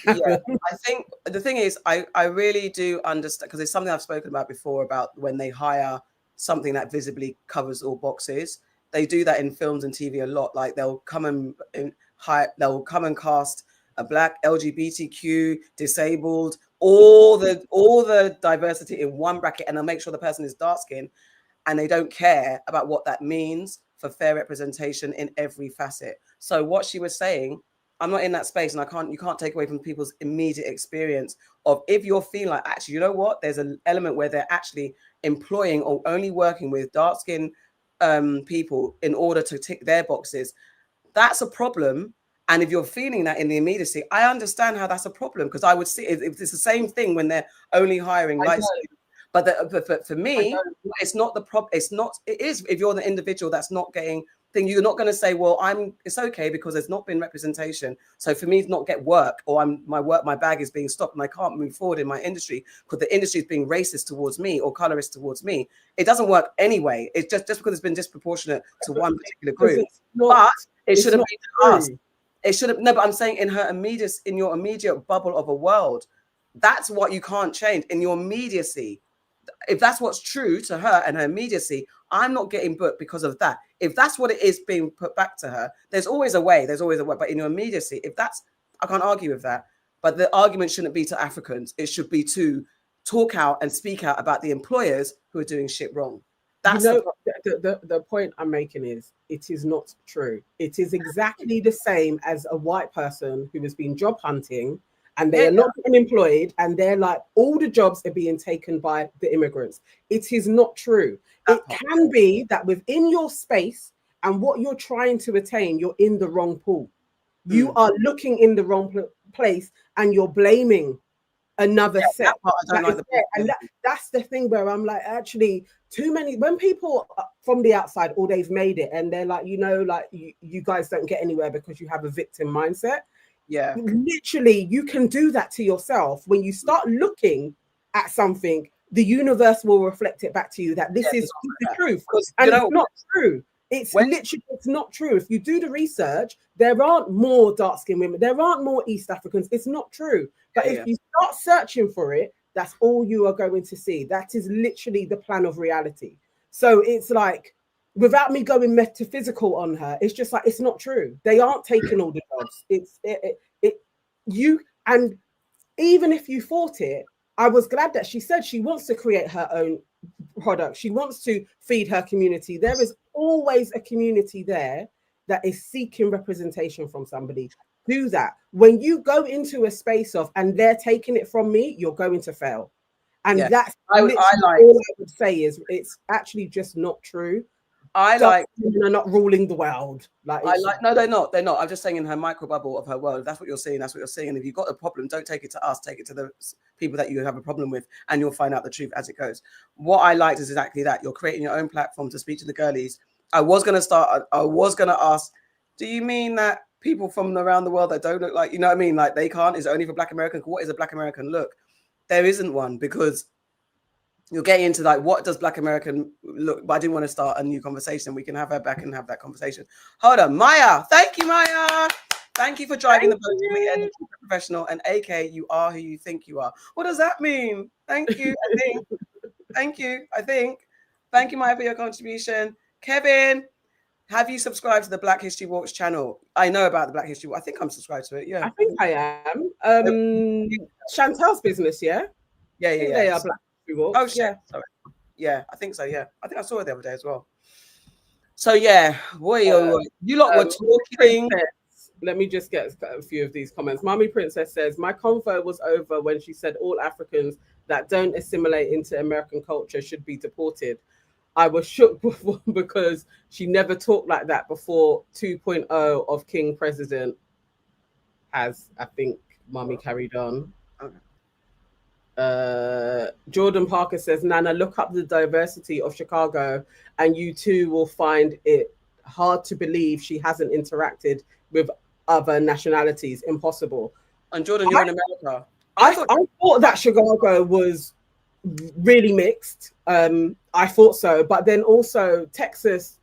Yeah, I think the thing is, I really do understand, because it's something I've spoken about before, about when they hire something that visibly covers all boxes. They do that in films and TV a lot. Like they'll come and cast a Black, LGBTQ, disabled, all the diversity in one bracket, and they'll make sure the person is dark skinned, and they don't care about what that means for fair representation in every facet. So what she was saying, I'm not in that space, and you can't take away from people's immediate experience of, if you're feeling like, actually, you know what, there's an element where they're actually employing or only working with dark skinned people in order to tick their boxes. That's a problem. And if you're feeling that in the immediacy, I understand how that's a problem, because I would see it's the same thing when they're only hiring light skin. But for me, it's not the problem. It is if you're the individual that's not getting thing. You're not going to say, well, it's okay because there's not been representation. So for me to not get work, or my bag is being stopped and I can't move forward in my industry because the industry is being racist towards me or colorist towards me. It doesn't work anyway. It's just because it's been disproportionate to one particular group. But it shouldn't be to us. It should have. No, but I'm saying in your immediate bubble of a world, that's what you can't change in your immediacy. if that's what's true to her and her immediacy, I'm not getting booked because of that. If that's what it is being put back to her, there's always a way. There's always a way. But in your immediacy, if that's, I can't argue with that. But the argument shouldn't be to Africans. It should be to talk out and speak out about the employers who are doing shit wrong. That's the point I'm making is it is not true. It is exactly the same as a white person who has been job hunting and they are not being employed, and they're like, all the jobs are being taken by the immigrants. It is not true. It can be that within your space and what you're trying to attain, you're in the wrong pool. You are looking in the wrong place and you're blaming another set. That's the thing where I'm like, actually, too many, when people from the outside, or they've made it and they're like, you know, like you guys don't get anywhere because you have a victim mindset. Yeah, literally, you can do that to yourself. When you start looking at something, the universe will reflect it back to you that this is the truth. And it's not true. It's literally, it's not true. If you do the research, there aren't more dark-skinned women. There aren't more East Africans. It's not true. But if you start searching for it, that's all you are going to see. That is literally the plan of reality. So it's like, without me going metaphysical on her, it's just like, it's not true. They aren't taking all the jobs. And even if you fought it, I was glad that she said she wants to create her own product. She wants to feed her community. There is always a community there that is seeking representation from somebody. Do that. When you go into a space of, and they're taking it from me, you're going to fail. And that's all I would say is it's actually just not true. They're not ruling the world. No, they're not. They're not. I'm just saying, in her micro bubble of her world, if that's what you're seeing, that's what you're seeing. And if you've got a problem, don't take it to us, take it to the people that you have a problem with, and you'll find out the truth as it goes. What I liked is exactly that. You're creating your own platform to speak to the girlies. I was going to ask, do you mean that people from around the world that don't look like, you know what I mean? Like, they can't, is it only for Black American? What is a Black American look? There isn't one, because you're getting into like, what does Black American look? But I didn't want to start a new conversation. We can have her back and have that conversation. Hold on, Maya. Thank you, Maya. Thank you for driving the boat to me, and professional. And AK, you are who you think you are. What does that mean? Thank you. I think. Thank you. I think. Thank you, Maya, for your contribution. Kevin, have you subscribed to the Black History Walks channel? I know about the Black History Walk. I think I'm subscribed to it. Yeah, I think I am. Chantel's business. Yeah. Yeah. They are Black. Oh shit. Yeah. Sorry. Yeah, I think so. Yeah, I think I saw it the other day as well. So yeah, you lot were talking. Let me just get a few of these comments. Mommy Princess says, my convo was over when she said all Africans that don't assimilate into American culture should be deported. I was shook because she never talked like that before 2.0 of King President, as I think Mommy carried on. Okay. Jordan Parker says, Nana, look up the diversity of Chicago and you too will find it hard to believe she hasn't interacted with other nationalities. Impossible. And Jordan, you're in America. I thought that Chicago was really mixed. I thought so. But then also Texas,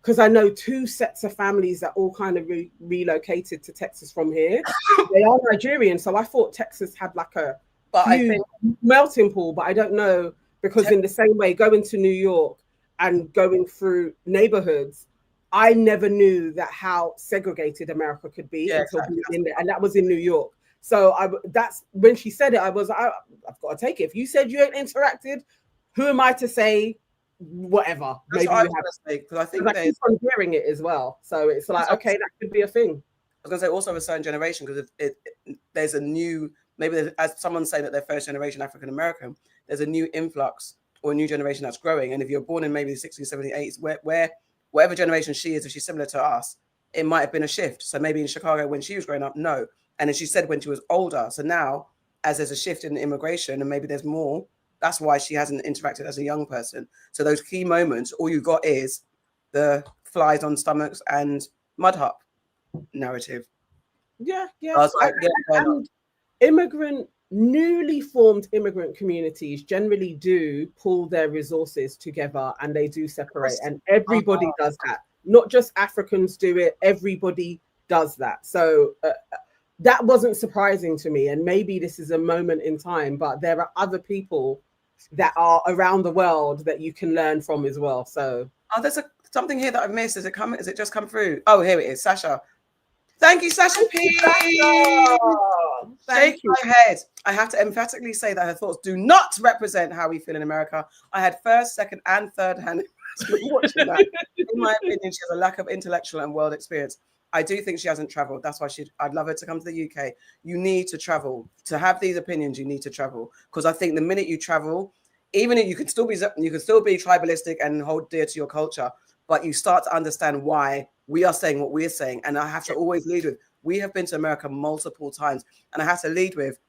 because I know two sets of families that all kind of relocated to Texas from here. They are Nigerian. So I thought Texas had like a I think melting pool, but I don't know, because in the same way, going to New York and going through neighborhoods, I never knew that how segregated America could be until we were in there, and that was in New York. So that's when she said it. I've got to take it. If you said you ain't interacted, who am I to say whatever? That's maybe you have to say, because I think I keep on hearing it as well. So it's like, okay, that could be a thing. I was going to say also a certain generation, because there's a new. Maybe as someone's saying that they're first generation African American, there's a new influx or a new generation that's growing. And if you're born in maybe the 60s, 70s, 80s, where whatever generation she is, if she's similar to us, it might have been a shift. So maybe in Chicago when she was growing up, no. And as she said, when she was older. So now, as there's a shift in immigration and maybe there's more, that's why she hasn't interacted as a young person. So those key moments, all you got is the flies on stomachs and mud hut narrative. Yeah. I was like, newly formed immigrant communities generally do pull their resources together and they do separate, and everybody does that. Not just Africans do it, everybody does that. So that wasn't surprising to me, and maybe this is a moment in time, but there are other people that are around the world that you can learn from as well. So there's something here that I've missed. Is it just come through? Oh, here it is. Sasha. Thank you, Sasha P. Shake my head. I have to emphatically say that her thoughts do not represent how we feel in America. I had first, second, and third hand watching that. In my opinion, she has a lack of intellectual and world experience. I do think she hasn't traveled. That's why I'd love her to come to the UK. You need to travel. To have these opinions, you need to travel. Because I think the minute you travel, even if you can still be tribalistic and hold dear to your culture, but you start to understand why we are saying what we're saying. And I have to always lead with, we have been to America multiple times, and I have to lead with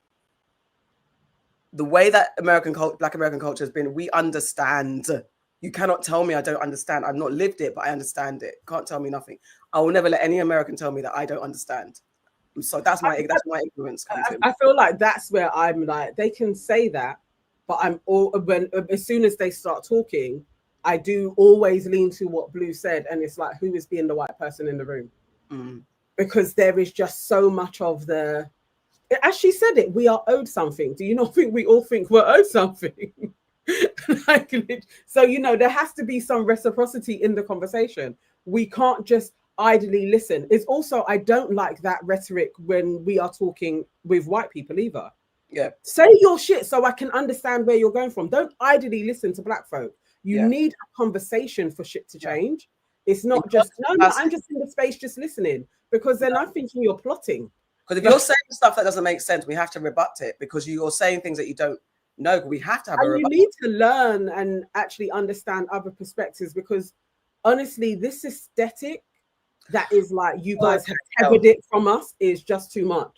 the way that Black American culture has been. We understand. You cannot tell me I don't understand. I've not lived it, but I understand it. Can't tell me nothing. I will never let any American tell me that I don't understand. So that's my influence. I feel like that's where I'm like, they can say that, but as soon as they start talking, I do always lean to what Blue said, and it's like, who is being the white person in the room? Because there is just so much of the, as she said it, we are owed something. Do you not think we all think we're owed something? So, there has to be some reciprocity in the conversation. We can't just idly listen. It's also, I don't like that rhetoric when we are talking with white people either. Yeah. Say your shit so I can understand where you're going from. Don't idly listen to black folk. You need a conversation for shit to change. It's not just, no, I'm just in the space just listening, because then I'm thinking you're plotting. Because if you're saying stuff that doesn't make sense, we have to rebut it, because you're saying things that you don't know. We have to have a rebuttal. You need to learn and actually understand other perspectives, because honestly, this aesthetic that is like you guys have tethered it from us is just too much.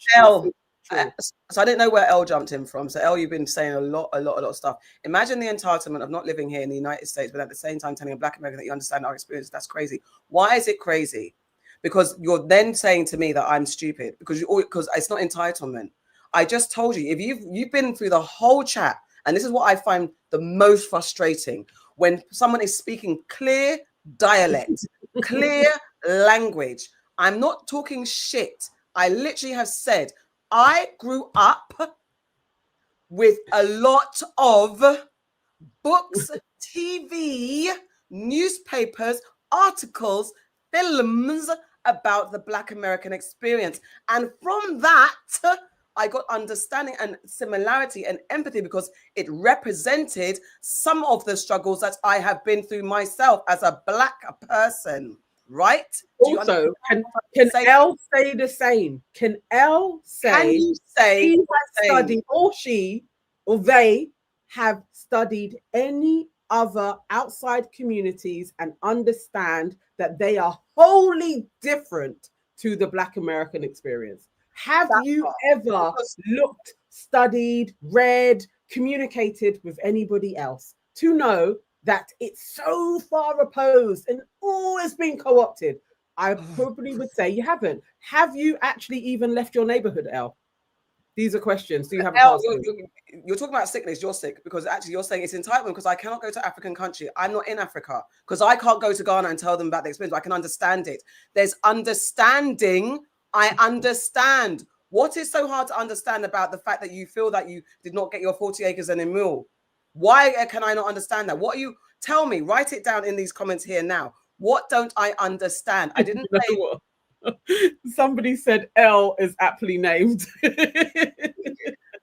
So I didn't know where Elle jumped in from. So Elle, you've been saying a lot of stuff. Imagine the entitlement of not living here in the United States, but at the same time telling a Black American that you understand our experience. That's crazy. Why is it crazy? Because you're then saying to me that I'm stupid because it's not entitlement. I just told you, if you've been through the whole chat, and this is what I find the most frustrating, when someone is speaking clear dialect, clear language. I'm not talking shit. I literally have said, I grew up with a lot of books, TV, newspapers, articles, films about the Black American experience. And from that, I got understanding and similarity and empathy, because it represented some of the struggles that I have been through myself as a Black person. Right? Also, can Elle say the same? Can Elle say she has studied, or she or they have studied any other outside communities and understand that they are wholly different to the Black American experience? Have you ever looked, studied, read, communicated with anybody else to know that it's so far opposed and always been co-opted? I probably would say you haven't. Have you actually even left your neighborhood, Elle? These are questions. Do you have a passport? You're talking about sickness. You're sick because actually you're saying it's entitlement because I cannot go to African country. I'm not in Africa, because I can't go to Ghana and tell them about the experience. I can understand it. There's understanding. I understand. What is so hard to understand about the fact that you feel that you did not get your 40 acres and a mule? Why can I not understand that? What you tell me? Write it down in these comments here now. What don't I understand? I didn't say what. Somebody said Elle is aptly named. 100%.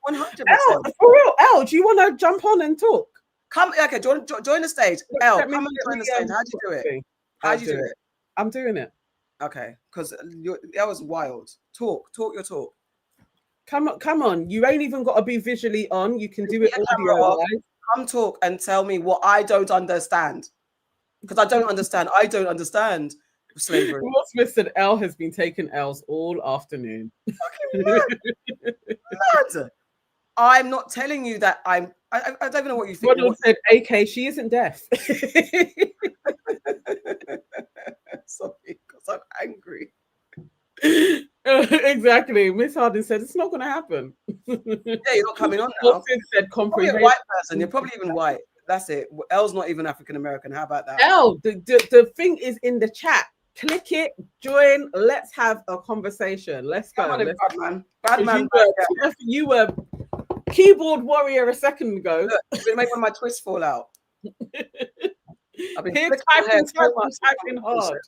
For real, Elle, do you want to jump on and talk? Come, okay, join the stage. Elle, come and join the stage. How do you do it? How do you do it? I'm doing it. Okay, because that was wild. Talk your talk. Come on. You ain't even got to be visually on. You can do it audio-wise. Come talk and tell me what I don't understand. Because I don't understand. I don't understand slavery. Will Smith said Elle has been taking L's all afternoon. Mad. I'm not telling you that I don't even know what you think. Ronald said, AK, she isn't deaf. Sorry, because I'm angry. Exactly. Miss Harding said it's not going to happen. Yeah, you're not coming on now. Said probably a white person. You're probably even white. That's it. Elle's not even African American. How about that? Elle, the thing is in the chat. Click it, join. Let's have a conversation. Let's go. Bad man. You were keyboard warrior a second ago. Look, I'm gonna make one of my twists fall out. I've been Here flicking my hair so much. typing hard.